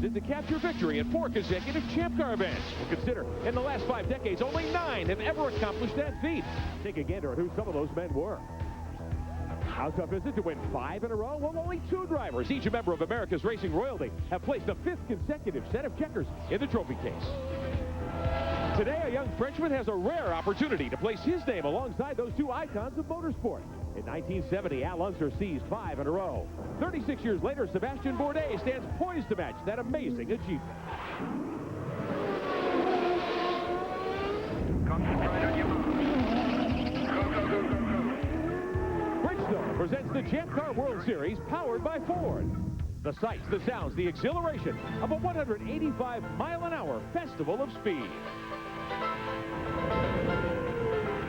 season to capture victory in 4 consecutive Champ Car events. Well, consider, in the last 5 decades, only 9 have ever accomplished that feat. Take a gander at who some of those men were. How tough is it to win 5 in a row? Well, only 2 drivers, each a member of America's racing royalty, have placed a 5th consecutive set of checkers in the trophy case. Today, a young Frenchman has a rare opportunity to place his name alongside those 2 icons of motorsport. In 1970, Al Unser seized 5 in a row. 36 years later, Sébastien Bourdais stands poised to match that amazing achievement. Bridgestone presents the Champ Car World Series powered by Ford. The sights, the sounds, the exhilaration of a 185-mile-an-hour festival of speed.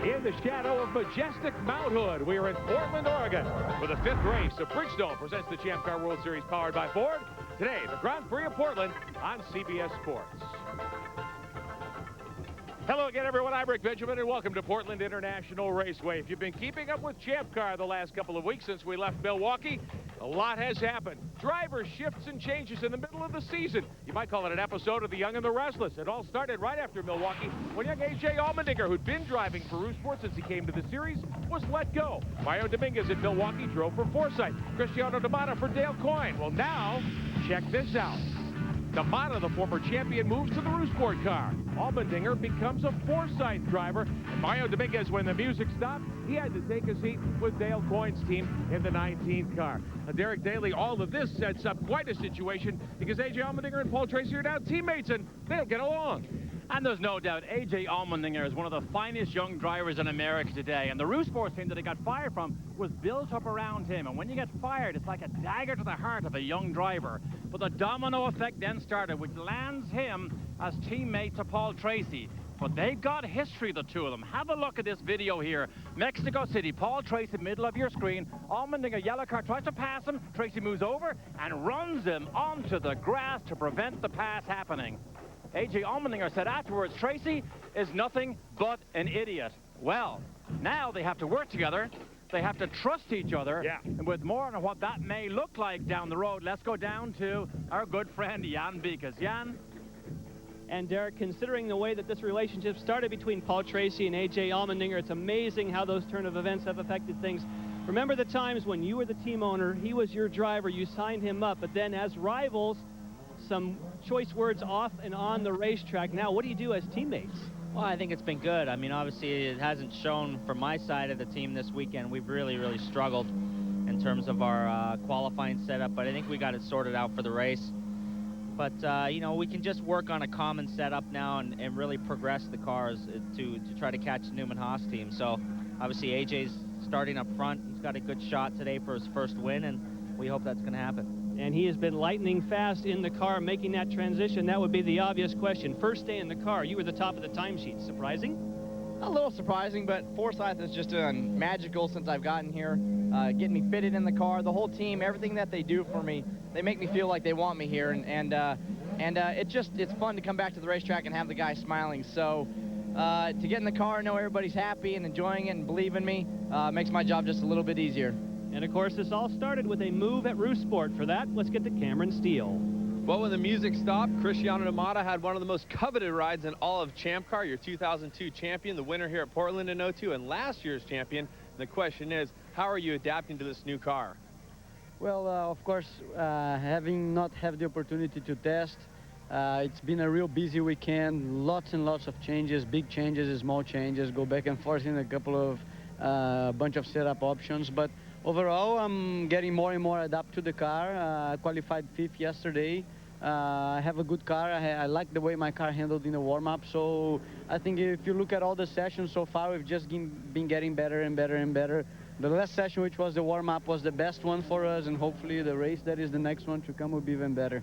In the shadow of majestic Mount Hood, we are in Portland, Oregon, for the 5th race of Bridgestone presents the Champ Car World Series powered by Ford. Today, the Grand Prix of Portland on CBS Sports. Hello again, everyone. I'm Rick Benjamin, and welcome to Portland International Raceway. If you've been keeping up with Champ Car the last couple of weeks since we left Milwaukee, a lot has happened. Driver shifts and changes in the middle of the season. You might call it an episode of The Young and the Restless. It all started right after Milwaukee when young A.J. Allmendinger, who'd been driving for Rousport since he came to the series, was let go. Mario Dominguez at Milwaukee drove for Forsythe. Cristiano D'Amata for Dale Coyne. Well, now, check this out. D'Amata, the former champion, moves to the Rousport car. Allmendinger becomes a Forsythe driver. And Mario Dominguez, when the music stopped, he had to take a seat with Dale Coyne's team in the 19 car. Derek Daly, all of this sets up quite a situation because A.J. Allmendinger and Paul Tracy are now teammates, and they don't get along. And there's no doubt A.J. Allmendinger is one of the finest young drivers in America today. And the Rousport team that he got fired from was built up around him. And when you get fired, it's like a dagger to the heart of a young driver. But the domino effect then started, which lands him as teammate to Paul Tracy. But they've got history, the two of them. Have a look at this video here. Mexico City, Paul Tracy, middle of your screen. Allmendinger, yellow car, tries to pass him. Tracy moves over and runs him onto the grass to prevent the pass happening. A.J. Allmendinger said afterwards, Tracy is nothing but an idiot. Well, now they have to work together. They have to trust each other. Yeah. And with more on what that may look like down the road, let's go down to our good friend, Jan Beekes. Jan? And Derek, considering the way that this relationship started between Paul Tracy and A.J. Allmendinger, it's amazing how those turn of events have affected things. Remember the times when you were the team owner, he was your driver, you signed him up, but then as rivals, some choice words off and on the racetrack. Now, what do you do as teammates? Well, I think it's been good. I mean, obviously, it hasn't shown from my side of the team this weekend. We've really struggled in terms of our qualifying setup, but I think we got it sorted out for the race. But, you know, we can just work on a common setup now and really progress the cars to try to catch the Newman Haas team. So, obviously, AJ's starting up front. He's got a good shot today for his first win, and we hope that's going to happen. And he has been lightning fast in the car, making that transition. That would be the obvious question. First day in the car, you were the top of the timesheet. Surprising? A little surprising, but Forsythe has just done magical since I've gotten here. Getting me fitted in the car, the whole team, everything that they do for me, they make me feel like they want me here. And it's fun to come back to the racetrack and have the guys smiling. So to get in the car, know everybody's happy and enjoying it and believe in me, makes my job just a little bit easier. And, of course, this all started with a move at Rousport. For that, let's get to Cameron Steele. Well, when the music stopped, Cristiano D'Amata had one of the most coveted rides in all of Champ Car, your 2002 champion, the winner here at Portland in 02, and last year's champion. And the question is, how are you adapting to this new car? Well, of course, having not had the opportunity to test, it's been a real busy weekend, lots and lots of changes, big changes, small changes, go back and forth in a couple of bunch of setup options, but overall, I'm getting more and more adapt to the car. I qualified 5th yesterday. I have a good car. I like the way my car handled in the warm-up. So I think if you look at all the sessions so far, we've just been getting better and better and better. The last session, which was the warm-up, was the best one for us, and hopefully the race that is the next one to come will be even better.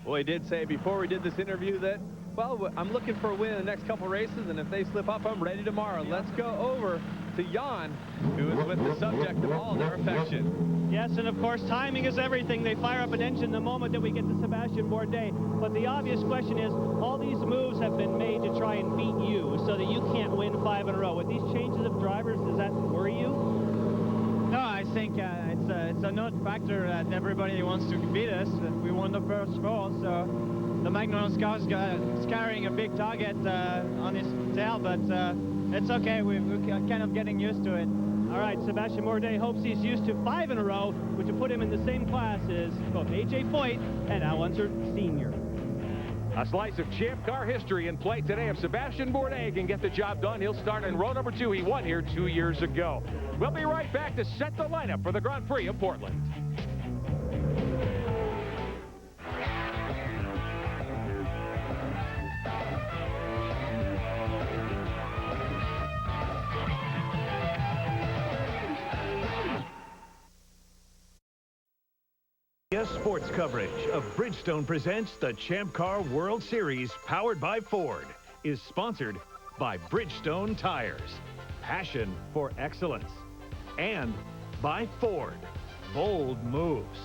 Well, he did say before we did this interview that, well, I'm looking for a win in the next couple races, and if they slip up, I'm ready tomorrow. Let's go over to Jan, who is with the subject of all their affection. Yes, and of course, timing is everything. They fire up an engine the moment that we get to Sébastien Bourdais. But the obvious question is, all these moves have been made to try and beat you so that you can't win 5 in a row. With these changes of drivers, does that worry you? No, I think it's a nut factor that everybody wants to beat us. We won the first four, so the McDonald's car is carrying a big target on his tail, but it's okay. We're kind of getting used to it. All right, Sebastian Bourdais hopes he's used to 5 in a row, which would put him in the same class as both A.J. Foyt and Al Unser Sr. A slice of Champ Car history in play today. If Sebastian Bourdais can get the job done, he'll start in row number 2. He won here 2 years ago. We'll be right back to set the lineup for the Grand Prix of Portland. Sports coverage of Bridgestone presents the Champ Car World Series, powered by Ford, is sponsored by Bridgestone Tires, passion for excellence, and by Ford, bold moves.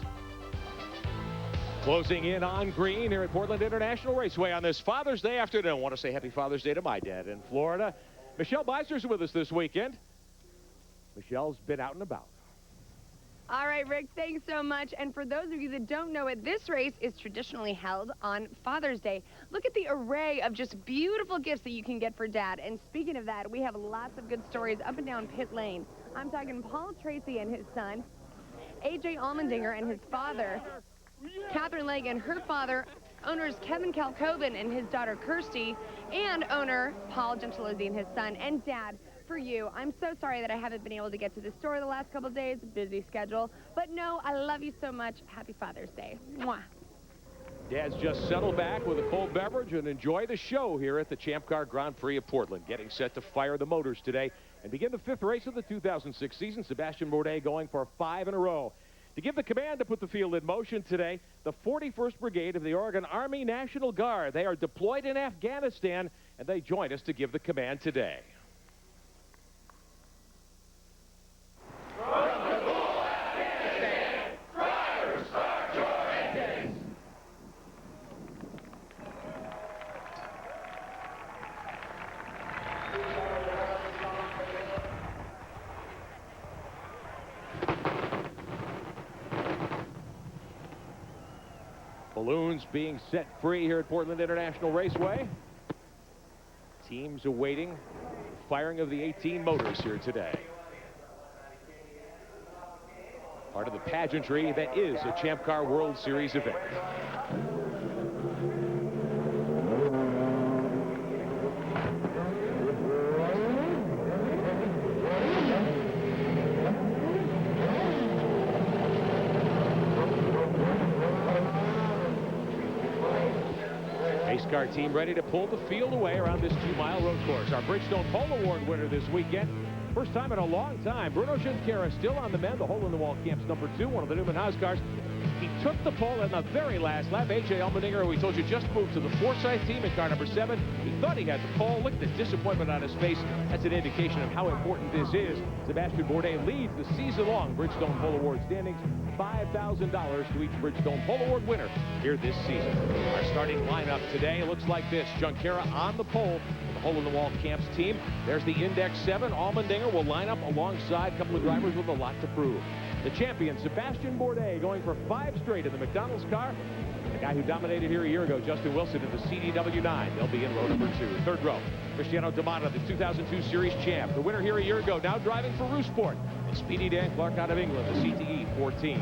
Closing in on green here at Portland International Raceway on this Father's Day afternoon. I want to say happy Father's Day to my dad in Florida. Michelle Beiser's with us this weekend. Michelle's been out and about. All right, Rick, thanks so much. And for those of you that don't know it, this race is traditionally held on Father's Day. Look at the array of just beautiful gifts that you can get for Dad. And speaking of that, we have lots of good stories up and down pit lane. I'm talking Paul Tracy and his son, A.J. Allmendinger and his father, Catherine Legge and her father, owners Kevin Kalkoven and his daughter Kirsty, and owner Paul Gentilozzi and his son, and Dad. For you, I'm so sorry that I haven't been able to get to the store the last couple of days. Busy schedule. But no, I love you so much. Happy Father's Day. Mwah. Dad's just settled back with a cold beverage and enjoy the show here at the Champ Car Grand Prix of Portland. Getting set to fire the motors today and begin the 5th race of the 2006 season. Sebastian Bourdais going for 5 in a row. To give the command to put the field in motion today, the 41st Brigade of the Oregon Army National Guard. They are deployed in Afghanistan, and they join us to give the command today. Balloons being set free here at Portland International Raceway. Teams awaiting the firing of the 18 motors here today. Part of the pageantry that is a Champ Car World Series event. Car team ready to pull the field away around this 2-mile road course. Our Bridgestone Pole Award winner this weekend. First time in a long time. Bruno Junqueira still on the mend. The hole-in-the-wall camp's number 2, one of the Newman Haas cars. He took the pole in the very last lap. A.J. Allmendinger, who we told you just moved to the Forsyth team in car number 7. He thought he had the pole. Look at the disappointment on his face. That's an indication of how important this is. Sebastian Bourdais leads the season-long Bridgestone Pole Award standings. $5,000 to each Bridgestone Pole Award winner here this season. Our starting lineup today looks like this. Junqueira on the pole for the hole-in-the-wall camps team. There's the Index 7. Allmendinger will line up alongside a couple of drivers with a lot to prove. The champion, Sebastian Bourdais, going for 5 straight in the McDonald's car. The guy who dominated here a year ago, Justin Wilson, in the CDW9. They'll be in row number 2. Third row, Cristiano D'Amato, the 2002 Series champ. The winner here a year ago, now driving for Roosport. And Speedy Dan Clark out of England, the CTE 14.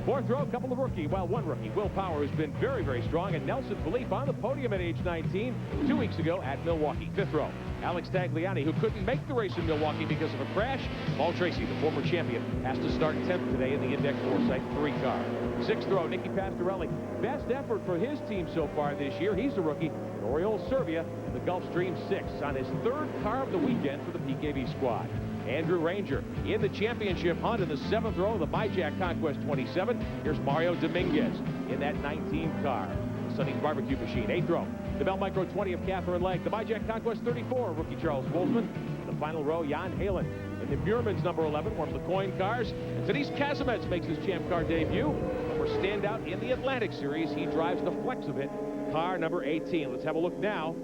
Fourth row, a couple of one rookie. Will Power has been very, very strong. And Nelson Philippe on the podium at age 19 2 weeks ago at Milwaukee. Fifth row, Alex Tagliani, who couldn't make the race in Milwaukee because of a crash. Paul Tracy, the former champion, has to start 10th today in the Index Forsyth 3 car. Sixth row, Nicky Pastorelli. Best effort for his team so far this year. He's the rookie. And Oriol Servia in the Gulfstream 6 on his 3rd car of the weekend for the PKV squad. Andrew Ranger in the championship hunt in the 7th row of the MyJack Conquest 27. Here's Mario Dominguez in that 19 car. Sonny's Barbecue Machine, 8th row. The Bell Micro 20 of Catherine Legge. The MyJack Conquest 34, rookie Charles Wolfman. In the final row, Jan Halen in the Muirman's number 11, one of the coin cars. And Denise Kazimets makes his Champ Car debut. For standout in the Atlantic Series, he drives the flex of it, car number 18. Let's have a look now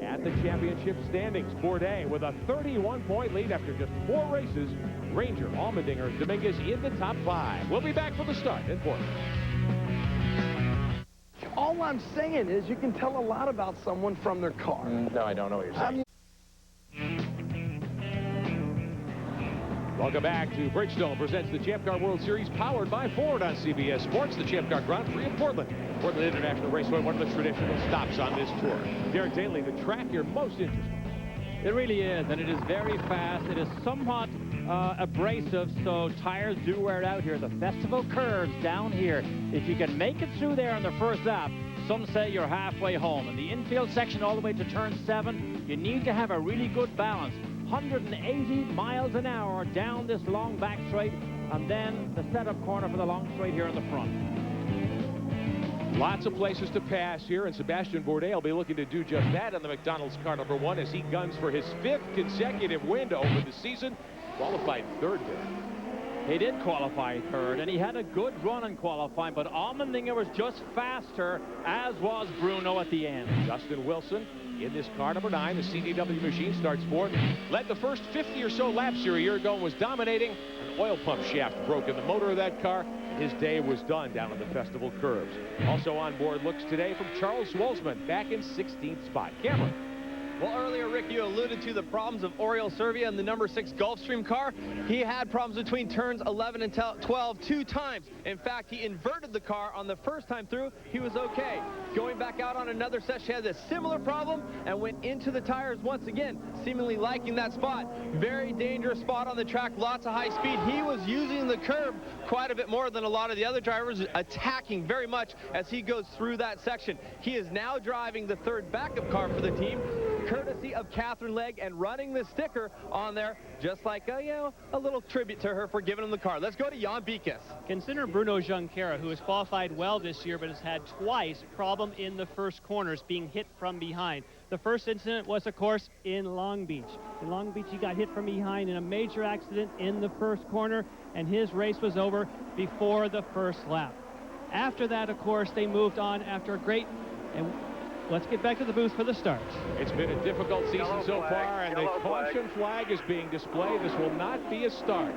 at the championship standings. Bourdais with a 31-point lead after just 4 races Granger, Allmendinger, Dominguez in the top 5. We'll be back for the start in Portland. All I'm saying is you can tell a lot about someone from their car. No, I don't know what you're saying. Welcome back to Bridgestone presents the Champ Car World Series powered by Ford on CBS Sports. The Champ Car Grand Prix in Portland. Portland International Raceway, one of the traditional stops on this tour. Derek Daly, the track you're most interested in. It really is, and it is very fast. It is somewhat abrasive, so tires do wear out here. The festival curves down here. If you can make it through there on the first lap, some say you're halfway home. In the infield section all the way to turn 7, you need to have a really good balance. 180 miles an hour down this long back straight, and then the setup corner for the long straight here in the front. Lots of places to pass here, and Sebastian Bourdais will be looking to do just that in the McDonald's car number 1 as he guns for his 5th consecutive win to open the season. Qualified 3rd there. He did qualify 3rd, and he had a good run in qualifying, but Allmendinger was just faster, as was Bruno at the end. Justin Wilson in this car number 9. The CDW machine starts 4th. Led the first 50 or so laps here a year ago and was dominating. An oil pump shaft broke in the motor of that car. His day was done down in the festival curves. Also on board looks today from Charles Wolzman, back in 16th spot. Cameron. Well, earlier, Rick, you alluded to the problems of Oriol Servia in the number 6 Gulfstream car. He had problems between turns 11 and 12 2 times. In fact, he inverted the car on the first time through. He was okay. Going back out on another session, he had a similar problem and went into the tires once again, seemingly liking that spot. Very dangerous spot on the track, lots of high speed. He was using the curb quite a bit more than a lot of the other drivers, attacking very much as he goes through that section. He is now driving the 3rd backup car for the team, courtesy of Catherine Legg, and running the sticker on there, just like a little tribute to her for giving him the car. Let's go to Jan Bikas. Consider Bruno Junqueira, who has qualified well this year, but has had twice problem in the first corners, being hit from behind. The first incident was, of course, in Long Beach. In Long Beach, he got hit from behind in a major accident in the first corner, and his race was over before the first lap. After that, of course, they moved on after a great... And let's get back to the booth for the start. It's been a difficult season so far, and the caution flag is being displayed. This will not be a start.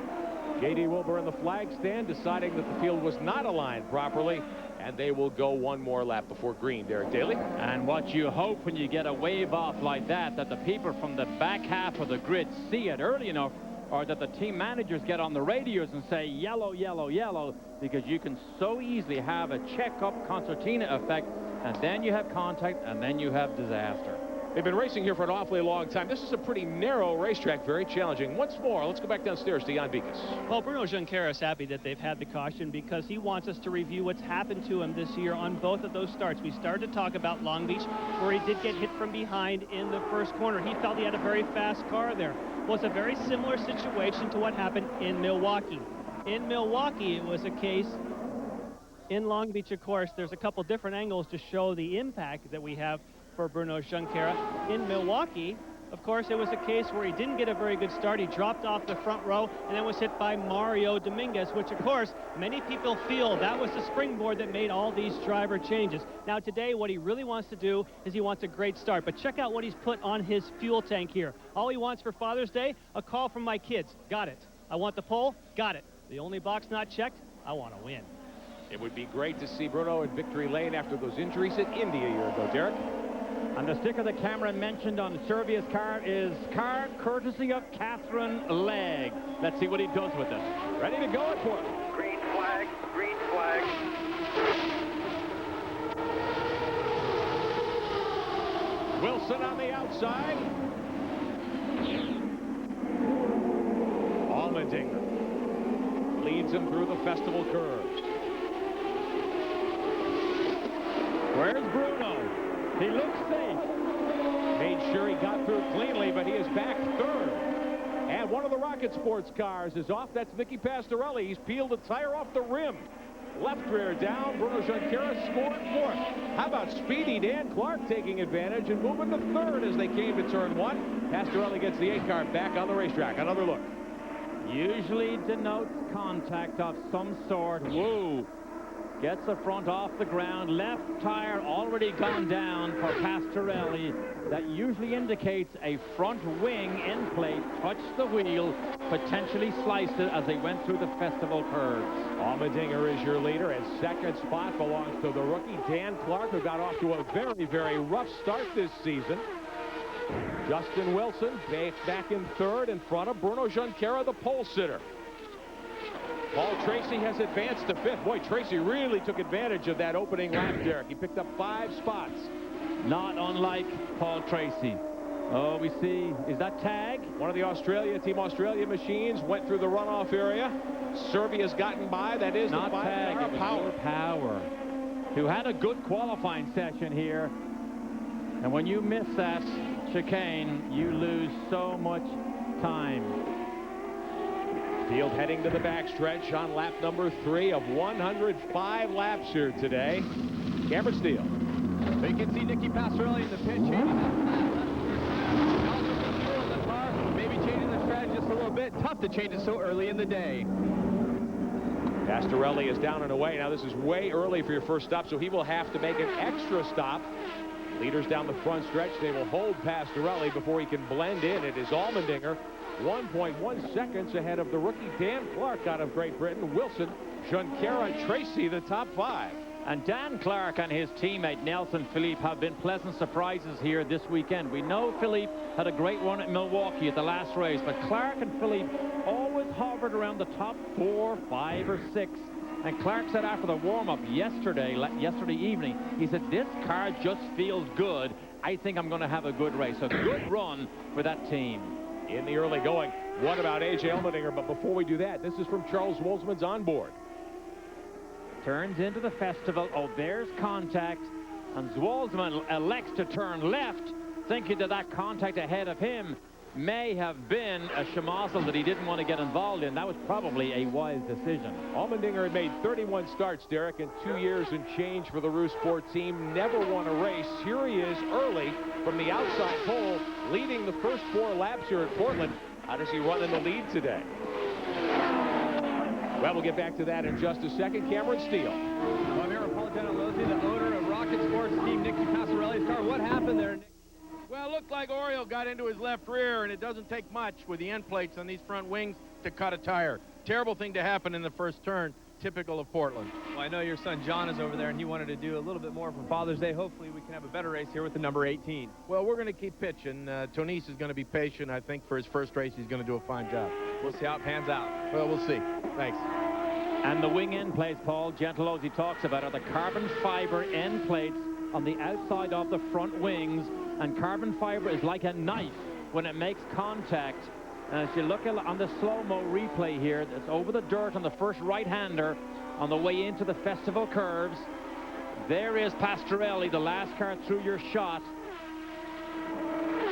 J.D. Wilbur in the flag stand deciding that the field was not aligned properly, and they will go one more lap before green. Derek Daly. And what you hope when you get a wave off like that the people from the back half of the grid see it early enough, or that the team managers get on the radios and say yellow, yellow, yellow, because you can so easily have a check-up concertina effect, and then you have contact, and then you have disaster. They've been racing here for an awfully long time. This is a pretty narrow racetrack, very challenging. Once more, let's go back downstairs to Jan Bikas. Well, Bruno Junqueira is happy that they've had the caution because he wants us to review what's happened to him this year on both of those starts. We started to talk about Long Beach, where he did get hit from behind in the first corner. He felt he had a very fast car there. Well, it's a very similar situation to what happened in Milwaukee. In Milwaukee, it was a case. In Long Beach, of course, there's a couple different angles to show the impact that we have for Bruno Junqueira. In Milwaukee, of course, it was a case where he didn't get a very good start. He dropped off the front row and then was hit by Mario Dominguez, which, of course, many people feel that was the springboard that made all these driver changes. Now, today, what he really wants to do is he wants a great start. But check out what he's put on his fuel tank here. All he wants for Father's Day, a call from my kids. Got it. I want the pole. Got it. The only box not checked, I want to win. It would be great to see Bruno in victory lane after those injuries at Indy a year ago. Derek? And the sticker that Cameron mentioned on Servia's car is car courtesy of Catherine Legg. Let's see what he does with it. Ready to go at Portland. Green flag, green flag. Wilson on the outside. Allmendinger leads him through the festival curves. Where's Bruno? He looks safe. Made sure he got through cleanly, but he is back 3rd. And one of the Rocket Sports cars is off. That's Nicky Pastorelli. He's peeled a tire off the rim. Left rear down. Bruno Junqueira scored 4th. How about Speedy Dan Clark taking advantage and moving to 3rd as they came to turn 1. Pastorelli gets the 8 car back on the racetrack. Another look. Usually denotes contact of some sort. Whoa. Gets the front off the ground. Left tire already gone down for Pastorelli. That usually indicates a front wing end plate touched the wheel, potentially sliced it as they went through the festival curves. Allmendinger is your leader, and second spot belongs to the rookie Dan Clark, who got off to a very, very rough start this season. Justin Wilson back in third in front of Bruno Junqueira, the pole sitter. Paul Tracy has advanced to fifth. Boy, Tracy really took advantage of that opening lap, Derek. He picked up 5 spots. Not unlike Paul Tracy. Oh, we see. Is that tag? One of the Team Australia machines went through the runoff area. Serbia's gotten by. That is not the tag. It was Power, who had a good qualifying session here. And when you miss that chicane, you lose so much time. Field heading to the backstretch on lap number 3 of 105 laps here today. Cameron Steele. They can see Nicky Pastorelli in the pit changing the car, maybe changing the strategy just a little bit. Tough to change it so early in the day. Pastorelli is down and away. Now this is way early for your first stop, so he will have to make an extra stop. Leaders down the front stretch. They will hold Pastorelli before he can blend in. It is Allmendinger, 1.1 seconds ahead of the rookie Dan Clark out of Great Britain. Wilson, Junqueira, and Tracy, the top 5. And Dan Clark and his teammate Nelson Philippe have been pleasant surprises here this weekend. We know Philippe had a great run at Milwaukee at the last race, but Clark and Philippe always hovered around the top 4, 5, or 6. And Clark said after the warm-up yesterday evening, he said, this car just feels good. I think I'm going to have a good race. A good run for that team. In the early going, what about A.J. Allmendinger? But before we do that, this is from Charles Wolzman's onboard. Turns into the festival. Oh, there's contact. And Wolzman elects to turn left, thinking that contact ahead of him may have been a schmozzle that he didn't want to get involved in. That was probably a wise decision. Allmendinger had made 31 starts, Derek, in 2 years and change for the Rousport team. Never won a race. Here he is early from the outside pole, leading the first 4 laps here at Portland. How does he run in the lead today? Well, we'll get back to that in just a second. Cameron Steele. Well, I'm here with Paul Gentilozzi, the owner of Rocket Sports Team Nicky Pastorelli's car. What happened there, Nick? Well, it looked like Oriole got into his left rear, and it doesn't take much with the end plates on these front wings to cut a tire. Terrible thing to happen in the first turn, typical of Portland. Well, I know your son John is over there, and he wanted to do a little bit more for Father's Day. Hopefully we can have a better race here with the number 18. Well, we're going to keep pitching. Tonise is going to be patient. I think for his first race, he's going to do a fine job. We'll see how it pans out. Well, we'll see. Thanks. And the wing end plates, Paul Gentilozzi talks about, are the carbon fiber end plates on the outside of the front wings. And carbon fiber is like a knife when it makes contact. And as you look on the slow-mo replay here, it's over the dirt on the first right-hander on the way into the festival curves. There is Pastorelli, the last car through your shot.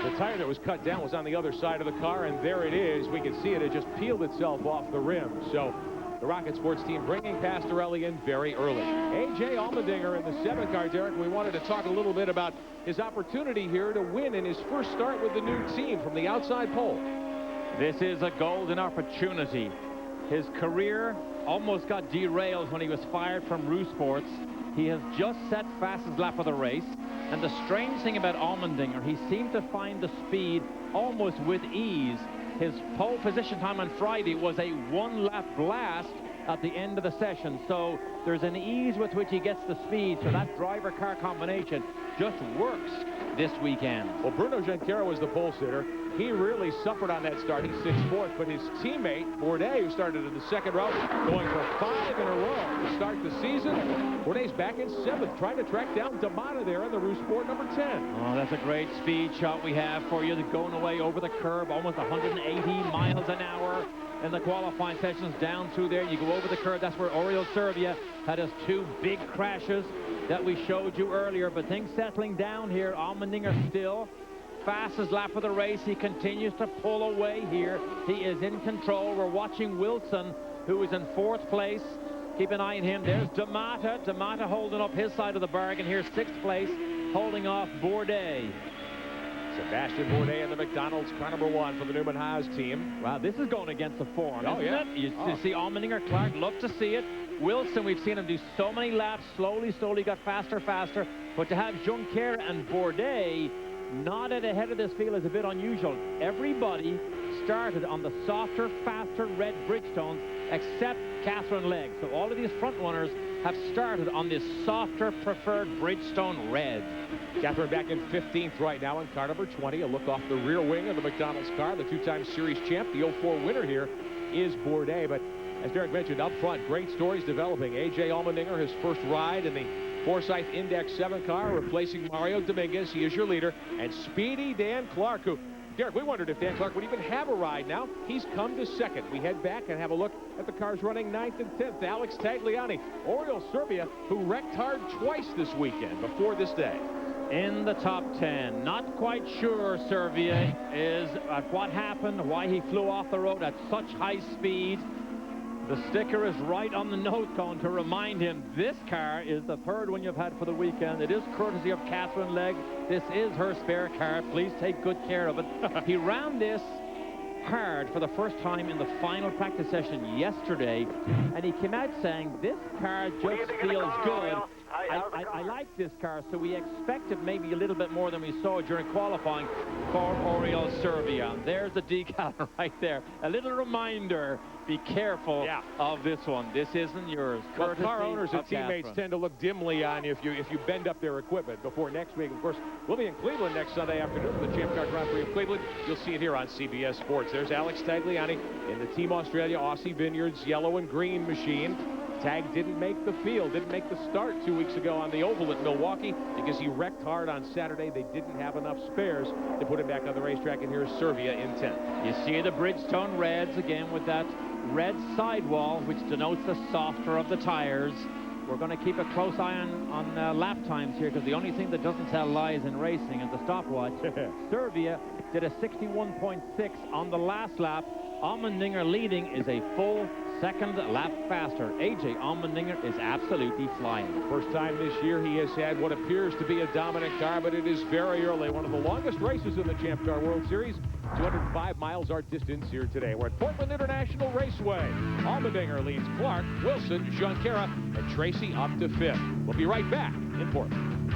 The tire that was cut down was on the other side of the car, and there it is. We can see it had just peeled itself off the rim. So the Rocket Sports team bringing Pastorelli in very early. A.J. Allmendinger in the 7th car, Derek. We wanted to talk a little bit about his opportunity here to win in his first start with the new team from the outside pole. This is a golden opportunity. His career almost got derailed when he was fired from Rousports. He has just set fastest lap of the race. And the strange thing about Allmendinger, he seemed to find the speed almost with ease. His pole position time on Friday was a 1-lap blast at the end of the session. So there's an ease with which he gets the speed. So that driver-car combination just works this weekend. Well, Bruno Junqueira was the pole sitter. He really suffered on that start. He sits 4th, but his teammate, Bourdais, who started in the 2nd row, going for 5 in a row to start the season. Bourdais back in 7th, trying to track down D'Amata there in the Rousport number 10. Oh, that's a great speed shot we have for you. Going away over the curb, almost 180 miles an hour in the qualifying sessions down through there. You go over the curb. That's where Oriole Serbia had his 2 big crashes that we showed you earlier. But things settling down here. Allmendinger still fastest lap of the race. He continues to pull away here. He is in control. We're watching Wilson, who is in 4th place. Keep an eye on him. There's D'Amata. D'Amata holding up his side of the bargain here, 6th place, holding off Bourdais. Sebastian Bourdais in the McDonald's car number 1 for the Newman Haas team. Wow, this is going against the form, Oh, isn't yeah. it? You see Allmendinger, Clark, love to see it. Wilson, we've seen him do so many laps, slowly got faster. But to have Juncker and Bourdais not at the head of this field is a bit unusual. Everybody started on the softer, faster red Bridgestones except Catherine Legge. So all of these front runners have started on this softer, preferred Bridgestone red. Catherine back in 15th right now in car number 20. A look off the rear wing of the McDonald's car. The two-time series champ, the 04 winner here is Bourdais. But as Derek mentioned up front, great stories developing. A.J. Allmendinger, his first ride in the Forsyth Index 7 car, replacing Mario Dominguez. He is your leader. And Speedy Dan Clark, who, Derek, we wondered if Dan Clark would even have a ride now. He's come to second. We head back and have a look at the cars running 9th and 10th. Alex Tagliani, Oriol Serbia, who wrecked hard twice this weekend before this day. In the top 10. Not quite sure Serbia is at what happened, why he flew off the road at such high speed. The sticker is right on the nose cone to remind him this car is the third one you've had for the weekend. It is courtesy of Catherine Legge. This is her spare car. Please take good care of it. He ran this hard for the first time in the final practice session yesterday, and he came out saying this car just feels good. I like this car, so we expected maybe a little bit more than we saw during qualifying for Oriol Serbia. And there's the decal right there. A little reminder, be careful of this one. This isn't yours. Well, car owners and teammates tend to look dimly on you if you bend up their equipment before next week. Of course, we'll be in Cleveland next Sunday afternoon for the Champ Car Grand Prix of Cleveland. You'll see it here on CBS Sports. There's Alex Tagliani in the Team Australia Aussie Vineyards yellow and green machine. Tag didn't make the field, didn't make the start 2 weeks ago on the oval at Milwaukee because he wrecked hard on Saturday. They didn't have enough spares to put him back on the racetrack, and here's Serbia in 10th. You see the Bridgestone reds again with that red sidewall, which denotes the softer of the tires. We're going to keep a close eye on lap times here because the only thing that doesn't tell lies in racing is the stopwatch. Serbia did a 61.6 on the last lap. Allmendinger leading is a full second lap faster. A.J. Allmendinger is absolutely flying. First time this year he has had what appears to be a dominant car, but it is very early. One of the longest races in the Champ Car World Series. 205 miles our distance here today. We're at Portland International Raceway. Allmendinger leads Clark, Wilson, Junquera, and Tracy up to 5th. We'll be right back in Portland.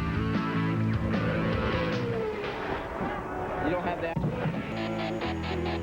You don't have that.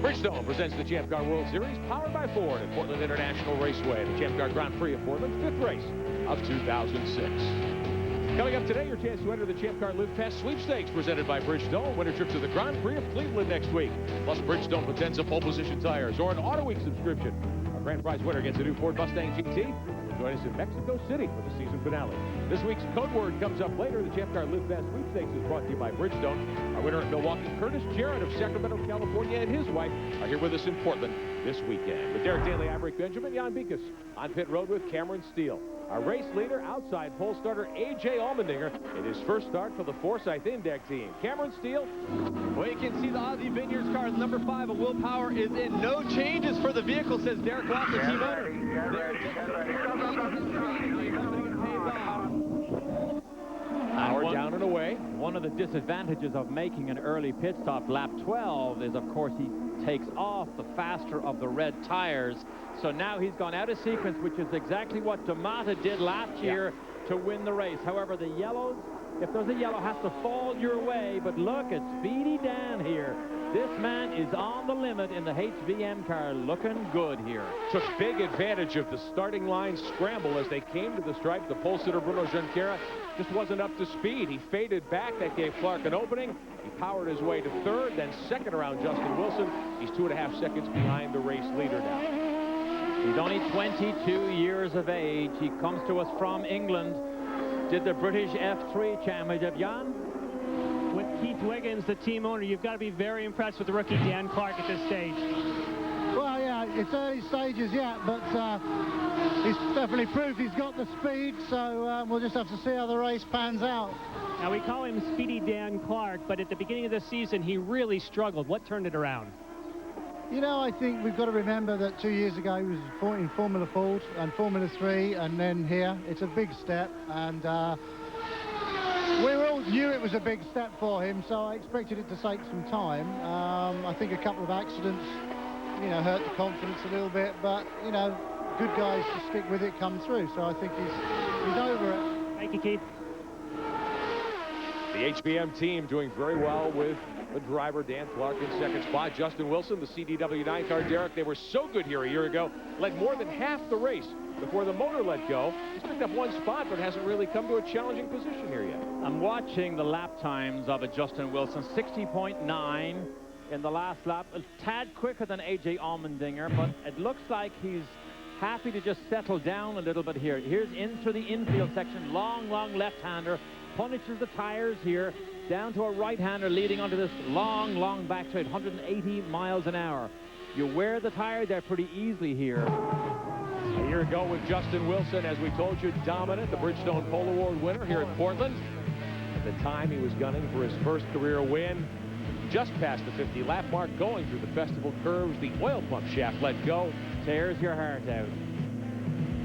Bridgestone presents the Champ Car World Series, powered by Ford at Portland International Raceway. The Champ Car Grand Prix of Portland, 5th race of 2006. Coming up today, your chance to enter the Champ Car Live Fast Sweepstakes presented by Bridgestone. Winner trip to the Grand Prix of Cleveland next week. Plus Bridgestone Potenza pole position tires or an Auto Week subscription. Our grand prize winner gets a new Ford Mustang GT. Join us in Mexico City for the season finale. This week's code word comes up later. The Champ Car Live Fast Sweepstakes is brought to you by Bridgestone. Our winner at Milwaukee, Curtis Jarrett of Sacramento, California, and his wife are here with us in Portland this weekend. With Derek Daly, I'm Rick Benjamin, Jan Beekes on pit road with Cameron Steele. Our race leader, outside pole starter A.J. Allmendinger in his first start for the Forsyth Index team. Cameron Steele. Well, you can see the Aussie Vineyards car, number 5 of Willpower, is in. No changes for the vehicle, says Derek Watt, the team owner. Power down and away. One of the disadvantages of making an early pit stop, lap 12, is, of course, he takes off the faster of the red tires. So now he's gone out of sequence, which is exactly what D'Amata did last year to win the race. However, the yellows, if there's a yellow, has to fall your way. But look at Speedy Dan here. This man is on the limit in the HVM car, looking good here. Took big advantage of the starting line scramble as they came to the stripe. The pole sitter Bruno Junquera just wasn't up to speed. He faded back. That gave Clark an opening. He powered his way to third, then second around Justin Wilson. He's 2.5 seconds behind the race leader now. He's only 22 years of age. He comes to us from England. Did the British F3 Championship. Jan? With Keith Wiggins, the team owner, you've got to be very impressed with the rookie Dan Clark at this stage. Well, yeah, it's early stages yet, but he's definitely proved he's got the speed, so we'll just have to see how the race pans out. Now, we call him Speedy Dan Clark, but at the beginning of the season, he really struggled. What turned it around? You know, I think we've got to remember that 2 years ago he was in Formula Ford and Formula 3, and then here. It's a big step, and We all knew it was a big step for him, so I expected it to take some time. I think a couple of accidents, hurt the confidence a little bit, but, good guys to stick with it come through, so I think he's over it. Thank you, Keith. The HBM team doing very well with the driver, Dan Clark, in second spot. Justin Wilson, the CDW 9 car. Derek, they were so good here a year ago, led more than half the race before the motor let go. He's picked up one spot, but hasn't really come to a challenging position here yet. I'm watching the lap times of a Justin Wilson, 60.9 in the last lap, a tad quicker than A.J. Allmendinger, but it looks like he's happy to just settle down a little bit here. Here's in through the infield section, long left-hander, punishes the tires here, down to a right-hander leading onto this long back straight, 180 miles an hour. You wear the tire there pretty easily here. A year ago with Justin Wilson, as we told you, dominant, the Bridgestone Pole Award winner here at Portland. At the time, he was gunning for his first career win. Just past the 50 lap mark, going through the festival curves, the oil pump shaft let go. Tears your heart out.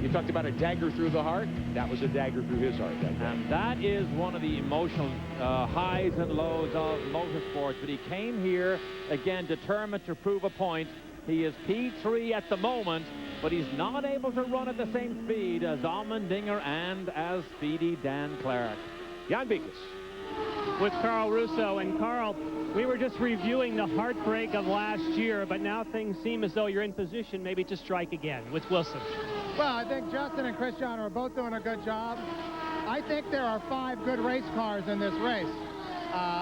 You talked about a dagger through the heart. That was a dagger through his heart. And that is one of the emotional highs and lows of motorsports. But he came here, again, determined to prove a point. He is P3 at the moment, but he's not able to run at the same speed as Allmendinger and as speedy Dan Clark. Jan Beekes with Carl Russo. And Carl, we were just reviewing the heartbreak of last year, but now things seem as though you're in position maybe to strike again with Wilson. Well, I think Justin and Cristiano are both doing a good job. I think there are 5 good race cars in this race.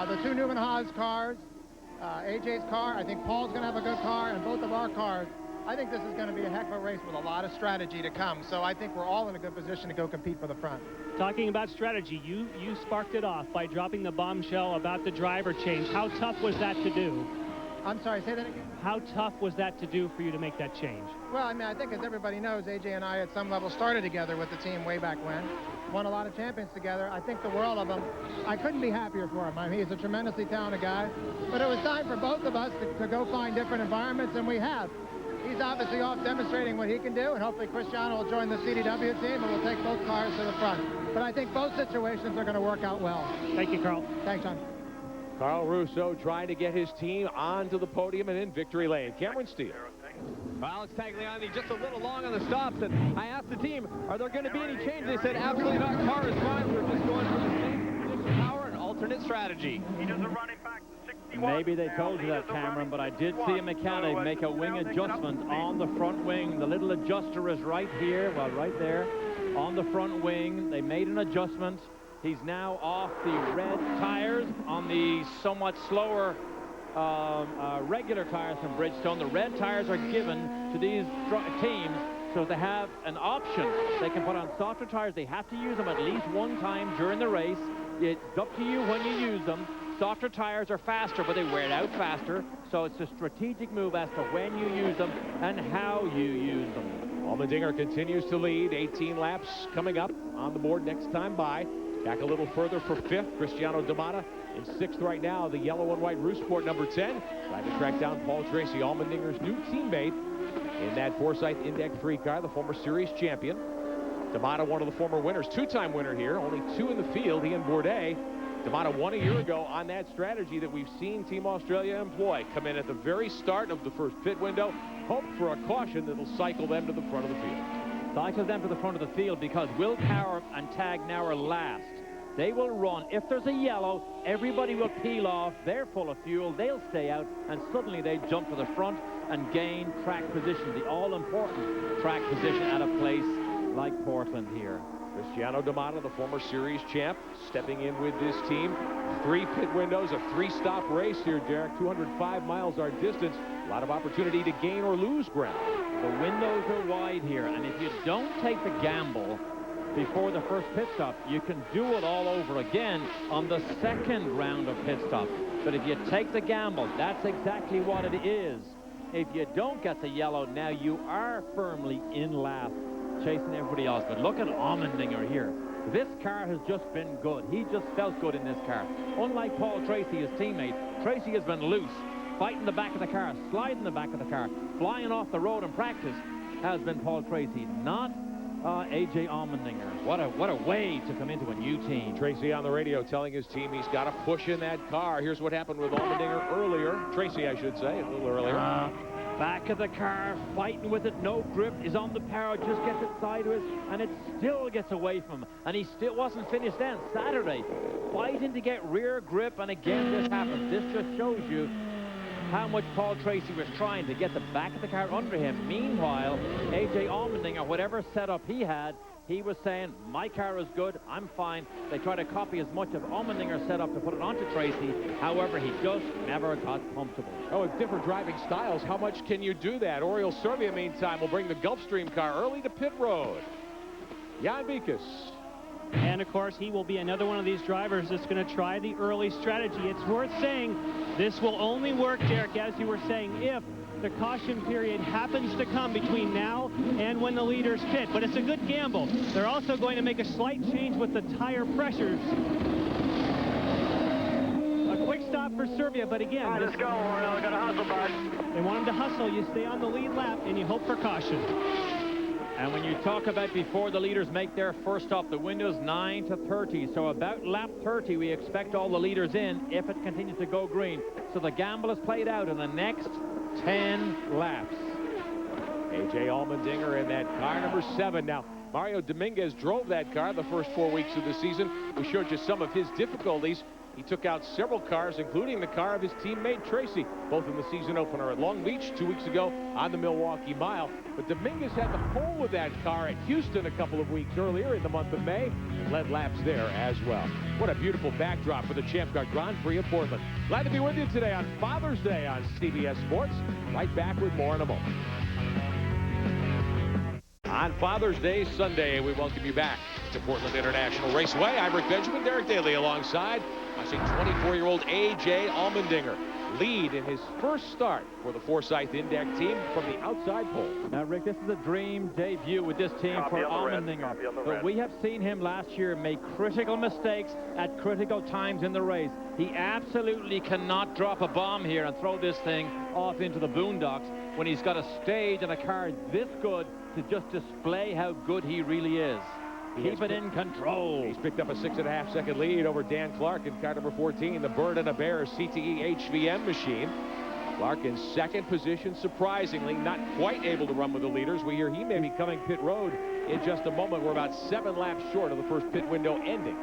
The 2 Newman Haas cars, AJ's car, I think Paul's going to have a good car, and both of our cars. I think this is going to be a heck of a race with a lot of strategy to come. So I think we're all in a good position to go compete for the front. Talking about strategy, you sparked it off by dropping the bombshell about the driver change. How tough was that to do? I'm sorry, say that again? How tough was that to do for you to make that change? Well, I mean, I think as everybody knows, AJ and I at some level started together with the team way back when. Won a lot of champions together. I think the world of him. I couldn't be happier for him. I mean, he's a tremendously talented guy. But it was time for both of us to go find different environments, and we have. He's obviously off demonstrating what he can do, and hopefully Cristiano will join the CDW team, and we'll take both cars to the front. But I think both situations are going to work out well. Thank you, Carl. Thanks, John. Carl Russo trying to get his team onto the podium and in victory lane. Cameron Steele. Alex Tagliani just a little long on the stops, and I asked the team, are there going to be any changes? They said absolutely not. Car is fine. We're just going for the same position power and alternate strategy. He does a running back to 61. Maybe they told you that, Cameron, but I did see a mechanic make a wing adjustment on the front wing. The little adjuster is right here, well, right there on the front wing. They made an adjustment. He's now off the red tires on the somewhat slower regular tires from Bridgestone. The red tires are given to these teams so they have an option. They can put on softer tires. They have to use them at least one time during the race. It's up to you when you use them. Softer tires are faster, but they wear out faster. So it's a strategic move as to when you use them and how you use them. Allmendinger continues to lead. 18 laps coming up on the board next time by. Back a little further for 5th, Cristiano Damata. In 6th right now, the yellow and white Rousport number 10. Trying to track down Paul Tracy, Allmendinger's new teammate in that Forsyth Index 3 car, the former series champion. Damata, one of the former winners, 2-time winner here, only 2 in the field, he and Bourdais. Damata won a year ago on that strategy that we've seen Team Australia employ. Come in at the very start of the first pit window, hope for a caution that'll cycle them to the front of the field. Cycle them to the front of the field because Will Power and Tag now are last. They will run. If there's a yellow, everybody will peel off. They're full of fuel. They'll stay out, and suddenly they jump to the front and gain track position, the all-important track position at a place like Portland here. Cristiano Damata, the former series champ, stepping in with this team. 3 pit windows, a 3-stop race here, Derek. 205 miles our distance. A lot of opportunity to gain or lose ground. The windows are wide here, and if you don't take the gamble before the first pit stop, you can do it all over again on the second round of pit stops. But if you take the gamble, that's exactly what it is. If you don't get the yellow, now you are firmly in last, chasing everybody else. But look at Allmendinger here. This car has just been good. He just felt good in this car. Unlike Paul Tracy, his teammate, Tracy has been loose, fighting the back of the car, sliding the back of the car, flying off the road in practice, has been Paul Tracy. Not A.J. Allmendinger. What a way to come into a new team. Tracy on the radio telling his team he's got to push in that car. Here's what happened with Allmendinger earlier. Tracy, I should say, a little earlier. Back of the car, fighting with it, no grip, is on the power, just gets it sideways, and it still gets away from him. And he still wasn't finished then. Saturday, fighting to get rear grip, and again this happens. This just shows you how much Paul Tracy was trying to get the back of the car under him. Meanwhile, A.J. Allmendinger, whatever setup he had, he was saying, my car is good, I'm fine. They try to copy as much of Allmendinger's setup to put it onto Tracy. However, he just never got comfortable. Oh, with different driving styles, how much can you do that? Oriol Serbia, meantime, will bring the Gulfstream car early to pit road. Jan Bikus. And, of course, he will be another one of these drivers that's going to try the early strategy. It's worth saying this will only work, Derek, as you were saying, if the caution period happens to come between now and when the leaders pit. But it's a good gamble. They're also going to make a slight change with the tire pressures. A quick stop for Serbia, but again... All right, let's go, Oriol. We got to hustle, bud. They want him to hustle. You stay on the lead lap, and you hope for caution. And when you talk about before the leaders make their first stop, the window's 9 to 30. So about lap 30, we expect all the leaders in if it continues to go green. So the gamble is played out in the next 10 laps. A.J. Allmendinger in that car number 7. Now, Mario Dominguez drove that car the first 4 weeks of the season. We showed you some of his difficulties. He took out several cars, including the car of his teammate Tracy, both in the season opener at Long Beach 2 weeks ago on the Milwaukee Mile. But Dominguez had the pole with that car at Houston a couple of weeks earlier in the month of May. Led laps there as well. What a beautiful backdrop for the Champ Car Grand Prix of Portland. Glad to be with you today on Father's Day on CBS Sports. Right back with more in a moment. On Father's Day Sunday, we welcome you back to Portland International Raceway. I'm Rick Benjamin, Derek Daly alongside. I see 24-year-old A.J. Allmendinger lead in his first start for the Forsyth Index team from the outside pole. Now, Rick, this is a dream debut with this team for Allmendinger. But we have seen him last year make critical mistakes at critical times in the race. He absolutely cannot drop a bomb here and throw this thing off into the boondocks when he's got a stage and a car this good to just display how good he really is. Keep it in control. He's picked up a 6.5-second lead over Dan Clark in car number 14, the Bird and a Bear CTE HVM machine. Clark in second position, surprisingly, not quite able to run with the leaders. We hear he may be coming pit road in just a moment. We're about 7 laps short of the first pit window ending.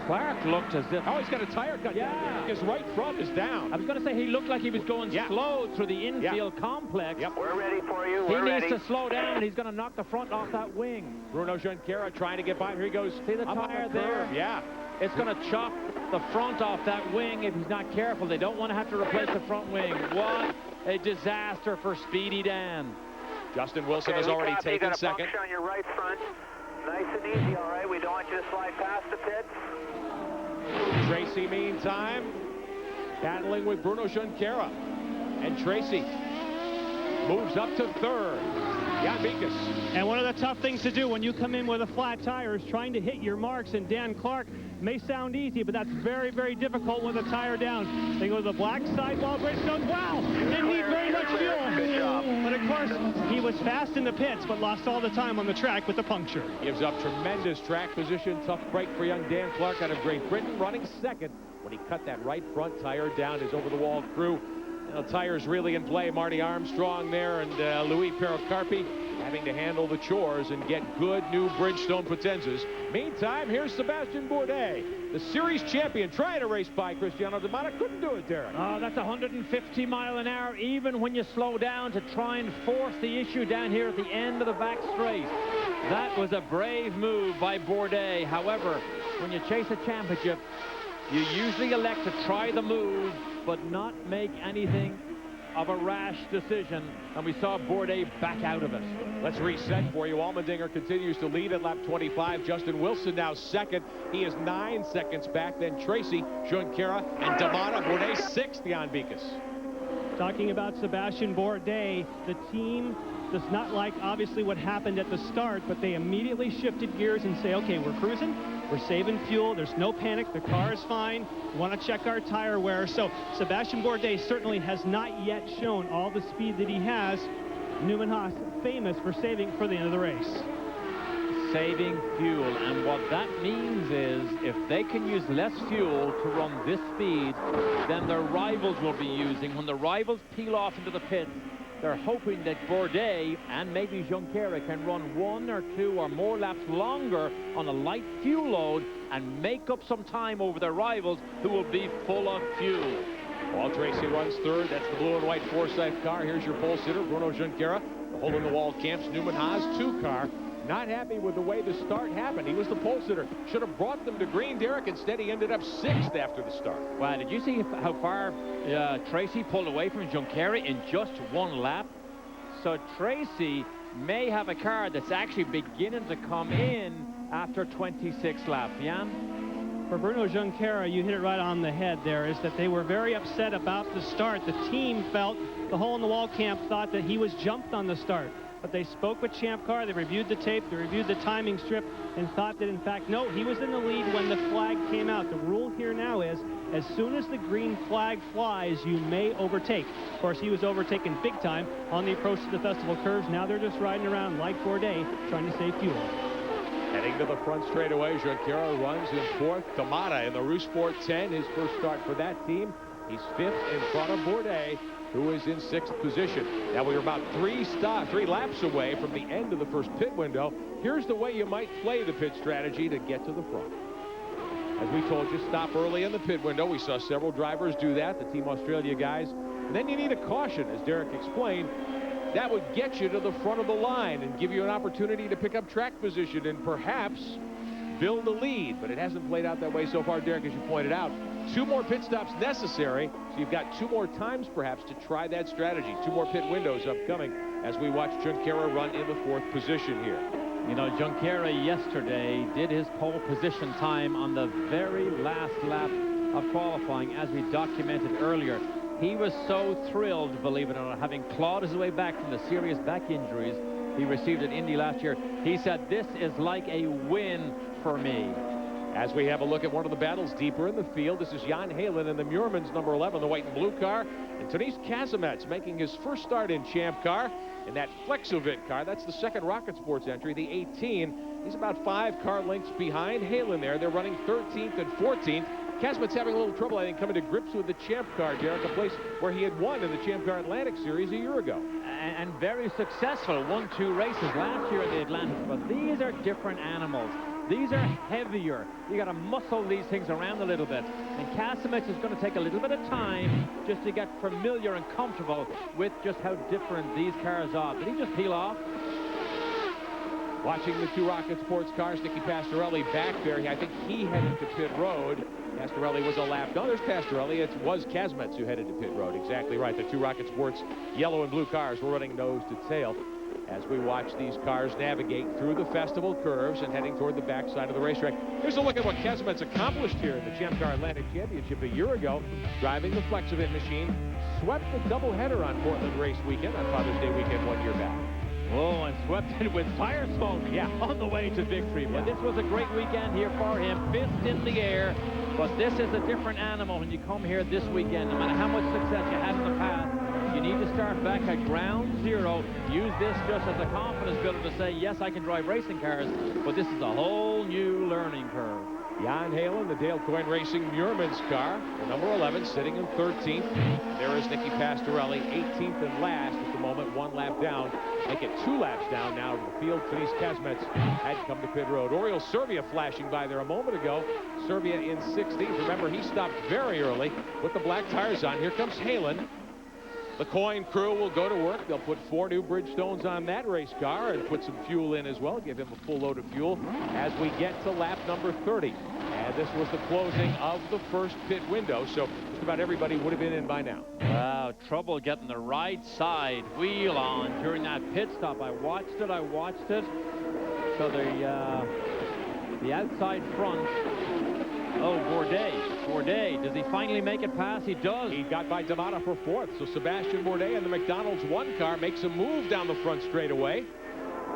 Clark looked as if... Oh, he's got a tire cut. Yeah. His right front is down. I was going to say he looked like he was going slow through the infield complex. Yep. We're ready for you. He needs to slow down, and he's going to knock the front off that wing. Bruno Junqueira trying to get by. Here he goes. See the tire there? Yeah. It's going to chop the front off that wing if he's not careful. They don't want to have to replace the front wing. What a disaster for Speedy Dan. Justin Wilson has already taken second. You got a on your right front. Nice and easy, all right? We don't want you to slide past the pits. Tracy, meantime, battling with Bruno Junqueira. And Tracy moves up to third. Jan Bikus. And one of the tough things to do when you come in with a flat tire is trying to hit your marks. And Dan Clark may sound easy, but that's very, very difficult with a tire down. They go to the black sidewall. Bridgestone, wow, didn't need very much fuel. Good job. But of course, he was fast in the pits, but lost all the time on the track with the puncture. Gives up tremendous track position. Tough break for young Dan Clark out of Great Britain, running second when he cut that right front tire down. His over-the-wall crew. You know, tires really in play. Marty Armstrong there and Louis Perocarpi having to handle the chores and get good new Bridgestone Potenzas. Meantime, here's Sebastian Bourdais, the series champion, trying to race by Cristiano Damata. Couldn't do it, Derek. Oh, that's 150 mile an hour, even when you slow down to try and force the issue down here at the end of the back straight. That was a brave move by Bourdais. However, when you chase a championship, you usually elect to try the move, but not make anything of a rash decision, and we saw Bourdais back out of it. Let's reset for you. Allmendinger continues to lead at lap 25. Justin Wilson now second. He is 9 seconds back. Then Tracy, Junqueira, and Damata. Bourdais sixth, Jan Bikus. Talking about Sebastian Bourdais, the team does not like, obviously, what happened at the start, but they immediately shifted gears and say, okay, we're cruising, we're saving fuel, there's no panic, the car is fine, we want to check our tire wear. So Sebastian Bourdais certainly has not yet shown all the speed that he has. Newman Haas, famous for saving for the end of the race. saving fuel, and what that means is if they can use less fuel to run this speed than their rivals will be using. When the rivals peel off into the pits, they're hoping that Bourdais and maybe Junqueira can run 1 or 2 or more laps longer on a light fuel load and make up some time over their rivals who will be full of fuel. Paul Tracy runs third. That's the blue and white Forsyth car. Here's your pole sitter, Bruno Junqueira. The hole-in-the-wall Camps Newman Haas 2 car. Not happy with the way the start happened. He was the pole sitter. Should have brought them to green, Derek. Instead, he ended up 6th after the start. Wow, did you see how far Tracy pulled away from Junqueira in just 1 lap? So Tracy may have a car that's actually beginning to come in after 26 laps. Jan? For Bruno Junqueira, you hit it right on the head there, is that they were very upset about the start. The team felt, the hole-in-the-wall camp thought that he was jumped on the start. But they spoke with Champ Car, they reviewed the tape, they reviewed the timing strip, and thought that, in fact, no, he was in the lead when the flag came out. The rule here now is, as soon as the green flag flies, you may overtake. Of course, he was overtaken big time on the approach to the festival curves. Now they're just riding around like Bourdais, trying to save fuel. Heading to the front straightaway, Junqueira runs in 4th. Tamada in the Rousport 10, his first start for that team. He's 5th in front of Bourdais, who is in 6th position. Now we're about 3 laps away from the end of the first pit window. Here's the way you might play the pit strategy to get to the front. As we told you, stop early in the pit window. We saw several drivers do that, the Team Australia guys. And then you need a caution, as Derek explained. That would get you to the front of the line and give you an opportunity to pick up track position and perhaps build a lead. But it hasn't played out that way so far, Derek, as you pointed out. 2 more pit stops necessary, so you've got 2 more times perhaps to try that strategy. 2 more pit windows upcoming as we watch Junqueira run in the 4th position here. You know, Junqueira yesterday did his pole position time on the very last lap of qualifying, as we documented earlier. He was so thrilled, believe it or not, having clawed his way back from the serious back injuries he received at Indy last year. He said, "This is like a win for me." As we have a look at one of the battles deeper in the field, this is Jan Halen in the Muirmans number 11, the white and blue car. And Tanis Kazimets making his first start in Champ Car in that Flexovit car. That's the second Rocket Sports entry, the 18. He's about 5 car lengths behind Halen there. They're running 13th and 14th. Kazimets having a little trouble, I think, coming to grips with the Champ Car, Derek, a place where he had won in the Champ Car Atlantic Series a year ago. And very successful. Won 2 races last year in the Atlantic. But these are different animals. These are heavier. You got to muscle these things around a little bit. And Kazimets is going to take a little bit of time just to get familiar and comfortable with just how different these cars are. Did he just peel off? Watching the 2 Rocket Sports cars, Nicky Pastorelli back there. I think he headed to pit road. Pastorelli was a lap. No, there's Pastorelli. It was Kazimets who headed to pit road. Exactly right. The 2 Rocket Sports yellow and blue cars were running nose to tail as we watch these cars navigate through the festival curves and heading toward the backside of the racetrack. Here's a look at what Kazimets accomplished here in the Champ Car Atlantic Championship a year ago, driving the Flexovit machine. Swept the doubleheader on Portland race weekend, on Father's Day weekend 1 year back. Oh, and swept it with tire smoke, yeah, on the way to victory. But this was a great weekend here for him. 5th in the air. But this is a different animal when you come here this weekend. No matter how much success you had in the past, you need to start back at ground zero. Use this just as a confidence builder to say, yes, I can drive racing cars, but this is a whole new learning curve. Jan Halen, the Dale Coyne Racing Muirmans car, the number 11, sitting in 13th. There is Nicky Pastorelli, 18th and last at the moment, 1 lap down. Make it 2 laps down now to the field. Tanis Kazimets had come to pit road. Oriol Servia flashing by there a moment ago. Servia in 16th. Remember, he stopped very early with the black tires on. Here comes Halen. The Coyne crew will go to work. They'll put 4 new Bridgestones on that race car and put some fuel in as well. Give him a full load of fuel as we get to lap number 30. And this was the closing of the first pit window, so just about everybody would have been in by now. Wow, trouble getting the right side wheel on during that pit stop. I watched it. So the outside front. Oh, Bourdais, does he finally make it past? He does. He got by Damata for 4th, so Sebastian Bourdais in the McDonald's 1 car makes a move down the front straightaway.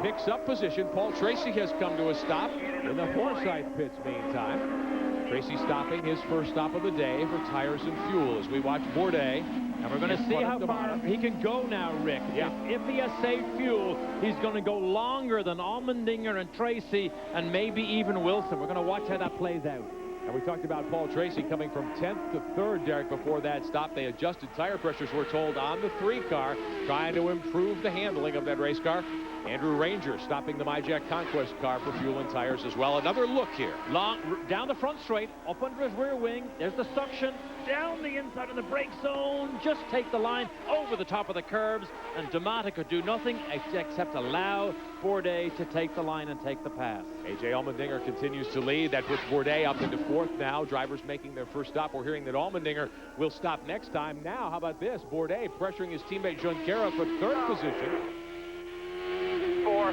Picks up position. Paul Tracy has come to a stop in the Forsyth pits meantime. Tracy stopping his first stop of the day for tires and fuel as we watch Bourdais And we're going to see how far he can go now, Rick. Yeah. If he has saved fuel, he's going to go longer than Allmendinger and Tracy and maybe even Wilson. We're going to watch how that plays out. And we talked about Paul Tracy coming from 10th to 3rd, Derek, before that stop. They adjusted tire pressures, we're told, on the 3 car, trying to improve the handling of that race car. Andrew Ranger stopping the MyJack Conquest car for fuel and tires as well. Another look here. Down the front straight, up under his rear wing. There's the suction. Down the inside of the brake zone. Just take the line over the top of the curbs. And D'Amata could do nothing except allow Bourdais to take the line and take the pass. A.J. Allmendinger continues to lead. That puts Bourdais up into 4th now. Drivers making their first stop. We're hearing that Allmendinger will stop next time. Now, how about this? Bourdais pressuring his teammate Junqueira for 3rd position. 4.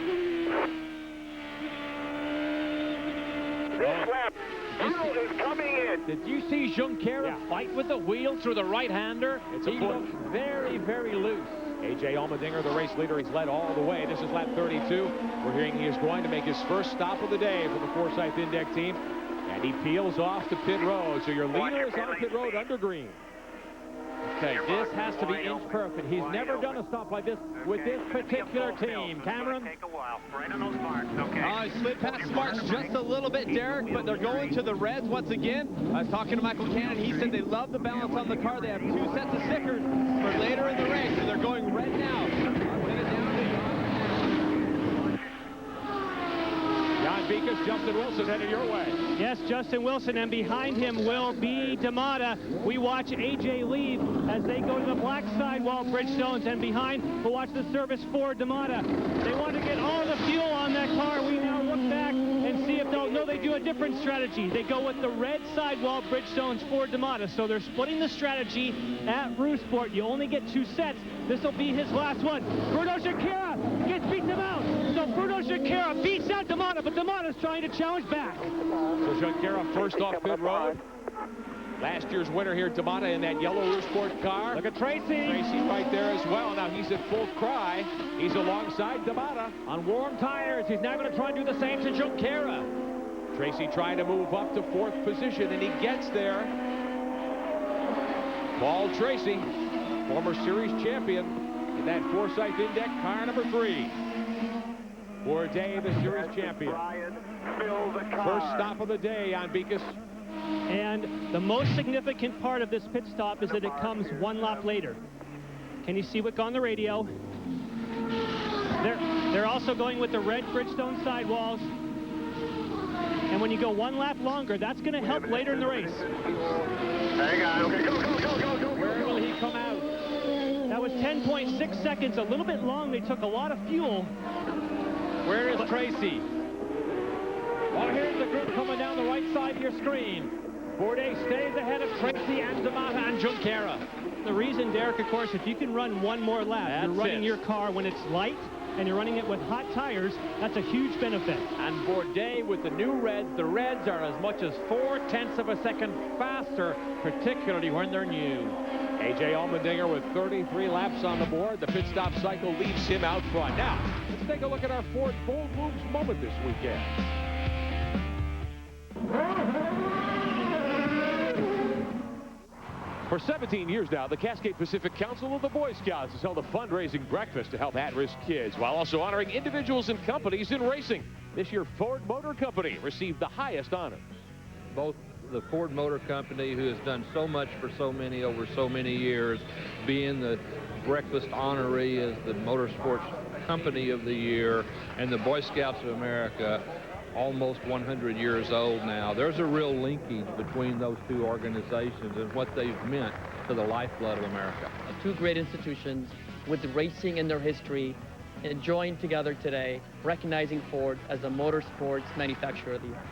This lap, Bruno is coming in. Did you see Junqueira fight with the wheel through the right-hander? He looked very, very loose. A.J. Allmendinger, the race leader, he's led all the way. This is lap 32. We're hearing he is going to make his first stop of the day for the Forsyth Index team. And he peels off to pit road. So your leader is on pit road under green. Okay, this has to be inch perfect. He's never done a stop like this with this particular team. Cameron? Take a while. Right on those marks. Okay. He slid past Marks just a little bit, Derek, but they're going to the reds once again. I was talking to Michael Cannon. He said they love the balance on the car. They have 2 sets of stickers for later in the race, and they're going red now. Jan Beekes, Justin Wilson headed your way. Yes, Justin Wilson, and behind him will be D'Amata. We watch AJ leave as they go to the black sidewall Bridgestones, and behind we'll watch the service for D'Amata. They want to get all the fuel on that car. We now look back and see if they'll, no, they do a different strategy. They go with the red sidewall Bridgestones for D'Amata. So they're splitting the strategy at Rousport. You only get 2 sets. This will be his last one. Bruno Junqueira beats him out. So Bruno Junqueira beats out D'Amata, but D'Amata's trying to challenge back. So Junqueira first off pit road. Last year's winner here, D'Amata, in that yellow Rousport car. Look at Tracy. Tracy right there as well. Now he's at full cry. He's alongside D'Amata. On warm tires. He's now going to try and do the same to Junqueira. Tracy trying to move up to 4th position, and he gets there. Paul Tracy, former series champion in that Forsyth Index car number 3. Bourdais, the series champion. First stop of the day on Beekes. And the most significant part of this pit stop is that it comes 1 lap later. Can you see what's on the radio? They're also going with the red Bridgestone sidewalls. And when you go 1 lap longer, that's going to help later in the race. Hang on. Okay, go. Where will he come out? That was 10.6 seconds, a little bit long. They took a lot of fuel. Where is Tracy? Well, here's the group coming down the right side of your screen. Bourdais stays ahead of Tracy and D'Amata and Junqueira. The reason, Derek, of course, if you can run 1 more lap, you're running your car when it's light and you're running it with hot tires, that's a huge benefit. And Bourdais with the new reds, the reds are as much as 0.4 of a second faster, particularly when they're new. A.J. Allmendinger with 33 laps on the board. The pit stop cycle leaves him out front. Now, let's take a look at our Ford Bold Moves moment this weekend. For 17 years now, the Cascade Pacific Council of the Boy Scouts has held a fundraising breakfast to help at-risk kids while also honoring individuals and companies in racing. This year, Ford Motor Company received the highest honor. Both the Ford Motor Company, who has done so much for so many over so many years, being the breakfast honoree as the Motorsports Company of the Year, and the Boy Scouts of America, almost 100 years old now. There's a real linkage between those 2 organizations and what they've meant to the lifeblood of America. 2 great institutions with racing in their history joined together today, recognizing Ford as the motorsports manufacturer of the year.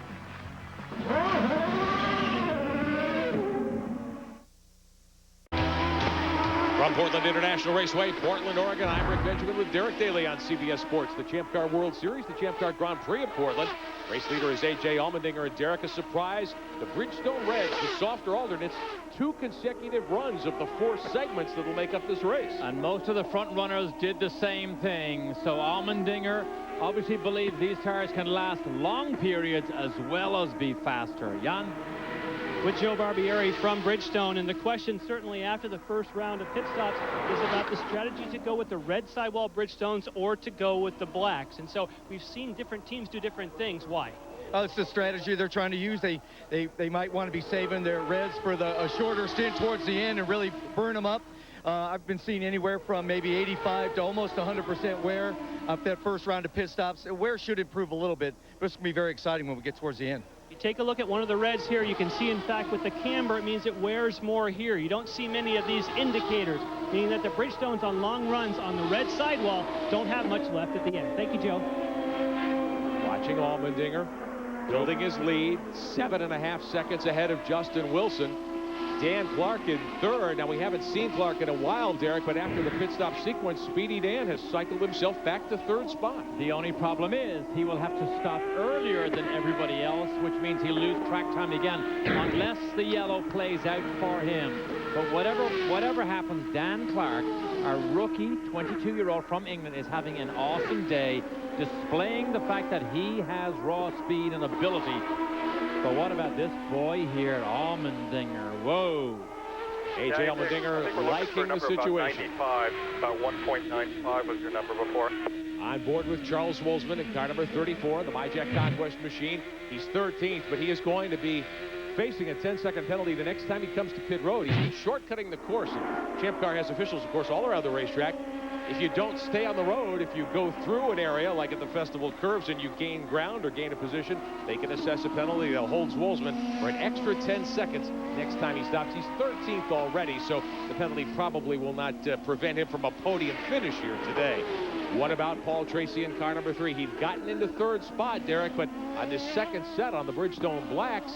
From Portland International Raceway, Portland, Oregon, I'm Rick Benjamin with Derek Daly on CBS Sports. The Champ Car World Series, the Champ Car Grand Prix of Portland. Race leader is A.J. Allmendinger, and Derek, a surprise. The Bridgestone Reds, the softer alternates, 2 consecutive runs of the 4 segments that will make up this race. And most of the front runners did the same thing. So Allmendinger obviously believes these tires can last long periods as well as be faster. Jan? with Joe Barbieri from Bridgestone. And the question certainly after the first round of pit stops is about the strategy to go with the red sidewall Bridgestones or to go with the blacks. And so we've seen different teams do different things. Why? It's the strategy they're trying to use. They might want to be saving their reds for a shorter stint towards the end and really burn them up. I've been seeing anywhere from maybe 85 to almost 100% wear up that first round of pit stops. Wear should improve a little bit, but it's going to be very exciting when we get towards the end. You take a look at one of the reds here, you can see, in fact, with the camber, it means it wears more here. You don't see many of these indicators, meaning that the Bridgestones on long runs on the red sidewall don't have much left at the end. Thank you, Joe. Watching Allmendinger building his lead, 7.5 seconds ahead of Justin Wilson. Dan Clark in third. Now, we haven't seen Clark in a while, Derek, but after the pit stop sequence, Speedy Dan has cycled himself back to third spot. The only problem is he will have to stop earlier than everybody else, which means he'll lose track time again, unless the yellow plays out for him. But whatever happens, Dan Clark, our rookie 22-year-old from England, is having an awesome day, displaying the fact that he has raw speed and ability. But what about this boy here, Allmendinger? Whoa. A.J. Allmendinger liking the situation. About 1.95 was your number before. On board with Charles Wolfsman in car number 34, the MyJack Conquest machine. He's 13th, but he is going to be facing a 10-second penalty the next time he comes to pit road. He's been shortcutting the course. And Champ Car has officials, of course, all around the racetrack. If you don't stay on the road, if you go through an area like at the festival curves and you gain ground or gain a position, they can assess a penalty that holds Wolfsman for an extra 10 seconds next time he stops. He's 13th already, so the penalty probably will not prevent him from a podium finish here today. What about Paul Tracy in car number 3? He'd gotten into third spot, Derek, but on this second set on the Bridgestone Blacks,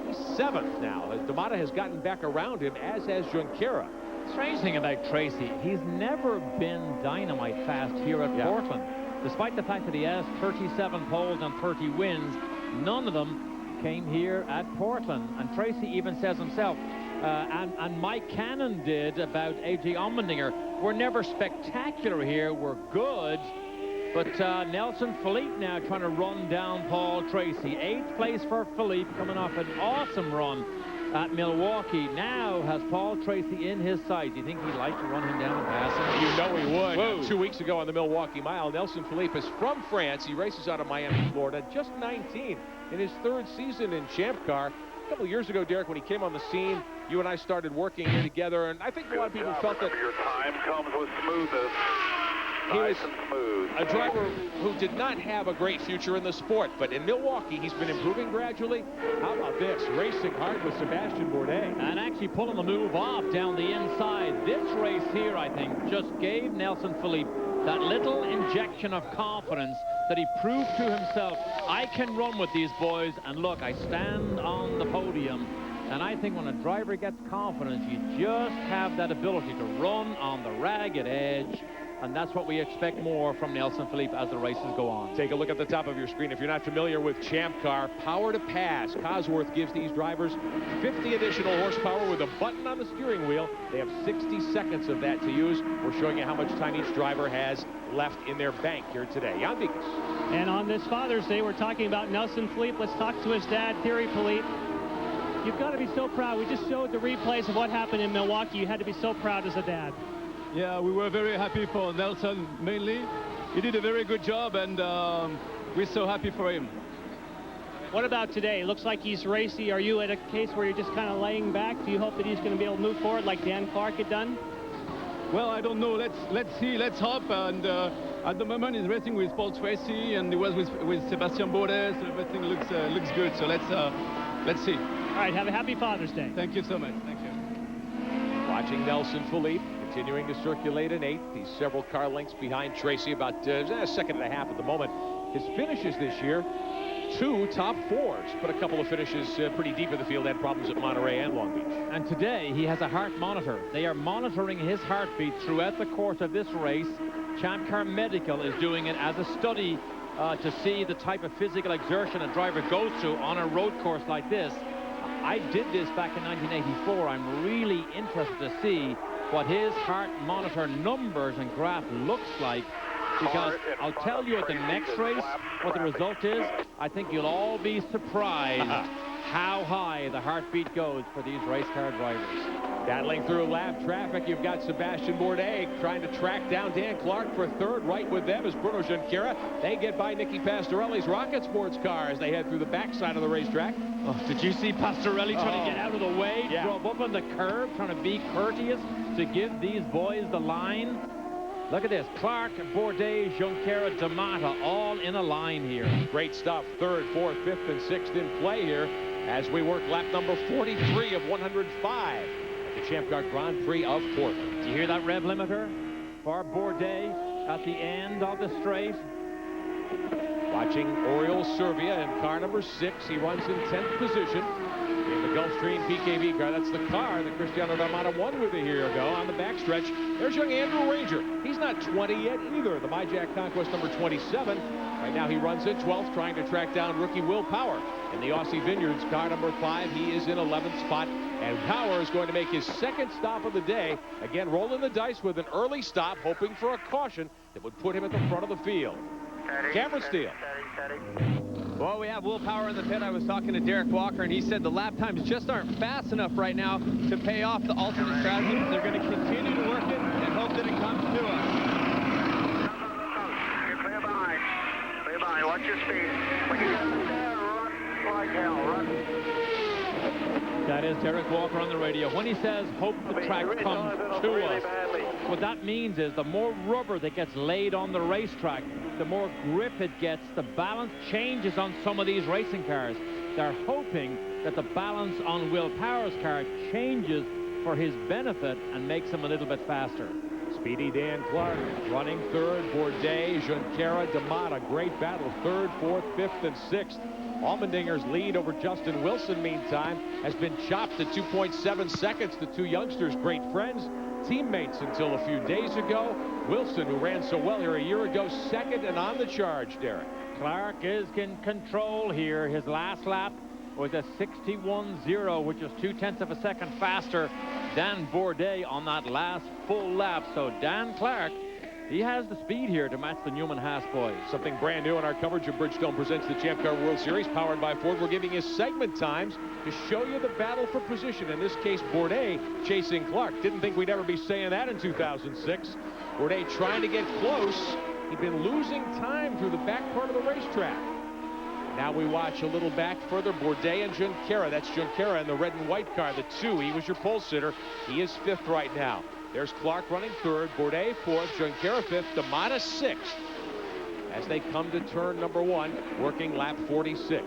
he's 7th now. D'Amata has gotten back around him, as has Junqueira. Strange thing about Tracy, he's never been dynamite fast here at Portland. Despite the fact that he has 37 poles and 30 wins, none of them came here at Portland. And Tracy even says himself, and Mike Cannon did about A.J. Allmendinger, we're never spectacular here, we're good. But Nelson Philippe now trying to run down Paul Tracy. 8th place for Philippe, coming off an awesome run at Milwaukee. Now has Paul Tracy in his sight. Do you think he'd like to run him down and pass him? You know he would. Whoa. 2 weeks ago on the Milwaukee Mile, Nelson Philippe is from France. He races out of Miami, Florida, just 19 in his 3rd season in Champ Car. A couple years ago, Derek, when he came on the scene, you and I started working here together, and I think a lot of people felt that your time comes with smoothness. he was Nice and smooth. a driver who did not have a great future in the sport, but in Milwaukee, he's been improving gradually. How about this? Racing hard with Sebastian Bourdais. And actually pulling the move off down the inside. This race here, I think, just gave Nelson Philippe that little injection of confidence that he proved to himself. I can run with these boys, and look, I stand on the podium. And I think when a driver gets confidence, you just have that ability to run on the ragged edge. And that's what we expect more from Nelson Philippe as the races go on. Take a look at the top of your screen. If you're not familiar with Champ Car, power to pass. Cosworth gives these drivers 50 additional horsepower with a button on the steering wheel. They have 60 seconds of that to use. We're showing you how much time each driver has left in their bank here today. Jan Beekes. And on this Father's Day, we're talking about Nelson Philippe. Let's talk to his dad, Thierry Philippe. You've got to be so proud. We just showed the replays of what happened in Milwaukee. You had to be so proud as a dad. Yeah, we were very happy for Nelson, mainly. He did a very good job, and we're so happy for him. What about today? It looks like he's racy. Are you at a case where you're just kind of laying back? Do you hope that he's going to be able to move forward like Dan Clark had done? Well, I don't know. Let's see. Let's hope. And at the moment, he's racing with Paul Tracy, and he was with Sebastian Bourdais. So everything looks good. So let's see. All right. Have a happy Father's Day. Thank you so much. Thank you. Watching Nelson Philippe continuing to circulate in 8th. He's several car lengths behind Tracy, about a second and a half at the moment. His finishes this year, 2 top 4s, but a couple of finishes pretty deep in the field, had problems at Monterey and Long Beach. And today he has a heart monitor. They are monitoring his heartbeat throughout the course of this race. Champ Car Medical is doing it as a study to see the type of physical exertion a driver goes through on a road course like this. I did this back in 1984. I'm really interested to see what his heart monitor numbers and graph looks like, because I'll tell you at the next race what the result is. I think you'll all be surprised how high the heartbeat goes for these race car drivers. Battling through lap traffic, you've got Sebastian Bourdais trying to track down Dan Clark for third. Right with them is Bruno Junqueira. They get by Nicky Pastorelli's Rocket Sports car as they head through the backside of the racetrack. Oh, did you see Pastorelli trying to get out of the way? Yeah. Drove up on the curb, trying to be courteous to give these boys the line. Look at this. Clark, Bourdais, Junqueira, D'Amata, all in a line here. Great stuff. Third, fourth, fifth, and sixth in play here as we work lap number 43 of 105 at the Champ Car Grand Prix of Portland. Do you hear that rev limiter for Bourdais at the end of the straight? Watching Oriol Servia in car number 6. He runs in 10th position in the Gulfstream PKV car. That's the car that Cristiano D'Amata won with a year ago on the backstretch. There's young Andrew Ranger. He's not 20 yet either. The MyJack Conquest number 27. Right now he runs in 12th, trying to track down rookie Will Power. In the Aussie Vineyards car number 5, he is in 11th spot. And Power is going to make his second stop of the day. Again, rolling the dice with an early stop, hoping for a caution that would put him at the front of the field. Cameron Steele. Well, we have Will Power in the pit. I was talking to Derek Walker, and he said the lap times just aren't fast enough right now to pay off the alternate strategy. They're going to continue to work it and hope that it comes to us. You're clear behind. Clear behind. Watch your speed. When you get there, run like hell. Run. That is Derek Walker on the radio. When he says, hope the track comes to us, what that means is the more rubber that gets laid on the racetrack, the more grip it gets, the balance changes on some of these racing cars. They're hoping that the balance on Will Power's car changes for his benefit and makes him a little bit faster. Speedy Dan Clark running third. Bourdais, Junqueira, D'Amata. Great battle. Third, fourth, fifth, and sixth. Allmendinger's lead over Justin Wilson, meantime, has been chopped to 2.7 seconds. The two youngsters, great friends, teammates until a few days ago. Wilson, who ran so well here a year ago, second and on the charge, Derek. Clark is in control here. His last lap was a 61.0, which is 0.2 of a second faster than Bourdais on that last full lap. So Dan Clark, he has the speed here to match the Newman-Haas boys. Something brand new in our coverage of Bridgestone presents the Champ Car World Series, powered by Ford. We're giving you segment times to show you the battle for position. In this case, Bourdais chasing Clark. Didn't think we'd ever be saying that in 2006. Bourdais trying to get close. He'd been losing time through the back part of the racetrack. Now we watch a little back further. Bourdais and Junqueira. That's Junqueira in the red and white car, the 2. He was your pole sitter. He is 5th right now. There's Clark running 3rd, Bourdais 4th, Junqueira 5th, D'Amata 6th. As they come to turn number 1, working lap 46.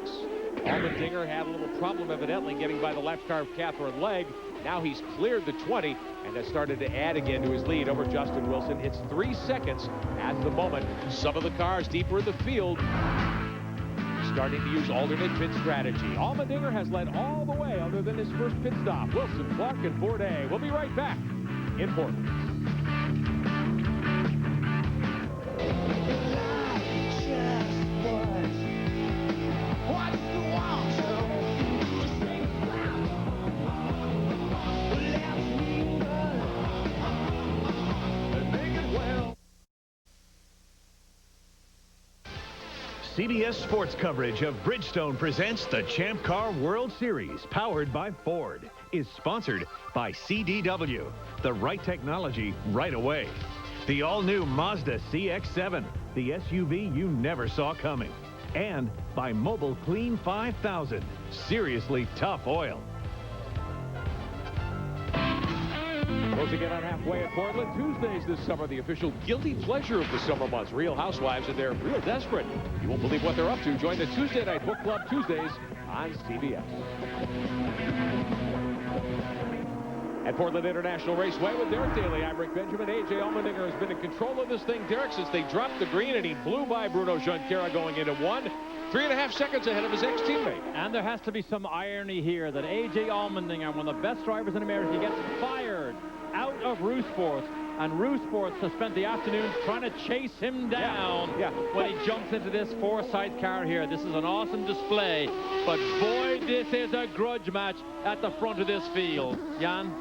Allmendinger had a little problem evidently getting by the left car of Catherine Legg. Now he's cleared the 20 and has started to add again to his lead over Justin Wilson. It's 3 seconds at the moment. Some of the cars deeper in the field starting to use alternate pit strategy. Allmendinger has led all the way other than his first pit stop. Wilson, Clark, and Bourdais. We'll be right back in Portland. CBS Sports coverage of Bridgestone presents the Champ Car World Series, powered by Ford, is sponsored by CDW, the right technology right away. The all-new Mazda CX-7, the SUV you never saw coming. And by Mobile Clean 5000, seriously tough oil. Closing in on halfway at Portland. Tuesdays this summer, the official guilty pleasure of the summer months. Real Housewives, and they're real desperate. You won't believe what they're up to. Join the Tuesday Night Book Club Tuesdays on CBS. At Portland International Raceway with Derek Daly, I'm Rick Benjamin. A.J. Allmendinger has been in control of this thing, Derek, since they dropped the green, and he blew by Bruno Junqueira going into 1. 3.5 seconds ahead of his ex-teammate. And there has to be some irony here that A.J. Allmendinger, one of the best drivers in America, gets fired out of Rousports, and Rousports has spent the afternoon trying to chase him down when he jumps into this Forsyth car here. This is an awesome display, but boy, this is a grudge match at the front of this field. Jan?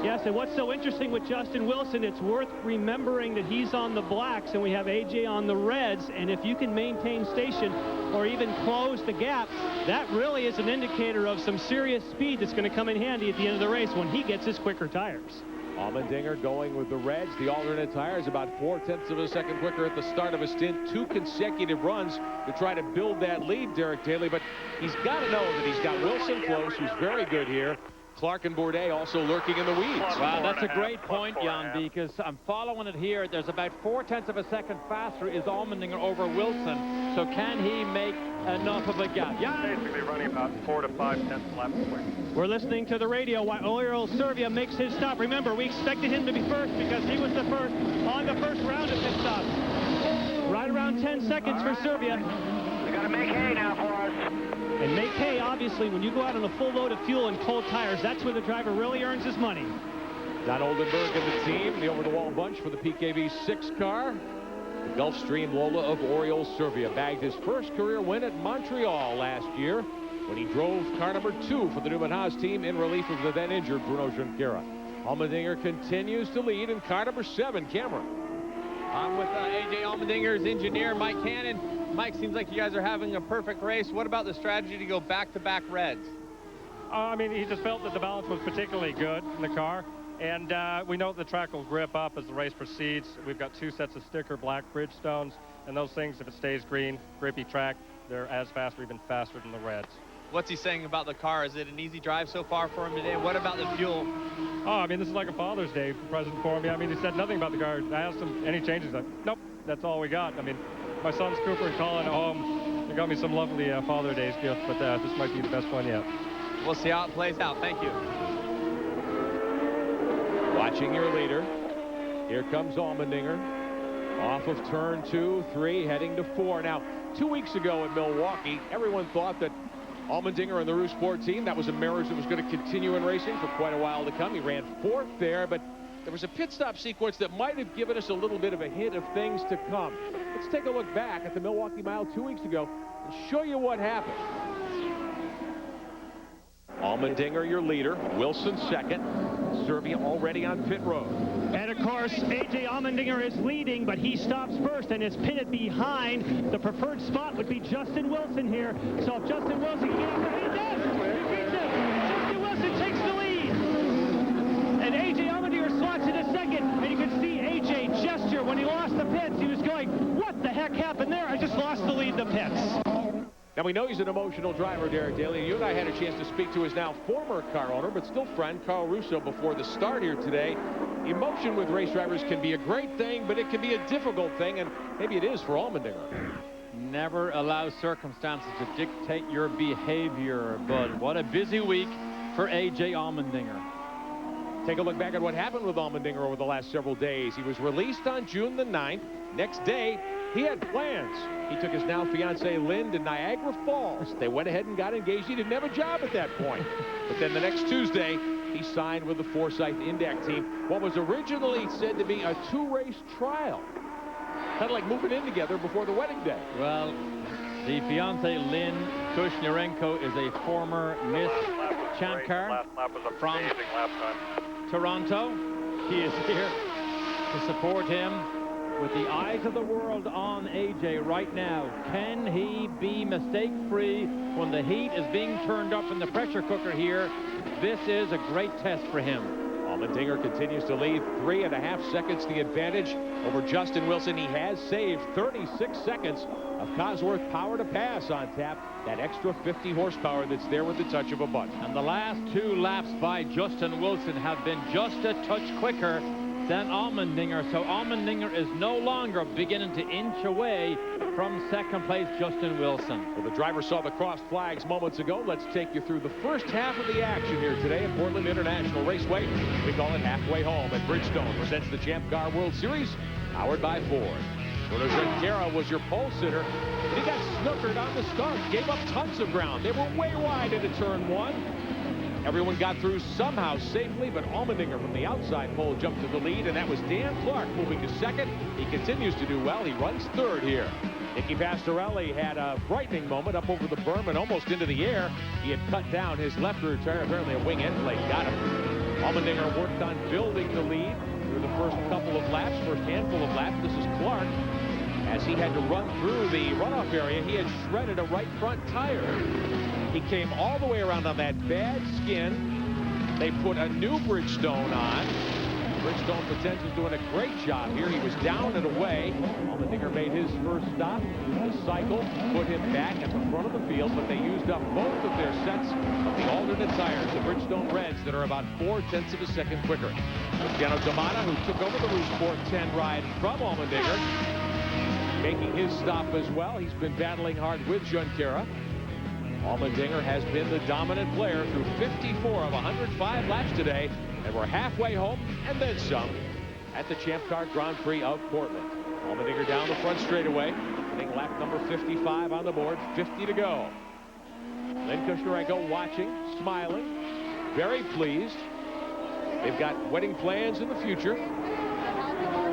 Yes, and what's so interesting with Justin Wilson, it's worth remembering that he's on the blacks and we have AJ on the reds, and if you can maintain station or even close the gap, that really is an indicator of some serious speed that's going to come in handy at the end of the race when he gets his quicker tires. Allmendinger going with the reds. The alternate tires about 0.4 of a second quicker at the start of a stint. 2 consecutive runs to try to build that lead, Derek Daly, but he's got to know that he's got Wilson close, who's very good here. Clark and Bourdais also lurking in the weeds. Wow, that's a great point, Jan, because I'm following it here. There's about 0.4 of a second faster is Allmendinger over Wilson. So can he make enough of a gap? Jan? Basically running about 4 to 5 tenths laps quick. We're listening to the radio while Oriol Servia makes his stop. Remember, we expected him to be first because he was the first on the first round of pit stops. Right around 10 seconds for Servia. We got to make hay now for us. And make hay, obviously, when you go out on a full load of fuel and cold tires, that's where the driver really earns his money. Don Oldenburg and the team, the over-the-wall bunch for the PKV 6 car. The Gulfstream Lola of Oriol Servia bagged his first career win at Montreal last year when he drove car number 2 for the Newman Haas team in relief of the then-injured Bruno Junqueira. Allmendinger continues to lead in car number 7, Cameron. I'm with A.J. Allmendinger's engineer, Mike Cannon. Mike, seems like you guys are having a perfect race. What about the strategy to go back-to-back reds? I mean, he just felt that the balance was particularly good in the car. And we know the track will grip up as the race proceeds. We've got 2 sets of sticker black Bridgestones. And those things, if it stays green, grippy track, they're as fast or even faster than the reds. What's he saying about the car? Is it an easy drive so far for him today? What about the fuel? Oh, I mean, this is like a Father's Day present for me. I mean, he said nothing about the car. I asked him any changes. Like, nope, that's all we got. I mean, my son's Cooper and Colin at home. They got me some lovely Father's Day gift, but this might be the best one yet. We'll see how it plays out. Thank you. Watching your leader. Here comes Allmendinger. Off of turn 2, 3, heading to 4. Now, 2 weeks ago at Milwaukee, everyone thought that Allmendinger and the Rue Sport team, that was a marriage that was going to continue in racing for quite a while to come. He ran 4th there, but there was a pit stop sequence that might have given us a little bit of a hint of things to come. Let's take a look back at the Milwaukee Mile 2 weeks ago and show you what happened. Allmendinger, your leader. Wilson second. Servia already on pit road. And of course, A.J. Allmendinger is leading, but he stops first and is pitted behind. The preferred spot would be Justin Wilson here. So if Justin Wilson can get up there, he does! He beats him! Justin Wilson takes the lead! And A.J. Allmendinger slots in a second, and you can see A.J. gesture when he lost the pits. He was going, what the heck happened there? I just lost the lead in the pits. Now, we know he's an emotional driver, Derek Daly. You and I had a chance to speak to his now former car owner, but still friend, Carl Russo, before the start here today. Emotion with race drivers can be a great thing, but it can be a difficult thing, and maybe it is for Allmendinger. Never allow circumstances to dictate your behavior, but what a busy week for A.J. Allmendinger. Take a look back at what happened with Allmendinger over the last several days. He was released on June the 9th. Next day, he had plans. He took his now fiancee Lynn to Niagara Falls. They went ahead and got engaged. He didn't have a job at that point. But then the next Tuesday, he signed with the Forsyth Indac team. What was originally said to be a 2-race trial. Kind of like moving in together before the wedding day. Well, the fiancee Lynn Kushnirenko is a former Miss Champ-Car from Toronto. He is here to support him. With the eyes of the world on AJ right now, can he be mistake-free when the heat is being turned up in the pressure cooker here? This is a great test for him. Allmendinger continues to lead 3.5 seconds the advantage over Justin Wilson. He has saved 36 seconds of Cosworth power to pass on tap. That extra 50 horsepower that's there with the touch of a button. And the last 2 laps by Justin Wilson have been just a touch quicker than Allmendinger, so Allmendinger is no longer beginning to inch away from second place Justin Wilson. Well, the driver saw the crossed flags moments ago. Let's take you through the first half of the action here today at Portland International Raceway. We call it halfway home, and Bridgestone presents the Champ Car World Series, powered by Ford. Bruno Junqueira was your pole sitter, and he got snookered on the start. Gave up tons of ground. They were way wide into turn 1. Everyone got through somehow safely, but Allmendinger from the outside pole jumped to the lead, and that was Dan Clark moving to second. He continues to do well. He runs third here. Nicky Pastorelli had a frightening moment up over the berm and almost into the air. He had cut down his left rear tire, apparently a wing end plate got him. Allmendinger worked on building the lead through the first couple of laps, first handful of laps. This is Clark. As he had to run through the runoff area, he had shredded a right front tire. He came all the way around on that bad skin. They put a new Bridgestone on. Bridgestone Potential is doing a great job here. He was down and away. Allmendinger made his first stop. The cycle put him back at the front of the field, but they used up both of their sets of the alternate tires, the Bridgestone Reds, that are about 0.4 of a second quicker. Cristiano D'Amata, who took over the Rouge Sport 10 ride from Allmendinger, making his stop as well. He's been battling hard with Junqueira. Allmendinger has been the dominant player through 54 of 105 laps today, and we're halfway home and then some at the Champ Car Grand Prix of Portland. Allmendinger down the front straightaway, getting lap number 55 on the board, 50 to go. Lynn Kushnarenko watching, smiling, very pleased. They've got wedding plans in the future.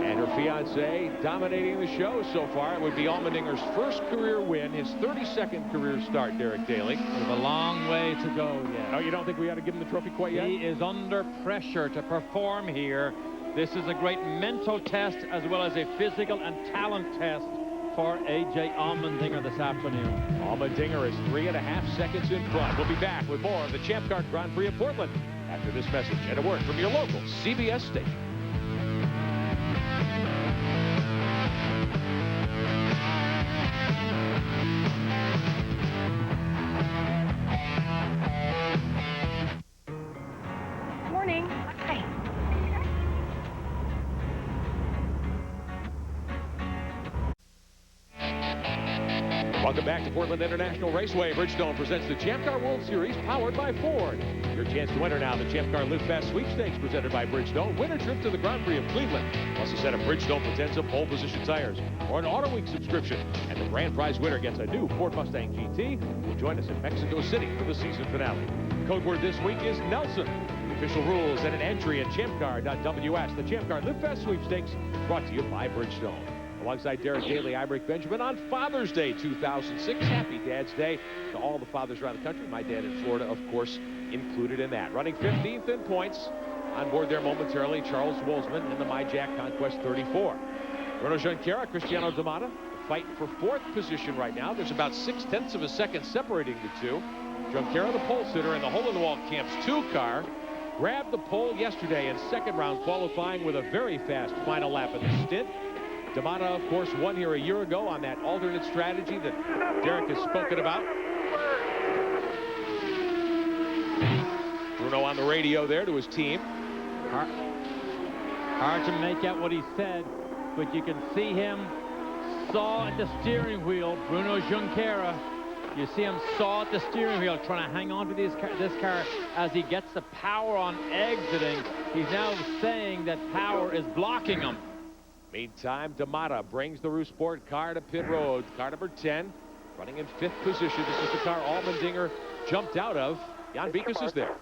And her fiance dominating the show so far. It would be Allmendinger's first career win, his 32nd career start, Derek Daly. With a long way to go yet. Oh, you don't think we ought to give him the trophy quite yet? He is under pressure to perform here. This is a great mental test as well as a physical and talent test for A.J. Allmendinger this afternoon. Allmendinger is 3.5 seconds in front. We'll be back with more of the Champ Car Grand Prix of Portland after this message and a word from your local CBS station. Morning. Hi. Welcome back to Portland International Raceway. Bridgestone presents the Champ Car World Series powered by Ford. Your chance to enter now the Champ Car Live Fast Sweepstakes presented by Bridgestone. Win a trip to the Grand Prix of Cleveland. Plus a set of Bridgestone Potenza pole position tires or an Auto Week subscription. And the grand prize winner gets a new Ford Mustang GT. Will join us in Mexico City for the season finale. Code word this week is Nelson. The official rules and an entry at champcar.ws. The Champ Car Live Fast Sweepstakes brought to you by Bridgestone. Alongside Derek Daly, I'm Rick Benjamin on Father's Day 2006. Happy Dad's Day to all the fathers around the country. My dad in Florida, of course, included in that. Running 15th in points. On board there momentarily, Charles Wolzman in the MyJack Conquest 34. Bruno Junqueira, Cristiano D'Amata fight for 4th position right now. There's about 0.6 of a second separating the two. Junqueira, the pole sitter in the hole-in-the-wall Camps 2 car, grabbed the pole yesterday in second round qualifying with a very fast final lap in the stint. D'Amata, of course, won here a year ago on that alternate strategy that Derek has spoken about. Bruno on the radio there to his team. Hard to make out what he said, but you can see him saw at the steering wheel. Bruno Junqueira, you see him saw at the steering wheel trying to hang on to this car as he gets the power on exiting. He's now saying that power is blocking him. Meantime, D'Amata brings the Rouge Sport car to pit road. Car number 10, running in 5th position. This is the car Allmendinger jumped out of. Jan Beekes is there.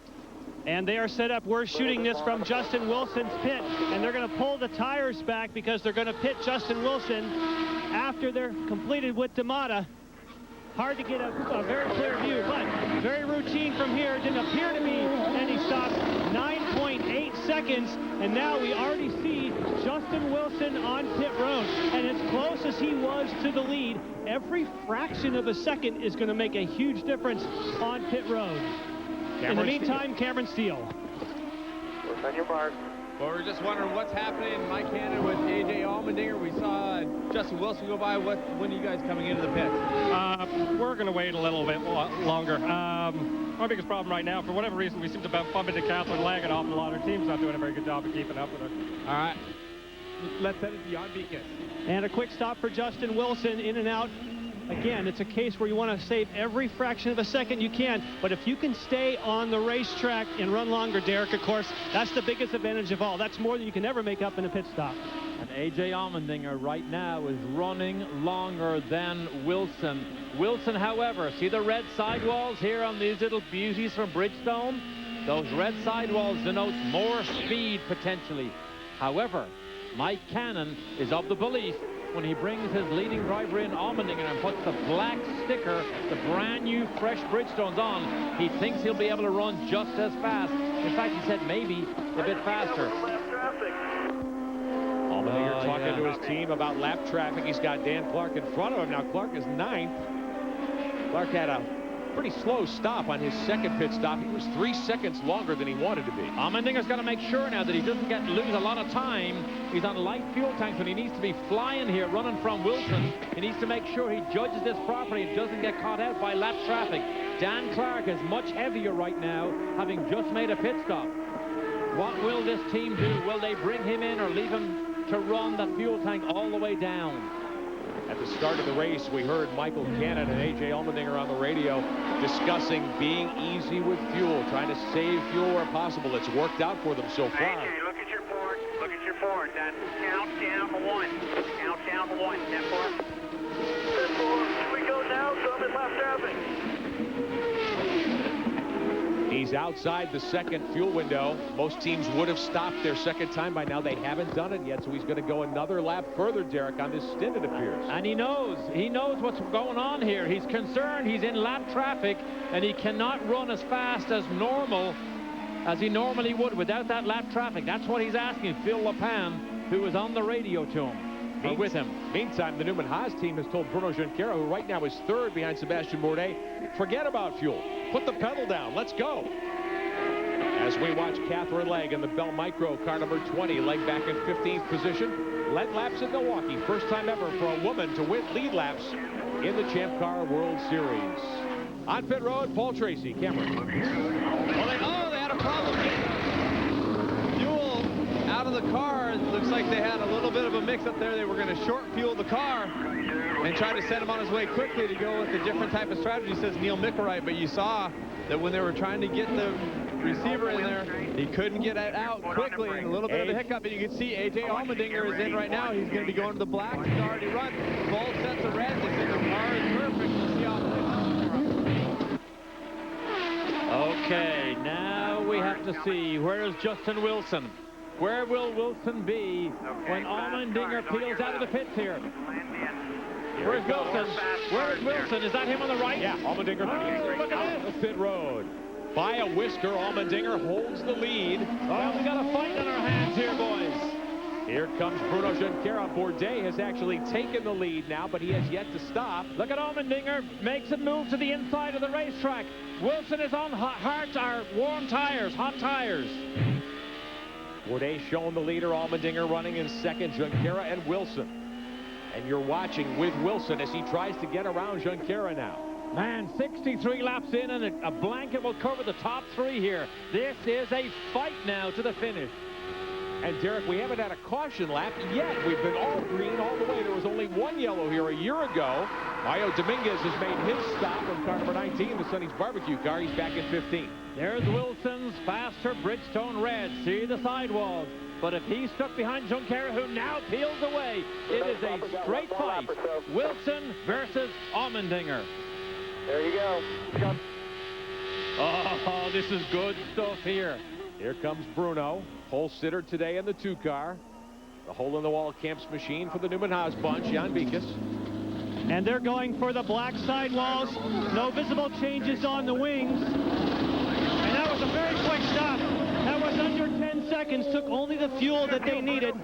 And they are set up. We're shooting this from Justin Wilson's pit, and they're going to pull the tires back because they're going to pit Justin Wilson after they're completed with D'Amata. Hard to get a very clear view, but very routine from here. Didn't appear to be any stops. 9.8 seconds, and now we already see Justin Wilson on pit road. And as close as he was to the lead, every fraction of a second is going to make a huge difference on pit road. In the meantime, Cameron Steele. Work on your mark. Well, we're just wondering what's happening in Mike Hannon with A.J. Allmendinger. We saw Justin Wilson go by. When are you guys coming into the pits? We're going to wait a little bit longer. Our biggest problem right now, for whatever reason, we seem to bump into Catherine Laggett off a lot. Our team's not doing a very good job of keeping up with her. All right. Let's head to Jan Beekes. And a quick stop for Justin Wilson, in and out. Again, it's a case where you want to save every fraction of a second you can, but if you can stay on the racetrack and run longer, Derek, of course, that's the biggest advantage of all. That's more than you can ever make up in a pit stop. And A.J. Allmendinger right now is running longer than Wilson. Wilson, however, see the red sidewalls here on these little beauties from Bridgestone? Those red sidewalls denote more speed potentially. However, Mike Cannon is of the belief when he brings his leading driver in, Allmendinger, and puts the black sticker, the brand new fresh Bridgestones on. He thinks he'll be able to run just as fast. In fact, he said maybe a bit faster. Allmendinger talking to his team about lap traffic. He's got Dan Clark in front of him. Now Clark is 9th. Clark had a pretty slow stop on his second pit stop. He was 3 seconds longer than he wanted to be. Allmendinger's got to make sure now that he doesn't lose a lot of time. He's on light fuel tanks, and he needs to be flying here, running from Wilson. He needs to make sure he judges this properly and doesn't get caught out by lap traffic. Dan Clark is much heavier right now, having just made a pit stop. What will this team do? Will they bring him in or leave him to run the fuel tank all the way down? At the start of the race, we heard Michael Cannon and A.J. Allmendinger on the radio discussing being easy with fuel, trying to save fuel where possible. It's worked out for them so far. A.J., look at your Ford. Look at your Ford. Then count down to 1. Count down to 1. Step 4. Step 4. Here we go now. Some in left traffic. He's outside the second fuel window. Most teams would have stopped their second time by now. They haven't done it yet, so he's going to go another lap further, Derek, on this stint, it appears. And he knows what's going on here. He's concerned. He's in lap traffic, and he cannot run as fast as normal as he normally would without that lap traffic. That's what he's asking Phil LePan, who is on the radio to him. With him. Meantime, the Newman Haas team has told Bruno Junqueira, who right now is 3rd behind Sebastian Bourdais, forget about fuel. Put the pedal down. Let's go. As we watch Catherine Legg in the Bell Micro, car number 20, Legg back in 15th position. Led laps at Milwaukee. First time ever for a woman to win lead laps in the Champ Car World Series. On pit road, Paul Tracy, Cameron. Well, they had a problem getting fuel out of the car. It looks like they had a little bit of a mix-up there. They were going to short fuel the car and try to send him on his way quickly to go with a different type of strategy, says Neil Mickelwright. But you saw that when they were trying to get the receiver in there, he couldn't get it out quickly, and a little bit of a hiccup. And you can see A.J. Allmendinger is in right now. He's going to be going to the black. He's already run both sets of reds. They said the car is perfect. We'll see how Okay, now we have to see, where is Justin Wilson? Where will Wilson be when Allmendinger peels out of the pits here? Where's Wilson? Where's Wilson? Is that him on the right? Yeah, Allmendinger look at the pit road. By a whisker, Allmendinger holds the lead. Oh, we got a fight on our hands here, boys. Here comes Bruno Junqueira. Bourdais has actually taken the lead now, but he has yet to stop. Look at Allmendinger, makes a move to the inside of the racetrack. Wilson is on warm tires, hot tires. Bourdais showing the leader, Allmendinger running in second, Junqueira and Wilson. And you're watching with Wilson as he tries to get around Junqueira now. Man, 63 laps in, and a blanket will cover the top 3 here. This is a fight now to the finish. And Derek, we haven't had a caution lap yet. We've been all green all the way. There was only 1 yellow here a year ago. Mario Dominguez has made his stop on car number 19, the Sonny's barbecue car. He's back in 15th. There's Wilson's faster Bridgestone red. See the sidewalls. But if he's stuck behind Junqueira, who now peels away, it is a straight fight. Wilson versus Allmendinger. There you go. Oh, this is good stuff here. Here comes Bruno, pole sitter today in the 2 car. The hole-in-the-wall Camps machine for the Newman Haas bunch, Jan Beekes. And they're going for the black sidewalls. No visible changes on the wings. And that was a very quick stop. That was under 10 seconds. Took only the fuel that they needed.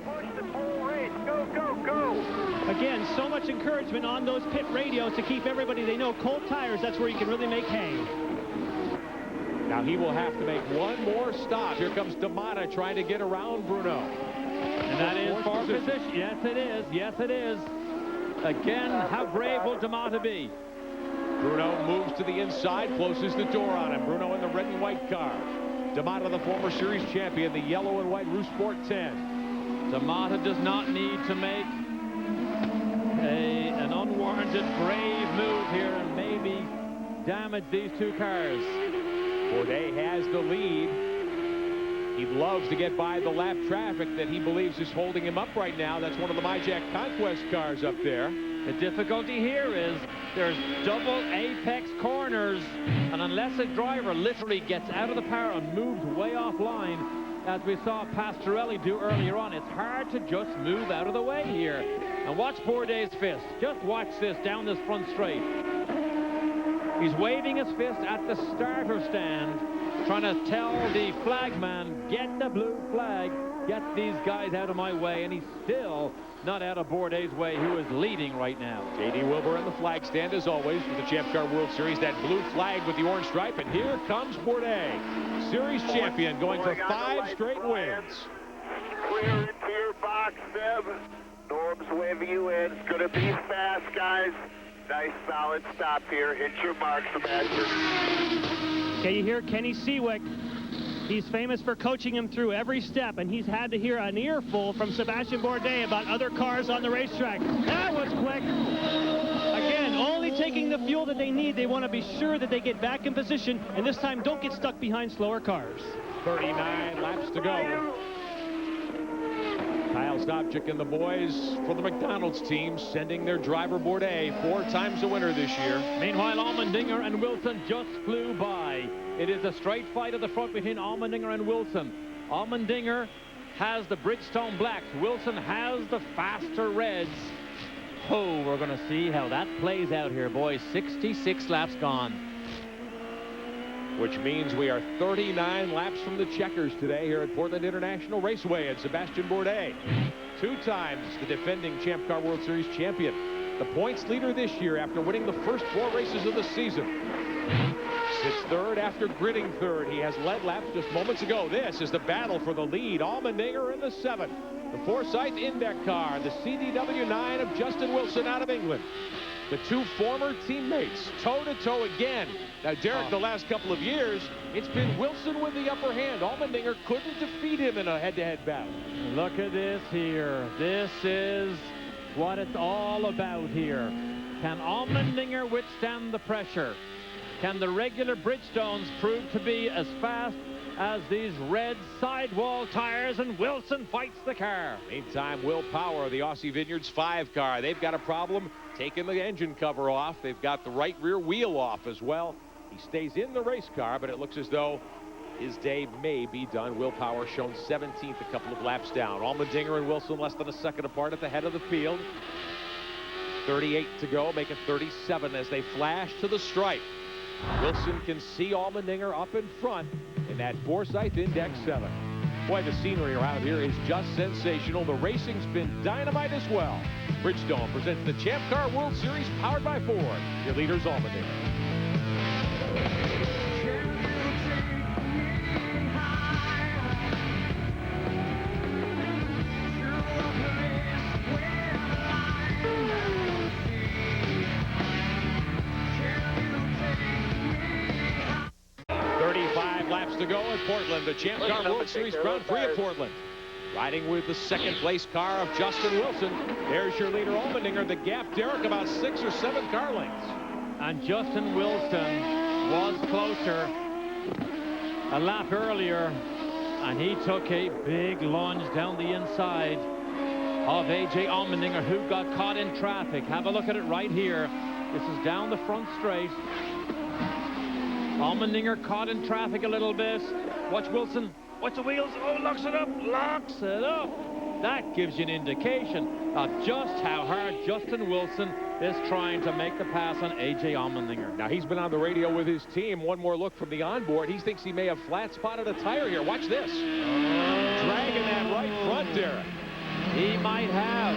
Go, go, go. Again, so much encouragement on those pit radios to keep everybody, they know cold tires, that's where you can really make hay. Now he will have to make one more stop. Here comes D'Amata trying to get around Bruno. And that is for position. Yes, it is. Yes, it is. Again, how brave will D'Amata be? Bruno moves to the inside, closes the door on him. Bruno in the red and white car. D'Amata, the former series champion, the yellow and white Rousport 10. D'Amata does not need to make an unwarranted brave move here and maybe damage these 2 cars. Bourdais has the lead. He loves to get by the lap traffic that he believes is holding him up right now. That's one of the MyJack Conquest cars up there. The difficulty here is there's double apex corners, and unless a driver literally gets out of the power and moves way offline, as we saw Pastorelli do earlier on. It's hard to just move out of the way here. And watch Bourdais' fist. Just watch this down this front straight. He's waving his fist at the starter stand, trying to tell the flagman, get the blue flag, get these guys out of my way, and he's still not out of Bourdais' way, who is leading right now. J.D. Wilbur in the flag stand, as always, for the Champ Car World Series. That blue flag with the orange stripe, and here comes Bourdais, series champion, going for 5 straight wins. Clear into your box, Seb. Norm's waving you in. It's going to be fast, guys. Nice, solid stop here. Hit your mark, Sebastian. Okay, you hear Kenny Seawick. He's famous for coaching him through every step, and he's had to hear an earful from Sebastian Bourdais about other cars on the racetrack. That was quick. Again, only taking the fuel that they need. They want to be sure that they get back in position, and this time don't get stuck behind slower cars. 39 laps to go. Kyle Stopczyk and the boys for the McDonald's team sending their driver Bourdais 4 times a winner this year. Meanwhile, Allmendinger and Wilson just flew by. It is a straight fight at the front between Allmendinger and Wilson. Allmendinger has the Bridgestone blacks. Wilson has the faster reds. Oh, we're going to see how that plays out here, boys. 66 laps gone. Which means we are 39 laps from the checkers today here at Portland International Raceway. And Sebastian Bourdais, 2 times the defending Champ Car World Series champion. The points leader this year after winning the first 4 races of the season. Sits third after gridding third. He has led laps just moments ago. This is the battle for the lead. Allmendinger in the 7th. The Forsyth Index car, the CDW 9 of Justin Wilson out of England. The 2 former teammates, toe-to-toe again. Now, Derek, the last couple of years, it's been Wilson with the upper hand. Allmendinger couldn't defeat him in a head-to-head battle. Look at this here. This is what it's all about here. Can Allmendinger withstand the pressure? Can the regular Bridgestones prove to be as fast as these red sidewall tires? And Wilson fights the car. Meantime, Will Power, the Aussie Vineyards 5 car, they've got a problem taking the engine cover off. They've got the right rear wheel off as well. He stays in the race car, but it looks as though his day may be done. Will Power shown 17th, a couple of laps down. Allmendinger and Wilson less than a second apart at the head of the field. 38 to go, make it 37 as they flash to the stripe. Wilson can see Allmendinger up in front in that Forsyth Index 7. Boy, the scenery around here is just sensational. The racing's been dynamite as well. Bridgestone presents the Champ Car World Series powered by Ford. Your leader's Allmendinger. To go at Portland, the Champ Car World Series Grand Prix at Portland. Riding with the second place car of Justin Wilson. There's your leader, Allmendinger. The gap, Derek, about 6 or 7 car lengths. And Justin Wilson was closer a lap earlier, and he took a big lunge down the inside of A.J. Allmendinger, who got caught in traffic. Have a look at it right here. This is down the front straight. Allmendinger caught in traffic a little bit. Watch Wilson. Watch the wheels. Oh, locks it up. Locks it up. That gives you an indication of just how hard Justin Wilson is trying to make the pass on A.J. Allmendinger. Now, he's been on the radio with his team. One more look from the onboard. He thinks he may have flat spotted a tire here. Watch this. Dragging that right front, Derek. He might have.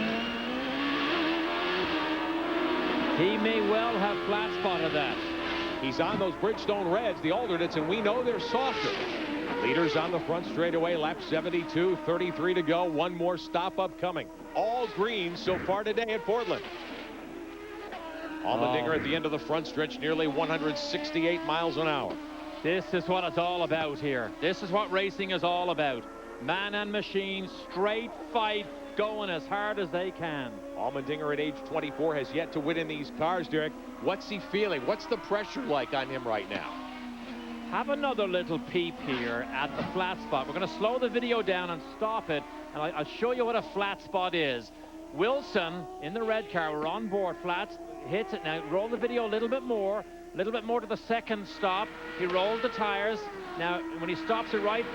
He may well have flat spotted that. He's on those Bridgestone Reds, the alternates, and we know they're softer. Leaders on the front straightaway, lap 72, 33 to go. One more stop upcoming. All green so far today at Portland. Allmendinger at the end of the front stretch, nearly 168 miles an hour. This is what it's all about here. This is what racing is all about. Man and machine, straight fight, going as hard as they can. Allmendinger at age 24 has yet to win in these cars, Derek. What's he feeling? What's the pressure like on him right now? Have another little peep here at the flat spot. We're going to slow the video down and stop it, and I'll show you what a flat spot is. Wilson in the red car, we're on board, flats, hits it. Now roll the video a little bit more to the second stop. He rolled the tires. Now when he stops it right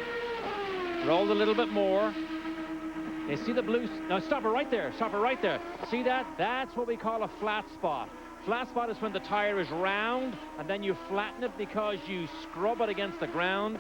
Rolled a little bit more. You see the blue? No, stop it right there. Stop it right there. See that? That's what we call a flat spot. Flat spot is when the tire is round and then you flatten it because you scrub it against the ground.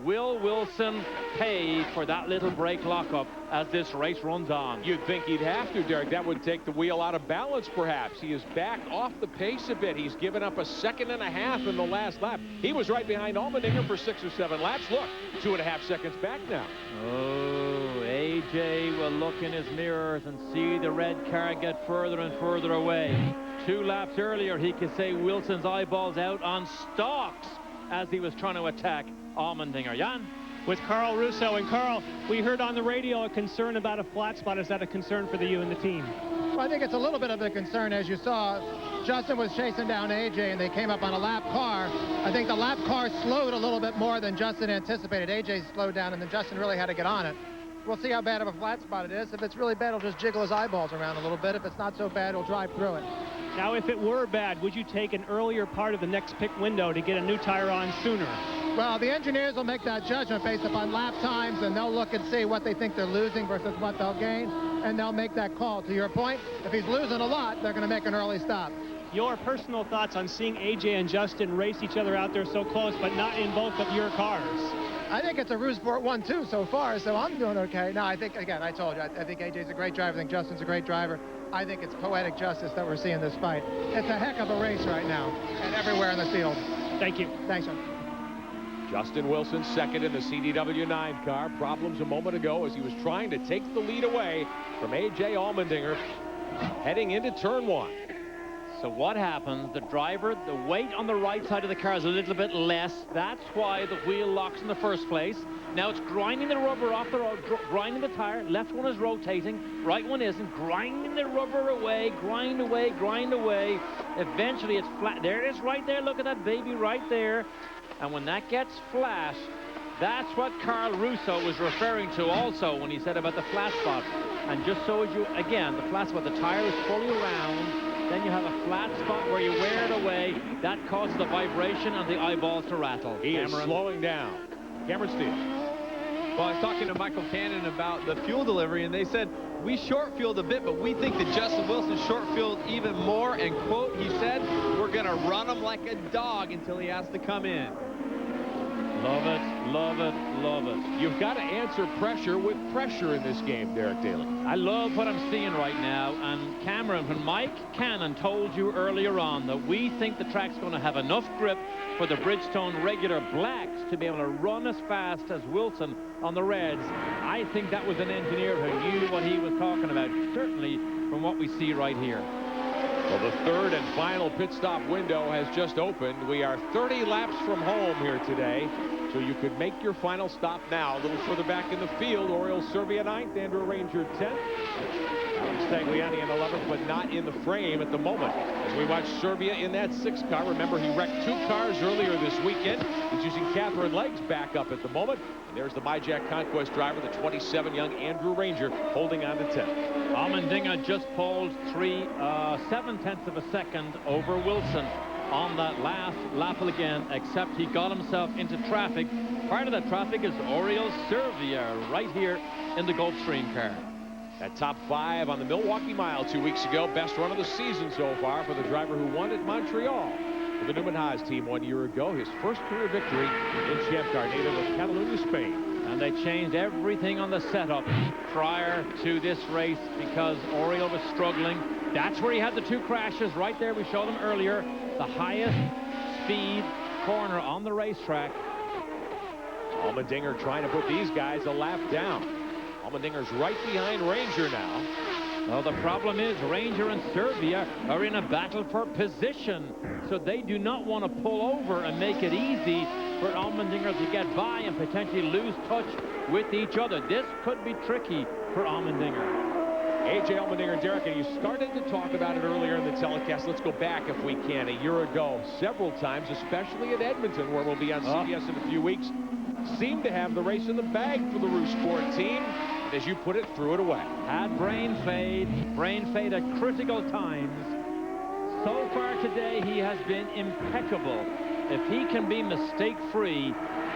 Will Wilson pay for that little brake lockup as this race runs on? You'd think he'd have to, Derek. That would take the wheel out of balance, perhaps. He is back off the pace a bit. He's given up a 1.5 seconds in the last lap. He was right behind Allmendinger for 6 or 7 laps. Look, 2.5 seconds back now. Oh, AJ will look in his mirrors and see the red car get further and further away. 2 laps earlier, he could say Wilson's eyeballs out on stalks as he was trying to attack Allmendinger. Jan? With Carl Russo. And Carl, we heard on the radio a concern about a flat spot. Is that a concern for you and the team? Well, I think it's a little bit of a concern. As you saw, Justin was chasing down AJ and they came up on a lap car. I think the lap car slowed a little bit more than Justin anticipated. AJ slowed down and then Justin really had to get on it. We'll see how bad of a flat spot it is. If it's really bad, he'll just jiggle his eyeballs around a little bit. If it's not so bad, he'll drive through it. Now, if it were bad, would you take an earlier part of the next pick window to get a new tire on sooner? Well, the engineers will make that judgment based upon lap times, and they'll look and see what they think they're losing versus what they'll gain, and they'll make that call. To your point, if he's losing a lot, they're going to make an early stop. Your personal thoughts on seeing AJ and Justin race each other out there so close, but not in both of your cars? I think it's a Rouge Sport 1-2 so far, so I'm doing okay. No, I think, again, I told you, I think AJ's a great driver. I think Justin's a great driver. I think it's poetic justice that we're seeing this fight. It's a heck of a race right now, and everywhere in the field. Thank you. Thanks, John. Justin Wilson second in the CDW9 car. Problems a moment ago as he was trying to take the lead away from AJ Allmendinger heading into turn 1. So what happens? The driver, the weight on the right side of the car is a little bit less. That's why the wheel locks in the first place. Now it's grinding the rubber off the road, grinding the tire. Left one is rotating, right one isn't. Grinding the rubber away, grind away, grind away. Eventually it's flat. There it is right there. Look at that baby right there. And when that gets flat, that's what Carl Russo was referring to also when he said about the flat spot. And just so as you, again, the flat spot, the tire is fully around. Then you have a flat spot where you wear it away. That causes the vibration and the eyeballs to rattle. He is slowing down. Cameron Steele. Well, I was talking to Michael Cannon about the fuel delivery, and they said, we short-fueled a bit, but we think that Justin Wilson short-fueled even more. And, quote, he said, we're going to run him like a dog until he has to come in. Love it, love it, love it. You've got to answer pressure with pressure in this game, Derek Daly. I love what I'm seeing right now. And Cameron, when Mike Cannon told you earlier on that we think the track's going to have enough grip for the Bridgestone regular blacks to be able to run as fast as Wilson on the reds, I think that was an engineer who knew what he was talking about, certainly from what we see right here. Well, the third and final pit stop window has just opened. We are 30 laps from home here today, so you could make your final stop now. A little further back in the field, Oriol Serbia 9th, Andrew Ranger 10th. Alex Tagliani in 11th, but not in the frame at the moment. As we watch Serbia in that 6th car. Remember, he wrecked 2 cars earlier this weekend. He's using Catherine Legg's backup at the moment. And there's the MyJack Conquest driver, the 27 young Andrew Ranger, holding on to 10th. Allmendinger just pulled 7/10 of a second over Wilson on that last lap again, except he got himself into traffic. Part of that traffic is Oriol Serbia right here in the Gulfstream car. That top 5 on the Milwaukee Mile 2 weeks ago. Best run of the season so far for the driver who won at Montreal for the Newman Haas team 1 year ago. His first career victory in Champ Car, native of Catalunya, Spain. And they changed everything on the setup prior to this race because Oriol was struggling. That's where he had the 2 crashes right there. We showed them earlier. The highest speed corner on the racetrack. Allmendinger trying to put these guys a lap down. Allmendinger's right behind Ranger now. Well, the problem is Ranger and Serbia are in a battle for position, so they do not want to pull over and make it easy for Allmendinger to get by and potentially lose touch with each other. This could be tricky for Allmendinger. AJ Allmendinger, Derek, and you started to talk about it earlier in the telecast. Let's go back, if we can, a year ago, several times, especially at Edmonton, where we'll be on CBS in a few weeks. Seemed to have the race in the bag for the Rouge Sport team. And as you put it, threw it away. Had brain fade at critical times. So far today, he has been impeccable. if he can be mistake-free,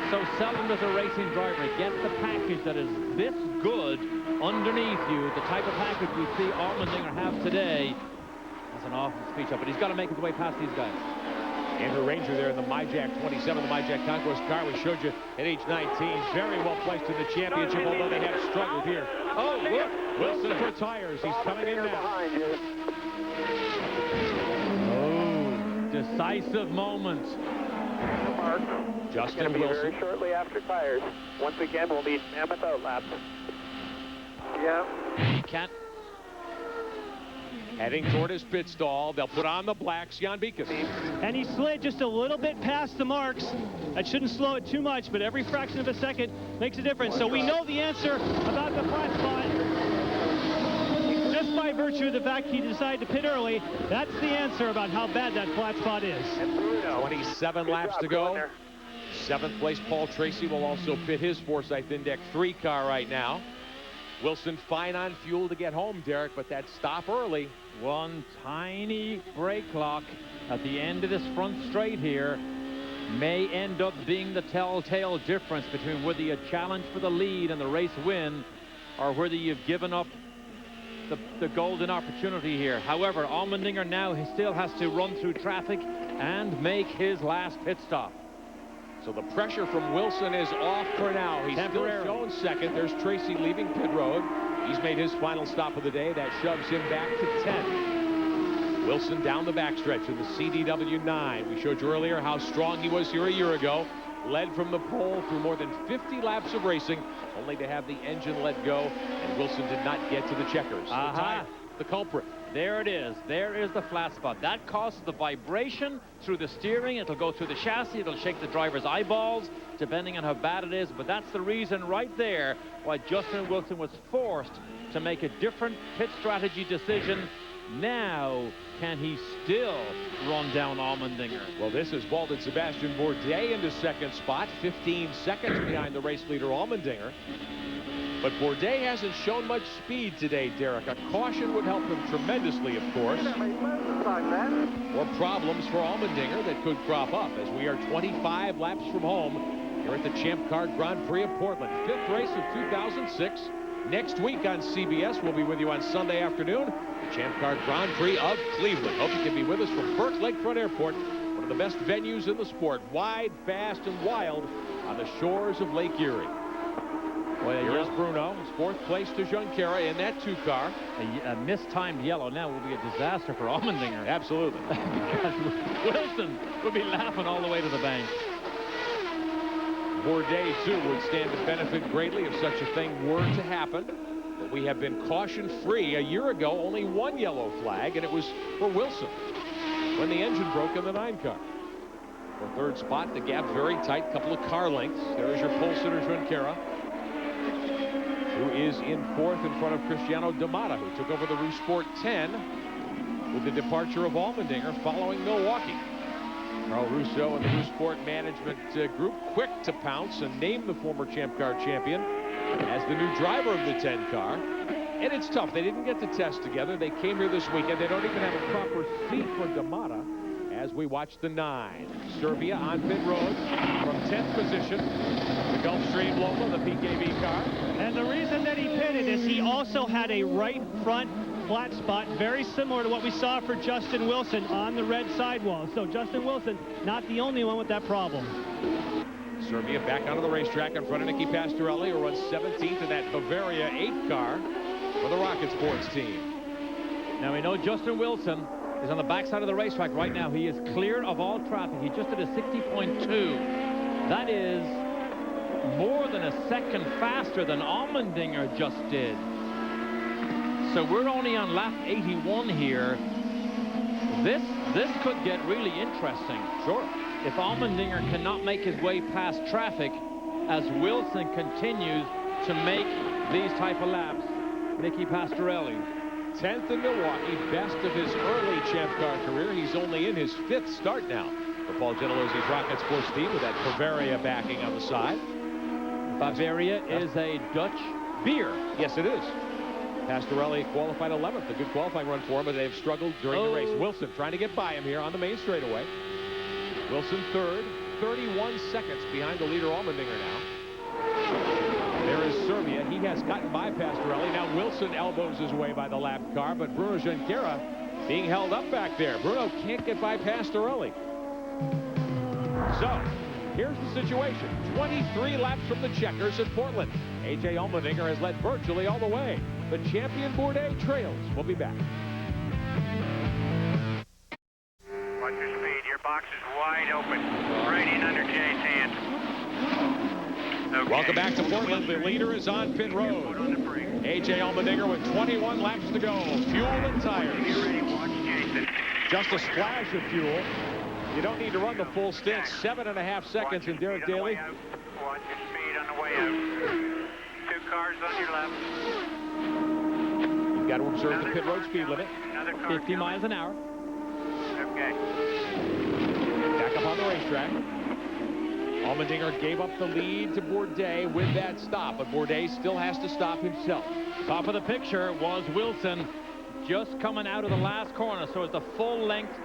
so seldom does a racing driver get the package that is this good underneath you, the type of package we see Allmendinger have today. That's an awful speech up, but he's got to make his way past these guys. Andrew Ranger there in the MyJack 27, the MyJack Conquest car we showed you at age 19. Very well placed in the championship, although they have struggled here. Oh, look! Wilson for tires. He's coming in now. Oh, decisive moment. Justin Wilson. Very shortly after tires. Once again, we'll need mammoth outlaps. Yeah. He can't. Heading toward his pit stall. They'll put on the blacks. Jan Beekes. And he slid just a little bit past the marks. That shouldn't slow it too much, but every fraction of a second makes a difference. So we know the answer about the flat spot. Just by virtue of the fact he decided to pit early, that's the answer about how bad that flat spot is. 27 laps to go. 7th place Paul Tracy will also pit his Forsyth Index 3 car right now. Wilson fine on fuel to get home, Derek, but that stop early. One tiny brake lock at the end of this front straight here may end up being the telltale difference between whether you challenge for the lead and the race win or whether you've given up the golden opportunity here. However, Allmendinger now still has to run through traffic and make his last pit stop. So the pressure from Wilson is off for now. He's still shown second. There's Tracy leaving pit road. He's made his final stop of the day. That shoves him back to 10. Wilson down the backstretch in the CDW 9. We showed you earlier how strong he was here a year ago. Led from the pole through more than 50 laps of racing, only to have the engine let go, and Wilson did not get to the checkers. The culprit. There it is. There is the flat spot. That causes the vibration through the steering. It'll go through the chassis. It'll shake the driver's eyeballs, depending on how bad it is. But that's the reason right there why Justin Wilson was forced to make a different pit strategy decision. Now, can he still run down Allmendinger? Well, this is vaulted Sebastian Bourdais into second spot, 15 seconds behind the race leader Allmendinger. But Bourdais hasn't shown much speed today, Derek. A caution would help him tremendously, of course. More problems for Allmendinger that could crop up as we are 25 laps from home here at the Champ Car Grand Prix of Portland. 5th race of 2006. Next week on CBS, we'll be with you on Sunday afternoon. The Champ Car Grand Prix of Cleveland. Hope you can be with us from Burke Lakefront Airport, one of the best venues in the sport. Wide, fast, and wild on the shores of Lake Erie. Well, here is Bruno. It's 4th place to Junqueira in that 2 car. A mistimed yellow now will be a disaster for Allmendinger. Absolutely. Wilson would be laughing all the way to the bank. Bourdais, too, would stand to benefit greatly if such a thing were to happen. But we have been caution-free. A year ago, only 1 yellow flag, and it was for Wilson when the engine broke in the 9 car. For 3rd spot, the gap very tight, couple of car lengths. There is your pole sitter, Junqueira, who is in 4th in front of Cristiano D'Amata, who took over the Rue Sport 10 with the departure of Allmendinger following Milwaukee. Carl Russo and the Rue Sport management group quick to pounce and name the former Champ Car champion as the new driver of the 10 car. And it's tough. They didn't get to test together. They came here this weekend. They don't even have a proper seat for D'Amata as we watch the 9. Serbia on pit road from 10th position. The Gulfstream Lola, the PKV car. And the reason that he pitted is he also had a right front flat spot, very similar to what we saw for Justin Wilson on the red sidewall. So Justin Wilson, not the only one with that problem. Serbia back onto the racetrack in front of Nicky Pastorelli, who runs 17th in that Bavaria 8 car for the Rocket Sports team. Now we know Justin Wilson is on the backside of the racetrack right now. He is clear of all traffic. He just did a 60.2. That is more than a second faster than Allmendinger just did. So we're only on lap 81 here. This could get really interesting. Sure. If Allmendinger cannot make his way past traffic as Wilson continues to make these type of laps. Nicky Pastorelli. 10th in Milwaukee, best of his early Champ Car career. He's only in his 5th start now for Paul Gentilosi's Rocket Sports team with that Bavaria backing on the side. Bavaria is a Dutch beer. Yes, it is. Pastorelli qualified 11th. A good qualifying run for him, but they've struggled during the race. Wilson trying to get by him here on the main straightaway. Wilson third, 31 seconds behind the leader Allmendinger now. There is Serbia. He has gotten by Pastorelli. Now Wilson elbows his way by the lap car, but Bruno Junqueira being held up back there. Bruno can't get by Pastorelli. So, here's the situation. 23 laps from the checkers at Portland. A.J. Allmendinger has led virtually all the way. The champion Bourdais trails. We'll be back. Watch your speed. Your box is wide open. Right in under Jay's hand. Okay. Welcome back to Portland. The leader is on pit road. A.J. Allmendinger with 21 laps to go. Fuel and tires. Just a splash of fuel. You don't need to run the full stint. 7.5 seconds in Derek Daly. Watch your speed on the way out. 2 cars on your left. You've got to observe the pit road speed limit. 50 miles an hour. Okay. Back up on the racetrack. Allmendinger gave up the lead to Bourdais with that stop, but Bourdais still has to stop himself. Top of the picture was Wilson just coming out of the last corner, so it's the full length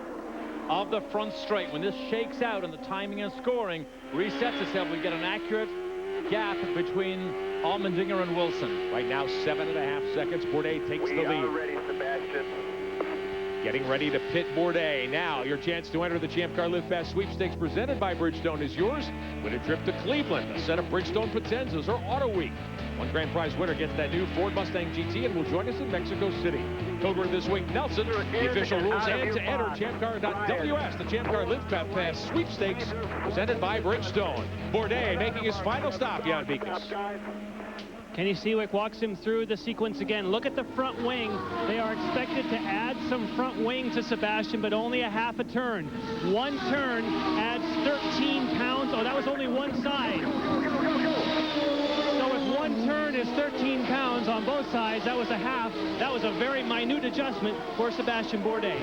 of the front straight. When this shakes out and the timing and scoring resets itself, we get an accurate gap between Allmendinger and Wilson. Right now, 7.5 seconds. Bourdais takes the lead. We are ready, Sebastian. Getting ready to pit Bourdais. Now, your chance to enter the Champ Car Live Fast Sweepstakes presented by Bridgestone is yours. Win a trip to Cleveland, a set of Bridgestone Potenzas or Auto Week. One grand prize winner gets that new Ford Mustang GT and will join us in Mexico City. Code word this week, Nelson. The official rules and to enter champcar.ws, the Champ Car Live Fast Sweepstakes presented by Bridgestone. Bourdais making his final stop, Jan Beekes. Kenny Seawick walks him through the sequence again. Look at the front wing. They are expected to add some front wing to Sebastian, but only a half a turn. One turn adds 13 pounds. Oh, that was only one side. So if one turn is 13 pounds on both sides, that was a half. That was a very minute adjustment for Sebastian Bourdais.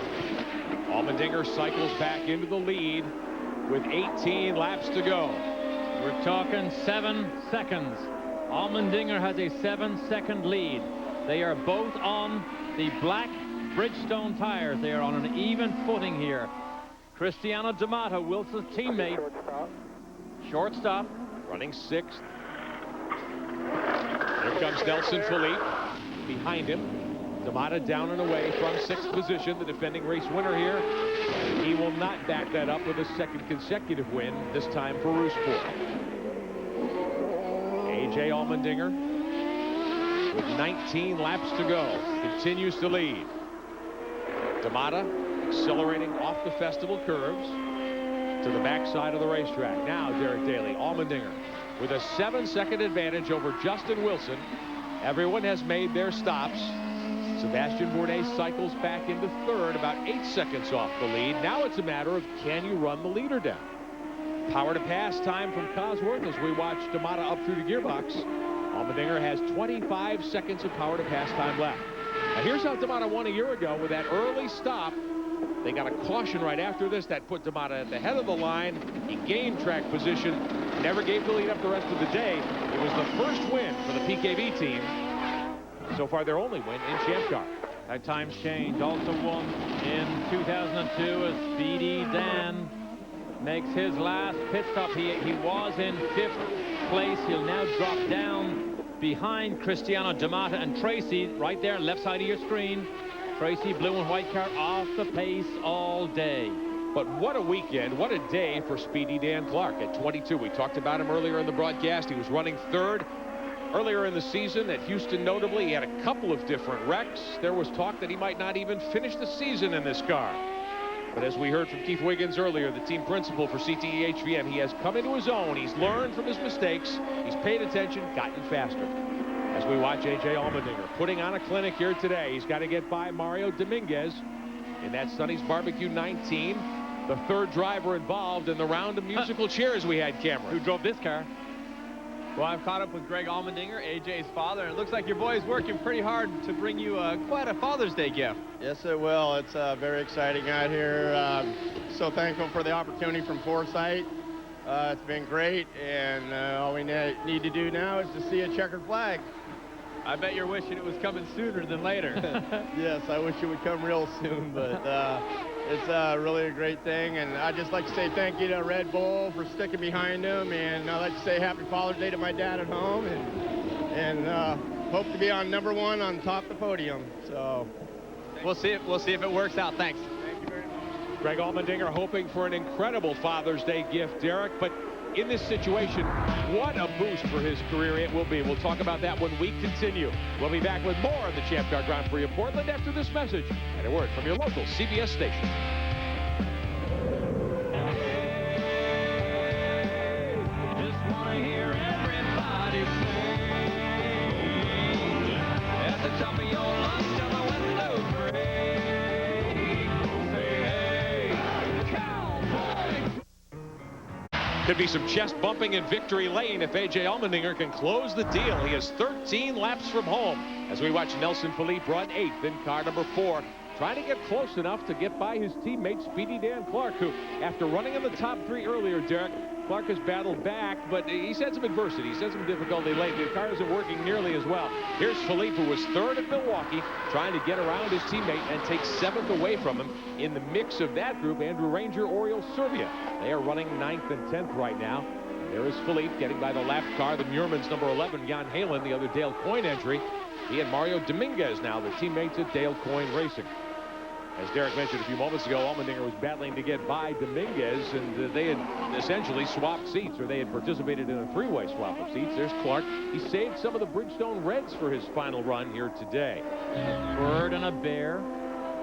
Allmendinger cycles back into the lead with 18 laps to go. We're talking 7 seconds. Allmendinger has a 7-second lead. They are both on the black Bridgestone tires. They are on an even footing here. Cristiano D'Amato, Wilson's teammate. Shortstop. Running 6th. Here comes Nelson Philippe behind him. D'Amato down and away from 6th position, the defending race winner here. He will not back that up with a 2nd consecutive win, this time for Rousport. A.J. Allmendinger with 19 laps to go continues to lead. D'Amato accelerating off the festival curves to the backside of the racetrack. Now Derek Daly, Allmendinger with a 7-second advantage over Justin Wilson. Everyone has made their stops. Sebastian Bourdais cycles back into 3rd, about 8 seconds off the lead. Now it's a matter of, can you run the leader down? Power to pass time from Cosworth as we watch D'Amato up through the gearbox. Allmendinger has 25 seconds of power to pass time left. Now here's how D'Amato won a year ago with that early stop. They got a caution right after this that put D'Amato at the head of the line. He gained track position, never gave the lead up the rest of the day. It was the first win for the PKV team. So far their only win in Champ Car. That time's changed. Also won in 2002 as Speedy Dan makes his last pit stop. He was in 5th place. He'll now drop down behind Cristiano D'Amato and Tracy right there left side of your screen. Tracy, blue and white car, off the pace all day. But what a weekend, what a day for Speedy Dan Clark at 22. We talked about him earlier in the broadcast. He was running 3rd earlier in the season at Houston. Notably, he had a couple of different wrecks. There was talk that he might not even finish the season in this car. But as we heard from Keith Wiggins earlier, the team principal for CTE HVM, he has come into his own. He's learned from his mistakes. He's paid attention, gotten faster. As we watch A.J. Allmendinger putting on a clinic here today. He's got to get by Mario Dominguez in that Sonny's Barbecue 19. The 3rd driver involved in the round of musical chairs we had, Cameron. Who drove this car? Well, I've caught up with Greg Allmendinger, AJ's father, and it looks like your boy's working pretty hard to bring you quite a Father's Day gift. Yes, it will. It's very exciting out here. So thankful for the opportunity from Foresight. It's been great, and all we need to do now is to see a checkered flag. I bet you're wishing it was coming sooner than later. Yes, I wish it would come real soon, but It's really a great thing, and I'd just like to say thank you to Red Bull for sticking behind him, and I'd like to say Happy Father's Day to my dad at home, and hope to be on #1 on top of the podium. So we'll see if it works out. Thanks. Thank you very much. Greg Allmendinger hoping for an incredible Father's Day gift, Derek, but in this situation, what a boost for his career it will be. We'll talk about that when we continue. We'll be back with more of the Champ Car Grand Prix of Portland after this message and a word from your local CBS station. Just wanna hear everybody sing at the top of your lungs till the windows break. Say hey, cowboy. Could be some chest bumping in victory lane if A.J. Allmendinger can close the deal. He is 13 laps from home as we watch Nelson Philippe run 8th in car number 4, trying to get close enough to get by his teammate Speedy Dan Clark, who, after running in the top 3 earlier, Derek, Clark has battled back, but he's had some adversity. He's had some difficulty lately. The car isn't working nearly as well. Here's Philippe, who was 3rd at Milwaukee, trying to get around his teammate and take 7th away from him. In the mix of that group, Andrew Ranger, Oriol Servia. They are running 9th and 10th right now. There is Philippe getting by the lap car. The Muirman's number 11, Jan Halen, the other Dale Coyne entry. He and Mario Dominguez now the teammates at Dale Coyne Racing. As Derek mentioned a few moments ago, Allmendinger was battling to get by Dominguez, and they had essentially swapped seats, or they had participated in a 3-way swap of seats. There's Clark. He saved some of the Bridgestone Reds for his final run here today. Bird and a bear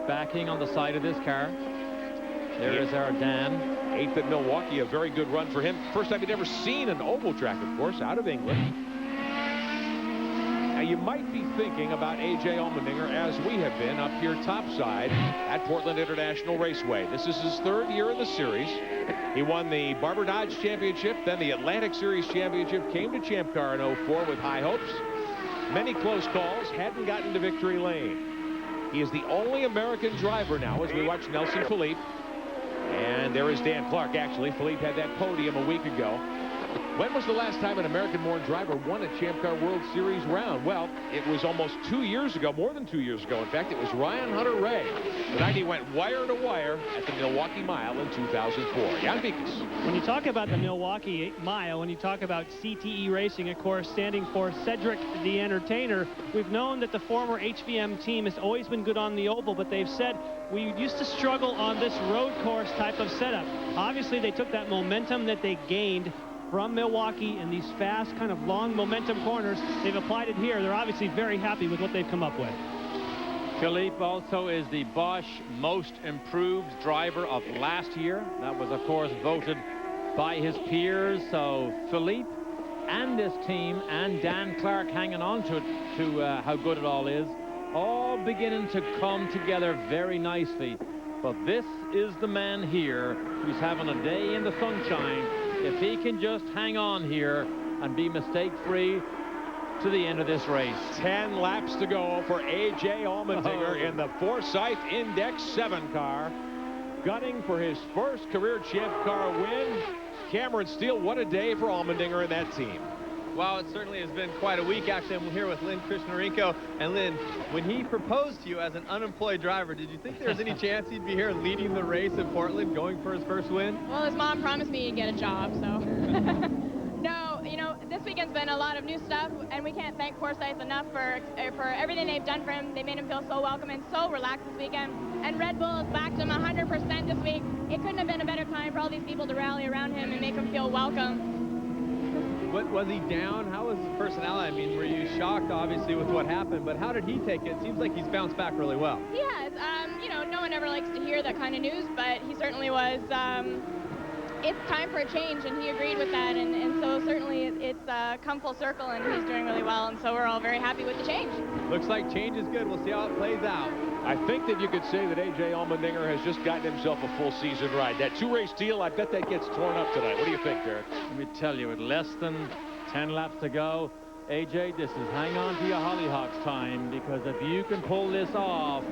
backing on the side of this car. There is our Dan. 8th at Milwaukee, a very good run for him. First time he'd ever seen an oval track, of course, out of England. Now, you might be thinking about A.J. Allmendinger, as we have been up here topside at Portland International Raceway. This is his 3rd year in the series. He won the Barber Dodge Championship, then the Atlantic Series Championship, came to Champ Car in 04 with high hopes. Many close calls, hadn't gotten to victory lane. He is the only American driver now as we watch Nelson Philippe. And there is Dan Clark, actually. Philippe had that podium a week ago. When was the last time an American-born driver won a Champ Car World Series round? Well, it was almost 2 years ago, more than 2 years ago. In fact, it was Ryan Hunter-Reay. The night he went wire to wire at the Milwaukee Mile in 2004. Jan Vikas. When you talk about the Milwaukee Mile, when you talk about CTE Racing, of course, standing for Cedric the Entertainer, we've known that the former HVM team has always been good on the oval, but they've said we used to struggle on this road course type of setup. Obviously, they took that momentum that they gained from Milwaukee in these fast, kind of long momentum corners. They've applied it here. They're obviously very happy with what they've come up with. Philippe also is the Bosch Most Improved Driver of last year. That was, of course, voted by his peers. So Philippe and this team and Dan Clark hanging on to how good it all is, all beginning to come together very nicely. But this is the man here who's having a day in the sunshine. If he can just hang on here and be mistake-free to the end of this race. 10 laps to go for A.J. Allmendinger in the Forsyth Index 7 car. Gunning for his first career Champ Car win. Cameron Steele, what a day for Allmendinger and that team. Well, it certainly has been quite a week. Actually, I'm here with Lynn Krishnarenko. And Lynn, when he proposed to you as an unemployed driver, did you think there was any chance he'd be here leading the race in Portland, going for his first win? Well, his mom promised me he'd get a job, so. No, you know, this weekend's been a lot of new stuff, and we can't thank Forsyth enough for everything they've done for him. They made him feel so welcome and so relaxed this weekend. And Red Bull has backed him 100% this week. It couldn't have been a better time for all these people to rally around him and make him feel welcome. What was he down? How was his personality? I mean, were you shocked, obviously, with what happened? But how did he take it? It seems like he's bounced back really well. He has. You know, no one ever likes to hear that kind of news, but he certainly was. It's time for a change, and he agreed with that. And so certainly it's come full circle, and he's doing really well. And so we're all very happy with the change. Looks like change is good. We'll see how it plays out. I think that you could say that A.J. Allmendinger has just gotten himself a full season ride. That 2-race deal, I bet that gets torn up tonight. What do you think, Derek? Let me tell you, with less than 10 laps to go, A.J., this is hang on to your hollyhocks time, because if you can pull this off,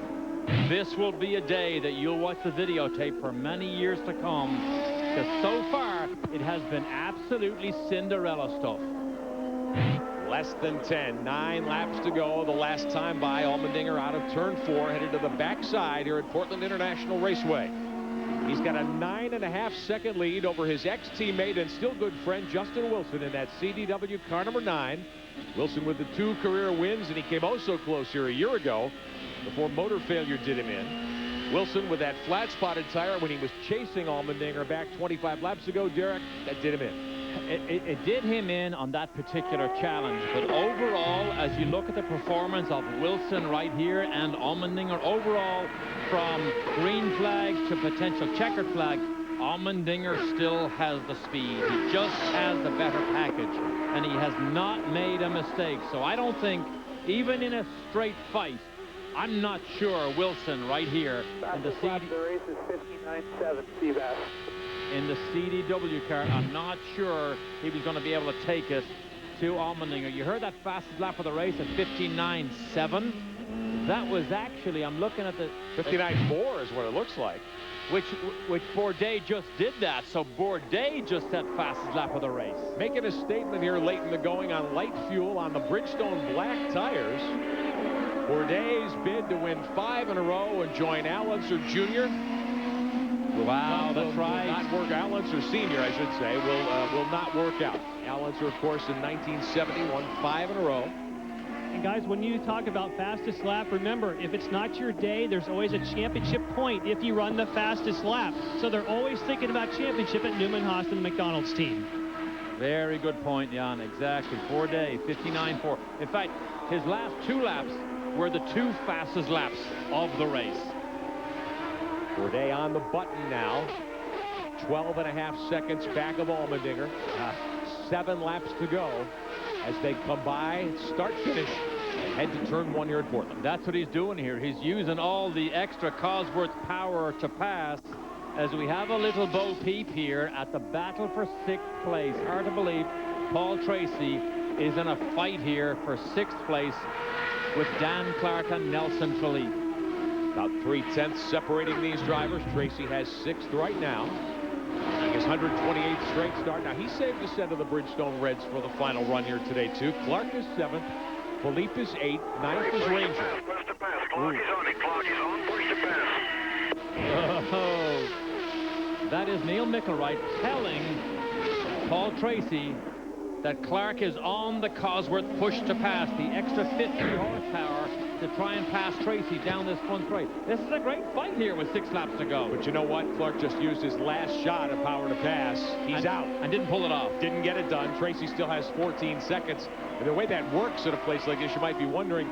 this will be a day that you'll watch the videotape for many years to come, because so far it has been absolutely Cinderella stuff. Less than 10. 9 laps to go. The last time by. Allmendinger out of turn 4, headed to the backside here at Portland International Raceway. He's got a 9.5-second lead over his ex-teammate and still good friend Justin Wilson in that CDW car number 9. Wilson with the 2 career wins, and he came oh so close here a year ago before motor failure did him in. Wilson with that flat-spotted tire when he was chasing Allmendinger back 25 laps ago, Derek, that did him in. It did him in on that particular challenge, but overall, as you look at the performance of Wilson right here and Allmendinger, overall, from green flag to potential checkered flag, Allmendinger still has the speed. He just has the better package, and he has not made a mistake. So I don't think, even in a straight fight, I'm not sure Wilson right here in the race is 59.7, Seabass. In the CDW car, I'm not sure he was going to be able to take it to Allmendinger. You heard that fastest lap of the race at 59.7. That was actually, I'm looking at the 59.4 is what it looks like. Which Bourdais just did that. So Bourdais just set fastest lap of the race. Making a statement here late in the going on light fuel on the Bridgestone black tires. Bourdais bid to win 5 in a row and join Al Unser Jr. Wow, that's right. Will not work. Al Unser Sr., I should say, will not work out. Al Unser, of course, in 1970 won 5 in a row. And guys, when you talk about fastest lap, remember, if it's not your day, there's always a championship point if you run the fastest lap. So they're always thinking about championship at Newman Haas and the McDonald's team. Very good point, Jan. Exactly. Bourdais, 59.4. In fact, his last 2 laps were the 2 fastest laps of the race. Bourdais on the button now. 12.5 seconds back of Allmendinger. 7 laps to go as they come by, start, finish, and head to turn 1 here at Portland. That's what he's doing here. He's using all the extra Cosworth power to pass as we have a little Bo Peep here at the battle for 6th place. Hard to believe Paul Tracy is in a fight here for 6th place with Dan Clark and Nelson Philippe. About 3/10 separating these drivers. Tracy has 6th right now. His 128th straight start. Now, he saved the set of the Bridgestone Reds for the final run here today, too. Clark is 7th. Philippe is 8th. 9th is Ranger. Push to pass. Clock is on it. Clock is on. Push to pass. Oh, that is Neil Mickelwright telling Paul Tracy that Clark is on the Cosworth push to pass, the extra 50 horsepower to try and pass Tracy down this front straight. This is a great fight here with 6 laps to go. But you know what? Clark just used his last shot of power to pass. He's out. And didn't pull it off. Didn't get it done. Tracy still has 14 seconds. And the way that works at a place like this, you might be wondering,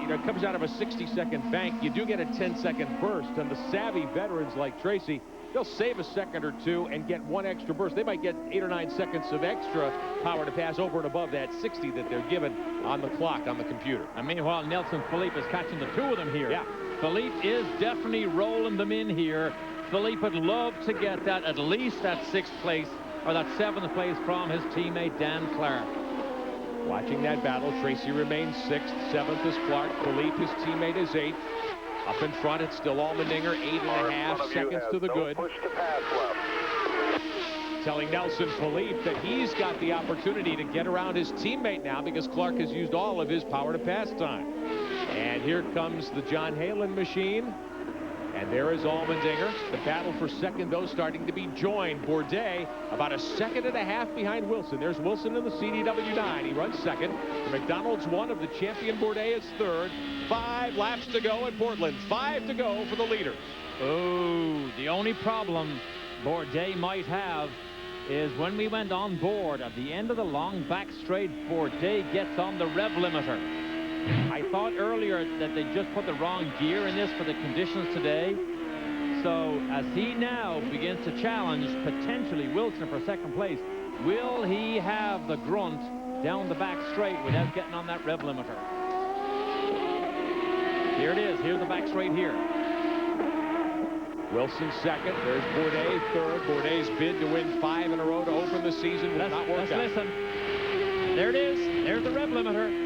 you know, it comes out of a 60-second bank. You do get a 10-second burst. And the savvy veterans like Tracy, they'll save a second or 2 and get 1 extra burst. They might get 8 or 9 seconds of extra power to pass over and above that 60 that they're given on the clock, on the computer. And meanwhile, Nelson Philippe is catching the 2 of them here. Yeah. Philippe is definitely rolling them in here. Philippe would love to get that, at least that 6th place, or that 7th place from his teammate Dan Clark. Watching that battle, Tracy remains 6th. 7th is Clark. Philippe, his teammate, is 8th. Up in front, it's still Allmendinger, 8.5 seconds to the good. Push to pass left. Telling Nelson Philippe that he's got the opportunity to get around his teammate now because Clark has used all of his power to pass time. And here comes the John Halen machine. And there is Allmendinger. The battle for 2nd, though, starting to be joined. Bourdais about a 1.5 behind Wilson. There's Wilson in the CDW 9. He runs 2nd. The McDonald's 1 of the champion Bourdais is 3rd. 5 laps to go at Portland. 5 to go for the leader. Oh, the only problem Bourdais might have is when we went on board at the end of the long back straight, Bourdais gets on the rev limiter. I thought earlier that they just put the wrong gear in this for the conditions today. So as he now begins to challenge potentially Wilson for 2nd place, will he have the grunt down the back straight without getting on that rev limiter? Here it is. Here's the back straight here. Wilson 2nd. There's Bourdais 3rd. Bourdais' bid to win 5 in a row to open the season will not work out. Let's listen. There it is. There's the rev limiter.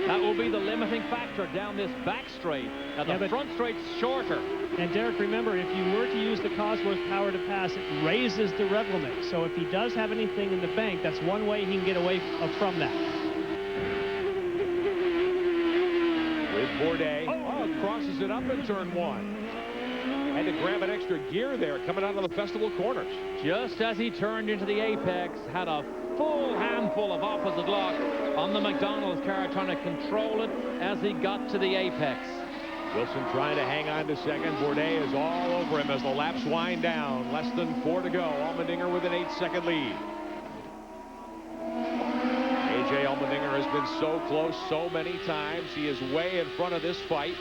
That will be the limiting factor down this back straight. Now, the front straight's shorter. And Derek, remember, if you were to use the Cosworth power to pass, it raises the rev limit. So if he does have anything in the bank, that's one way he can get away from that. With Bourdais. Oh, crosses it up in turn 1. Had to grab an extra gear there coming out of the festival corners. Just as he turned into the apex, had a full handful of opposite lock on the McDonald's car, trying to control it as he got to the apex. Wilson trying to hang on to second. Bourdais is all over him as the laps wind down. Less than 4 to go. Allmendinger with an 8-second lead. A.J. Allmendinger has been so close so many times. He is way in front of this fight.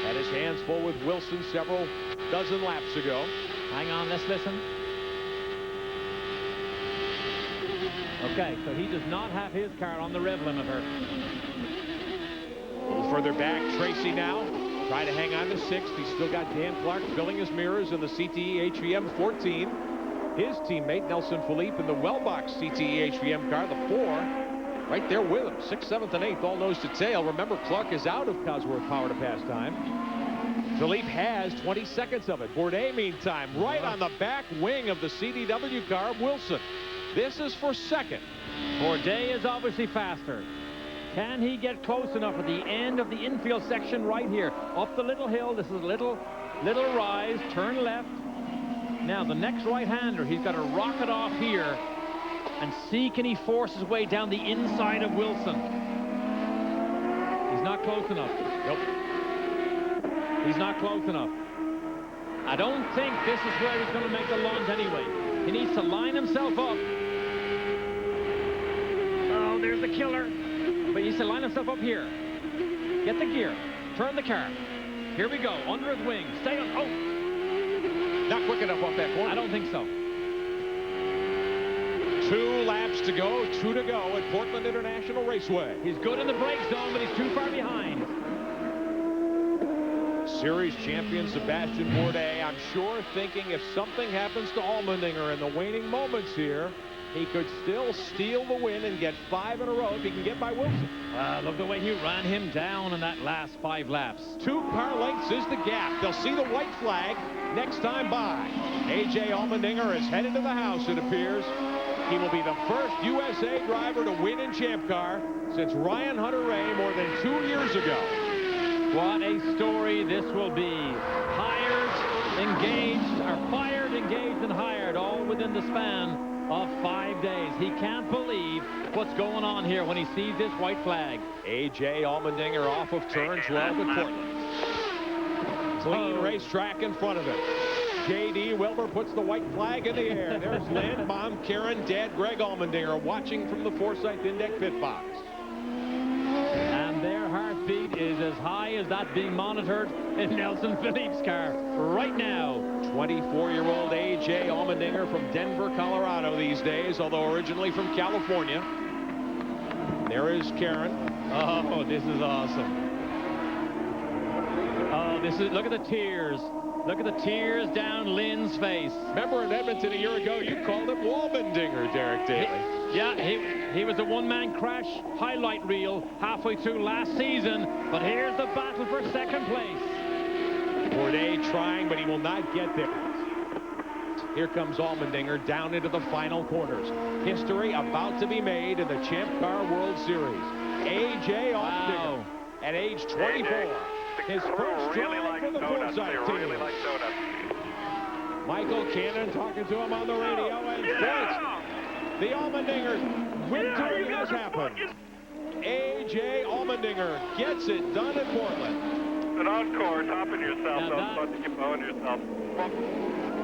Had his hands full with Wilson several dozen laps ago. Hang on, let's listen. Okay, so he does not have his car on the rev limiter. A little further back, Tracy now trying to hang on to 6th. He's still got Dan Clark filling his mirrors in the CTE HVM 14. His teammate Nelson Philippe in the Wellbox CTE HVM car, the 4, right there with him. 6th, 7th, and 8th, all nose to tail. Remember, Clark is out of Cosworth power to pass time. Philippe has 20 seconds of it. Bourdais, meantime, right on the back wing of the CDW car of Wilson. This is for second. Bourdais is obviously faster. Can he get close enough at the end of the infield section right here? Up the little hill. This is a little rise. Turn left. Now, the next right-hander, he's got to rocket off here and see can he force his way down the inside of Wilson. He's not close enough. Nope. He's not close enough. I don't think this is where he's going to make the lunge anyway. He needs to line himself up. Oh, there's the killer. But he needs to line himself up here. Get the gear. Turn the car. Here we go. Under his wing. Stay on. Oh. Not quick enough off that corner. I don't think so. 2 laps to go. 2 to go at Portland International Raceway. He's good in the brake zone, but he's too far behind. Series champion Sebastian Bourdais, I'm sure, thinking if something happens to Allmendinger in the waning moments here, he could still steal the win and get 5 in a row if he can get by Wilson. Look the way he ran him down in that last 5 laps. 2 car lengths is the gap. They'll see the white flag next time by. A.J. Allmendinger is headed to the house, it appears. He will be the first USA driver to win in Champ Car since Ryan Hunter-Reay more than 2 years ago. What a story this will be. Hired, engaged, or fired, engaged, and hired all within the span of 5 days. He can't believe what's going on here when he sees this white flag. A.J. Allmendinger off of turn 12 at Portland. Clean racetrack in front of him. J.D. Wilbur puts the white flag in the air. There's Lynn, Mom, Karen, Dad, Greg Allmendinger watching from the Forsyth Index pit box. And their heartbeat is as high as that being monitored in Nelson Philippe's car right now. 24-year-old A.J. Allmendinger from Denver, Colorado these days, although originally from California. There is Karen. Oh, this is awesome. Oh, look at the tears. Look at the tears down Lynn's face. Remember in Edmonton a year ago, you called him Allmendinger, Derek Daly. He was a one-man crash highlight reel halfway through last season, but here's the battle for second place. Bourdais trying, but he will not get there. Here comes Allmendinger down into the final corners. History about to be made in the Champ Car World Series. A.J. Allmendinger at age 24. His first drive for the Forsyth team. Michael Cannon talking to him on the radio, and the Allmendingers victory has happened. A.J. Allmendinger gets it done at Portland. An encore, topping yourself, don't keep blowing yourself.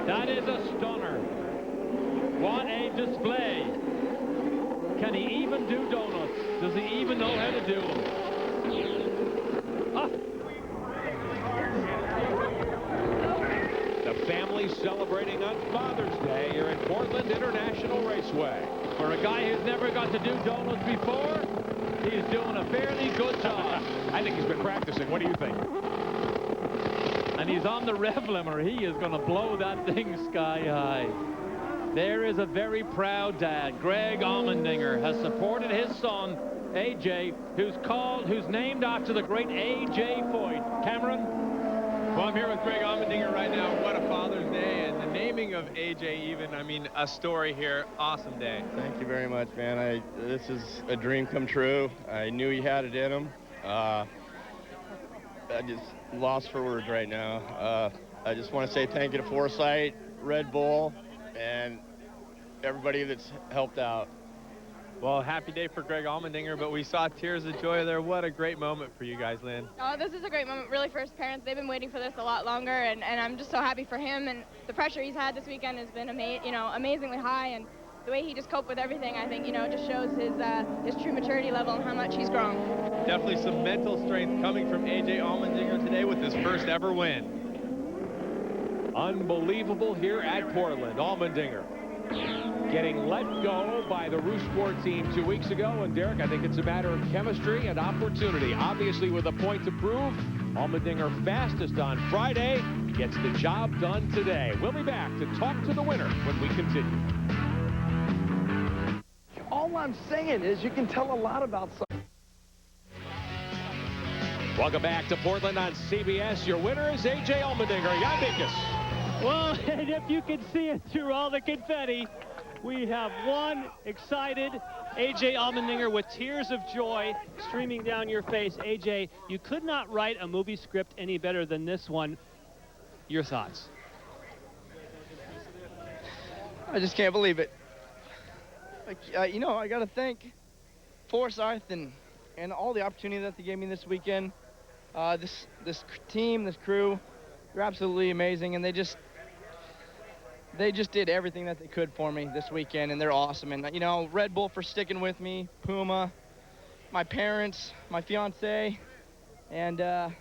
That is a stunner. What a display. Can he even do donuts? Does he even know how to do them? The family celebrating on Father's Day here at Portland International Raceway. For a guy who's never got to do donuts before, he's doing a fairly good job. I think he's been practicing. What do you think? And he's on the rev limiter. He is going to blow that thing sky high. There is a very proud dad. Greg Allmendinger has supported his son, A.J., who's named after the great A.J. Foyt. Cameron? Well, I'm here with Greg Allmendinger right now. What a Father's Day, and the naming of AJ even, I mean, a story here. Awesome day. Thank you very much, man. This is a dream come true. I knew he had it in him. I just lost for words right now. I just want to say thank you to Foresight, Red Bull, and everybody that's helped out. Well, happy day for Greg Allmendinger, but we saw tears of joy there. What a great moment for you guys, Lynn. Oh, this is a great moment, really, for his parents. They've been waiting for this a lot longer, and I'm just so happy for him. And the pressure he's had this weekend has been, amazingly high. And the way he just coped with everything, I think, just shows his true maturity level and how much he's grown. Definitely some mental strength coming from AJ Allmendinger today with his first ever win. Unbelievable here at Portland. Allmendinger getting let go by the Roost Sport team 2 weeks ago. And Derek, I think it's a matter of chemistry and opportunity. Obviously with a point to prove, Allmendinger fastest on Friday, gets the job done today. We'll be back to talk to the winner when we continue. All I'm saying is you can tell a lot about something. Welcome back to Portland on CBS. Your winner is AJ Allmendinger. Jan Dinkus. Well, and if you can see it through all the confetti, we have one excited AJ Allmendinger with tears of joy streaming down your face. AJ, you could not write a movie script any better than this one. Your thoughts? I just can't believe it. I got to thank Forsyth and all the opportunity that they gave me this weekend. This team, this crew, they're absolutely amazing, and they just did everything that they could for me this weekend, and they're awesome. And Red Bull for sticking with me, Puma, my parents, my fiance, and I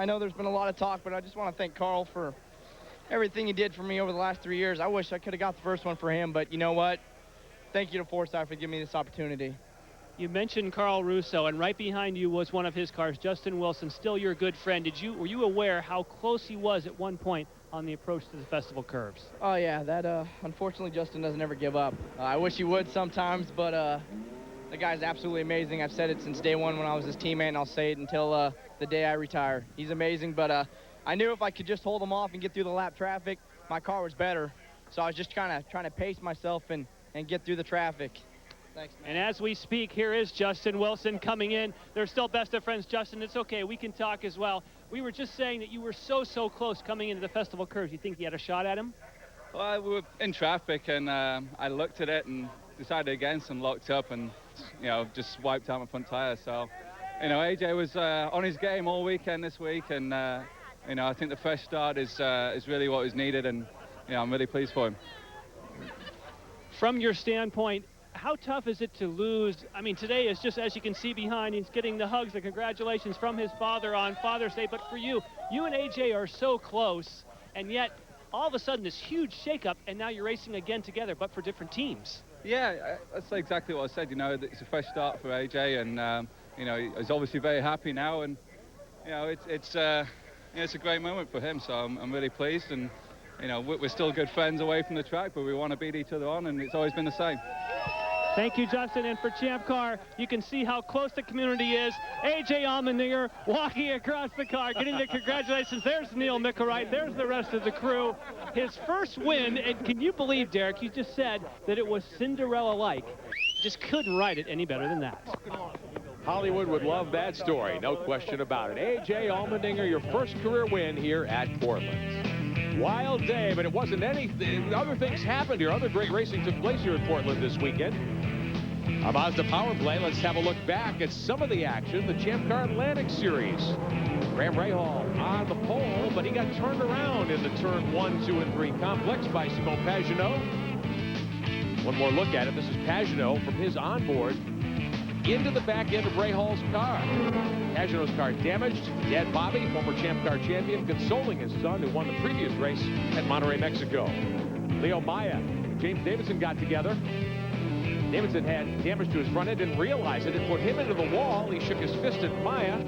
know there's been a lot of talk, but I just want to thank Carl for everything he did for me over the last 3 years. I wish I could have got the first one for him, but you know what? Thank you to Forsyth for giving me this opportunity. You mentioned Carl Russo, and right behind you was one of his cars, Justin Wilson, still your good friend. Were you aware how close he was at one point on the approach to the festival curves? Oh yeah, that unfortunately Justin doesn't ever give up. I wish he would sometimes, but the guy's absolutely amazing. I've said it since day one when I was his teammate, and I'll say it until the day I retire. He's amazing, but I knew if I could just hold him off and get through the lap traffic, my car was better. So I was just trying to pace myself and get through the traffic. Thanks, man. And as we speak, here is Justin Wilson coming in. They're still best of friends. Justin, it's okay. We can talk as well. We were just saying that you were so close coming into the festival curves. You think you had a shot at him? Well, we were in traffic, and I looked at it and decided against and locked up and, just wiped out my front tire. So, AJ was on his game all weekend this week, and, I think the fresh start is really what was needed, and, I'm really pleased for him. From your standpoint, how tough is it to lose? I mean, today is just, as you can see behind, he's getting the hugs, the congratulations from his father on Father's Day. But for you and AJ are so close, and yet all of a sudden this huge shakeup, and now you're racing again together, but for different teams. Yeah, that's exactly what I said. It's a fresh start for AJ, and he's obviously very happy now, and it's a great moment for him. So I'm really pleased, and we're still good friends away from the track, but we want to beat each other on, and it's always been the same. Thank you, Justin. And for Champ Car, you can see how close the community is. AJ Allmendinger walking across the car, getting the congratulations. There's Neil Mickelwright. There's the rest of the crew. His first win, and can you believe, Derek, you just said that it was Cinderella-like. Just couldn't write it any better than that. Hollywood would love that story, no question about it. AJ Allmendinger, your first career win here at Portland. Wild day, but it wasn't anything. Other things happened here. Other great racing took place here at Portland this weekend. A Mazda Power Play. Let's have a look back at some of the action. The Champ Car Atlantic Series. Graham Rahal on the pole, but he got turned around in the turn 1, 2, and 3 complex by Simon Pagenaud. One more look at it. This is Pagenaud from his onboard into the back end of Rahal's car. Pagenaud's car damaged. Dad Bobby, former Champ Car champion, consoling his son who won the previous race at Monterrey, Mexico. Leo Maya, James Davidson got together. Davidson had damage to his front end, didn't realize it. It put him into the wall. He shook his fist at Maya.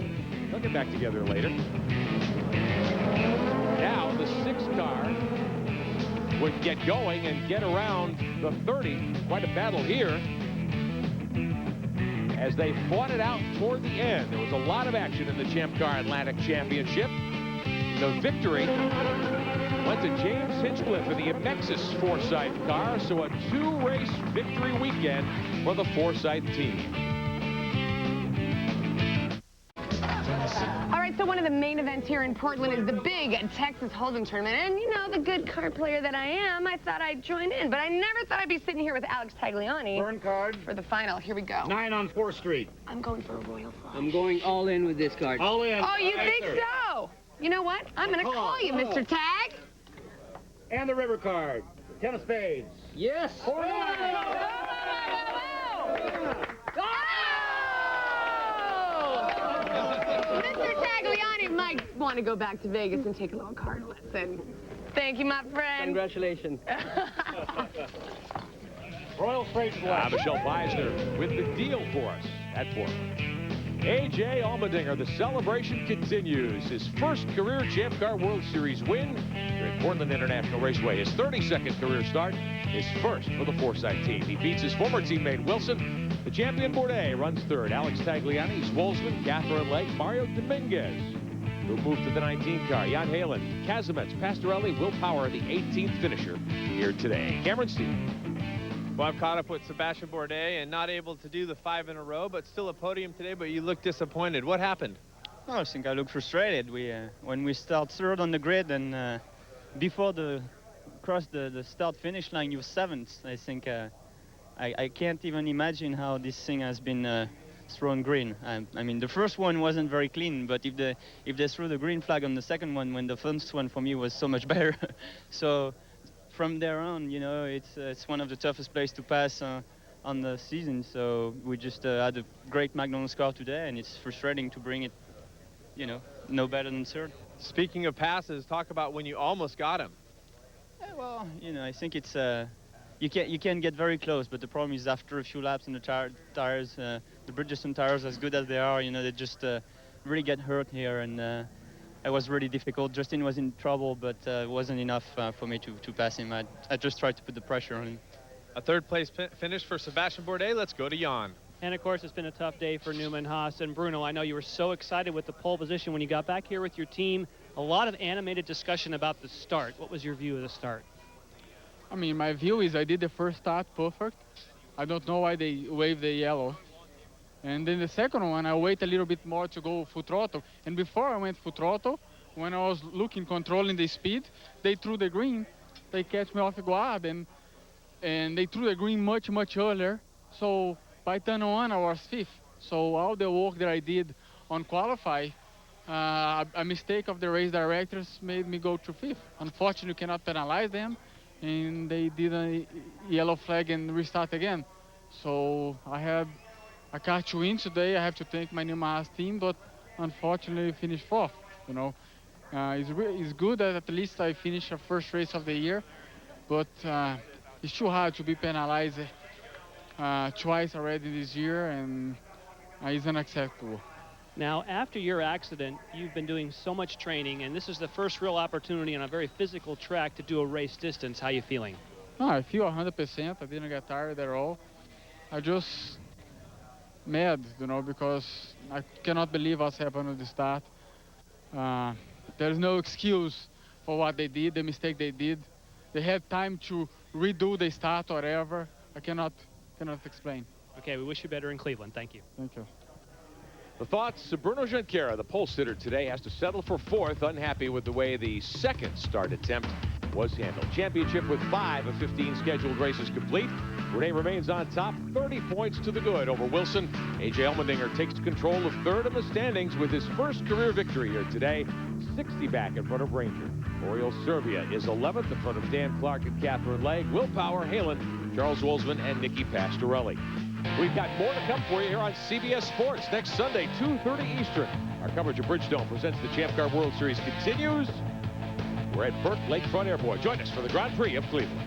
They'll get back together later. Now the 6 car would get going and get around the 30. Quite a battle here. as they fought it out toward the end. There was a lot of action in the Champ Car Atlantic Championship. The victory went to James Hinchcliffe in the Amexis Forsythe car, so a 2-race victory weekend for the Forsythe team. All right, so one of the main events here in Portland is the big Texas Hold'em tournament. And, you know, the good card player that I am, I thought I'd join in. But I never thought I'd be sitting here with Alex Tagliani. Burn card. For the final. Here we go. 9 on 4th Street. I'm going for a royal flush. I'm going all in with this card. All in. Oh, you think so? You know what? I'm going to call you, Mr. Tag. And the river card. 10 of spades. Yes. Mr. Tagliani might want to go back to Vegas and take a little card lesson. Thank you, my friend. Congratulations. Royal Freight Flush. Michelle Beisner with the deal for us at Portland. A.J. Allmendinger, the celebration continues. His first career Champ Car World Series win here at Portland International Raceway. His 32nd career start, his first for the Forsythe team. He beats his former teammate Wilson. The champion Bourdais runs third. Alex Tagliani, Zwolsman, Catherine Lake, Mario Dominguez, who moved to the 19 car. Jan Halen, Kazimets, Pastorelli will power the 18th finisher here today. Cameron Steele. Well, I've caught up with Sebastian Bourdais and not able to do the 5 in a row, but still a podium today, but you look disappointed. What happened? Oh, I think I look frustrated. When we start third on the grid and before cross the start-finish line, you're 7th. I think I can't even imagine how this thing has been thrown green. I mean, the first one wasn't very clean, but if they threw the green flag on the second one, when the first one for me was so much better. So from there on, you know, it's one of the toughest places to pass on the season. So we just had a great McDonald's car today, and it's frustrating to bring it, you know, no better than third. Speaking of passes, talk about when you almost got him. Well, you know, I think it's you can get very close, but the problem is after a few laps on the tires, the Bridgestone tires, as good as they are, you know, they just really get hurt here, and it was really difficult. Justin was in trouble, but it wasn't enough for me to pass him. I just tried to put the pressure on him. A third-place finish for Sebastian Bourdais. Let's go to Jan. And, of course, it's been a tough day for Newman Haas. And, Bruno, I know you were so excited with the pole position when you got back here with your team. A lot of animated discussion about the start. What was your view of the start? I mean, my view is I did the first start perfect. I don't know why they waved the yellow. And then the second one, I wait a little bit more to go full throttle. And before I went full throttle, when I was controlling the speed, they threw the green. They catch me off guard, and they threw the green much, much earlier. So by turn 1, I was 5th. So all the work that I did on qualify, a mistake of the race directors made me go to 5th. Unfortunately, you cannot penalize them, and they did a yellow flag and restart again. So I had a car to win today. I have to thank my Newman Haas team, but unfortunately finished 4th. You know, it's good that at least I finished a first race of the year, but it's too hard to be penalized twice already this year, and it's unacceptable. Now, after your accident, you've been doing so much training, and this is the first real opportunity on a very physical track to do a race distance. How are you feeling? No, I feel 100%. I didn't get tired at all. I just mad, you know, because I cannot believe what's happened at the start. There's no excuse for what they did, the mistake they did. They had time to redo the start or whatever. I cannot explain. Okay, we wish you better in Cleveland. Thank you. Thank you. The thoughts of Bruno Junqueira, the pole sitter today, has to settle for 4th, unhappy with the way the second start attempt was handled. Championship with 5 of 15 scheduled races complete. Bourdais remains on top, 30 points to the good over Wilson. A.J. Allmendinger takes control of 3rd in the standings with his first career victory here today, 60 back in front of Ranger. Oriol Servia is 11th in front of Dan Clark and Catherine Legge, Will Power, Halen, Charles Wolzman, and Nicky Pastorelli. We've got more to come for you here on CBS Sports next Sunday, 2:30 Eastern. Our coverage of Bridgestone presents the Champ Car World Series continues. We're at Burke Lakefront Airport. Join us for the Grand Prix of Cleveland.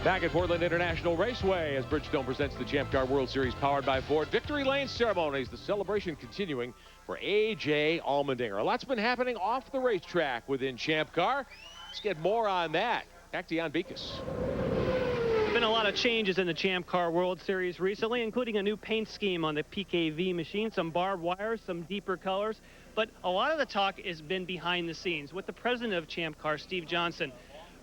Back at Portland International Raceway as Bridgestone presents the Champ Car World Series powered by Ford. Victory Lane ceremonies, the celebration continuing for A.J. Allmendinger. A lot's been happening off the racetrack within Champ Car. Let's get more on that. Back to Jan Beekes. The been a lot of changes in the Champ Car World Series recently, including a new paint scheme on the PKV machine, some barbed wires, some deeper colors. But a lot of the talk has been behind the scenes with the president of Champ Car, Steve Johnson.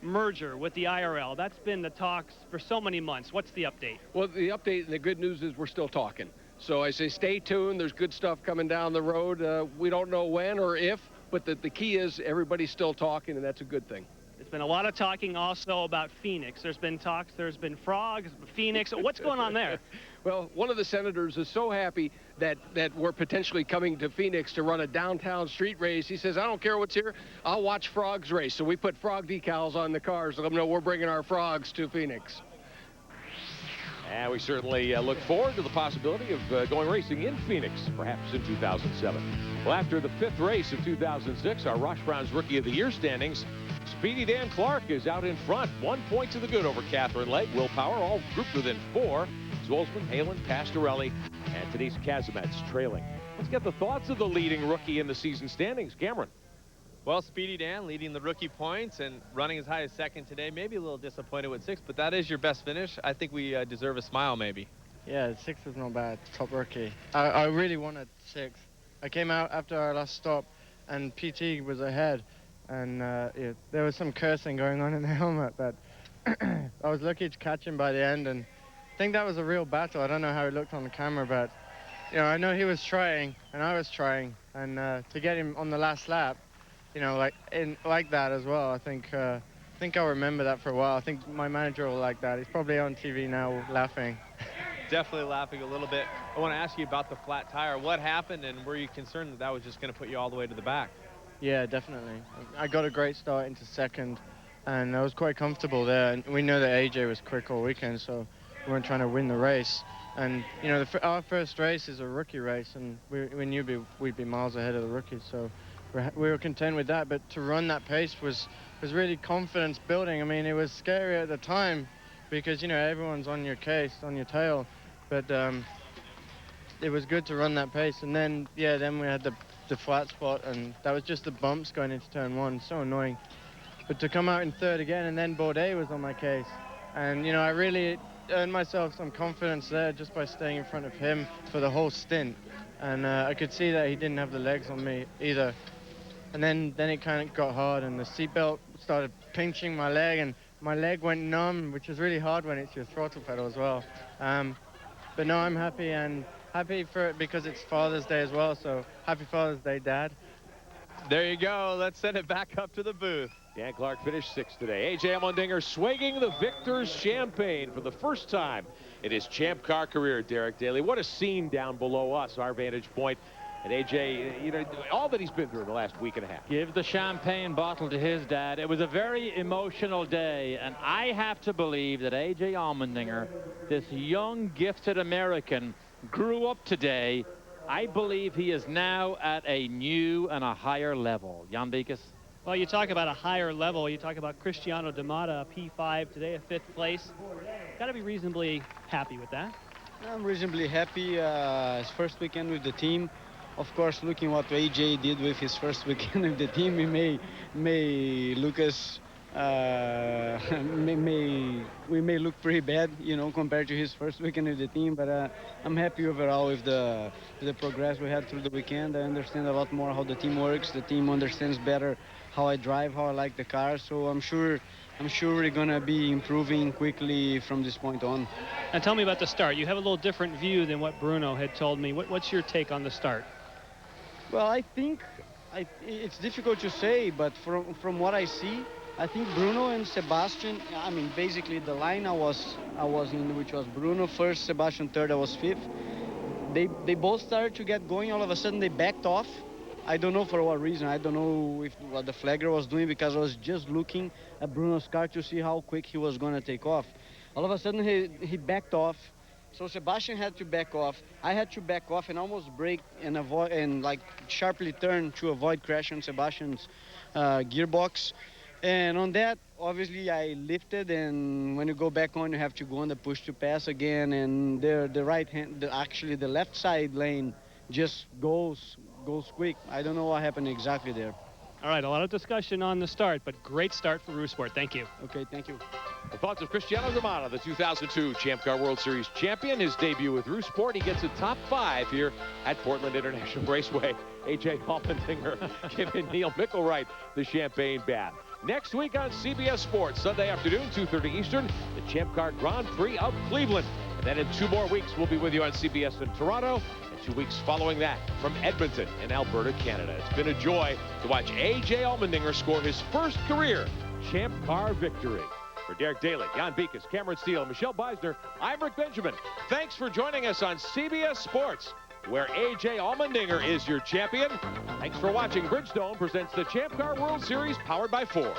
Merger with the IRL. That's been the talks for so many months. What's the update? Well, the update and the good news is we're still talking. So I say stay tuned. There's good stuff coming down the road. We don't know when or if, but the key is everybody's still talking, and that's a good thing. There's been a lot of talking also about Phoenix. There's been talks, there's been frogs, Phoenix. What's going on there? Well, one of the senators is so happy that we're potentially coming to Phoenix to run a downtown street race. He says, I don't care what's here, I'll watch frogs race. So we put frog decals on the cars to let them know we're bringing our frogs to Phoenix. And we certainly look forward to the possibility of going racing in Phoenix, perhaps in 2007. Well, after the 5th race of 2006, our Roush Brown's Rookie of the Year standings, Speedy Dan Clark is out in front. 1 point to the good over Catherine Legg. Will Power all grouped within 4. Zolzman, Halen, Pastorelli, and Denise Kazimets trailing. Let's get the thoughts of the leading rookie in the season standings. Cameron. Well, Speedy Dan leading the rookie points and running as high as 2nd today. Maybe a little disappointed with 6th, but that is your best finish. I think we deserve a smile, maybe. Yeah, 6th was not bad. Top rookie. I really wanted 6th. I came out after our last stop, and PT was ahead, and yeah, there was some cursing going on in the helmet, but I was lucky to catch him by the end, and I think that was a real battle. I don't know how it looked on the camera, but you know, I know he was trying, and I was trying, and to get him on the last lap, you know, like that as well. I think I'll remember that for a while. I think my manager will like that. He's probably on TV now laughing. Definitely laughing a little bit. I want to ask you about the flat tire. What happened, and were you concerned that that was just going to put you all the way to the back? Yeah, definitely. I got a great start into 2nd, and I was quite comfortable there. And we know that AJ was quick all weekend, so we weren't trying to win the race. And you know, our first race is a rookie race, and we knew we'd be miles ahead of the rookies, so we were content with that. But to run that pace was really confidence building. I mean, it was scary at the time because, you know, everyone's on your case, on your tail, but it was good to run that pace. And then, yeah, then we had the flat spot, and that was just the bumps going into turn 1, so annoying. But to come out in 3rd again, and then Bourdais was on my case, and you know, I really earned myself some confidence there just by staying in front of him for the whole stint. And I could see that he didn't have the legs on me either. And then it kind of got hard, and the seatbelt started pinching my leg, and my leg went numb, which is really hard when it's your throttle pedal as well. But no, I'm happy, and happy for it because it's Father's Day as well, so happy Father's Day, Dad. There you go. Let's send it back up to the booth. Dan Clark finished 6th today. A.J. Allmendinger swagging the victor's champagne for the first time in his Champ Car career, Derek Daly. What a scene down below us, our vantage point. And A.J., you know, all that he's been through in the last week and a half. Give the champagne bottle to his dad. It was a very emotional day, and I have to believe that A.J. Allmendinger, this young, gifted American, grew up today. I believe he is now at a new and a higher level. Jan Beekes. Well, you talk about a higher level. You talk about Cristiano D'Amata, a P5 today, a 5th place. Got to be reasonably happy with that. I'm reasonably happy. His first weekend with the team. Of course, looking what AJ did with his first weekend with the team, we may look as we may look pretty bad, you know, compared to his first weekend with the team. But I'm happy overall with the progress we had through the weekend. I understand a lot more how the team works. The team understands better how I drive, how I like the car. So I'm sure we're gonna be improving quickly from this point on. Now tell me about the start. You have a little different view than what Bruno had told me. What's your take on the start? Well, I think it's difficult to say, but from what I see, I think Bruno and Sebastian, I mean, basically the line I was in, which was Bruno first, Sebastian third, I was 5th. They both started to get going. All of a sudden, they backed off. I don't know for what reason. I don't know what the flagger was doing, because I was just looking at Bruno's car to see how quick he was going to take off. All of a sudden, he backed off. So Sebastian had to back off. I had to back off and almost brake and avoid and like sharply turn to avoid crashing Sebastian's gearbox. And on that, obviously, I lifted, and when you go back on, you have to go on the push to pass again. And actually the left side lane just goes quick. I don't know what happened exactly there. All right, a lot of discussion on the start, but great start for Rousport. Thank you. Okay, thank you. The thoughts of Cristiano Ronaldo, the 2002 Champ Car World Series champion. His debut with Rousport. He gets a top 5 here at Portland International Raceway. A.J. Allmendinger giving Neil Mickelwright the champagne bath. Next week on CBS Sports, Sunday afternoon, 2:30 Eastern, the Champ Car Grand Prix of Cleveland. And then in 2 more weeks, we'll be with you on CBS in Toronto. 2 weeks following that from Edmonton in Alberta, Canada. It's been a joy to watch A.J. Allmendinger score his first career Champ Car victory. For Derek Daly, Jan Beekes, Cameron Steele, and Michelle Beisner, I'm Rick Benjamin. Thanks for joining us on CBS Sports, where A.J. Allmendinger is your champion. Thanks for watching. Bridgestone presents the Champ Car World Series powered by Ford.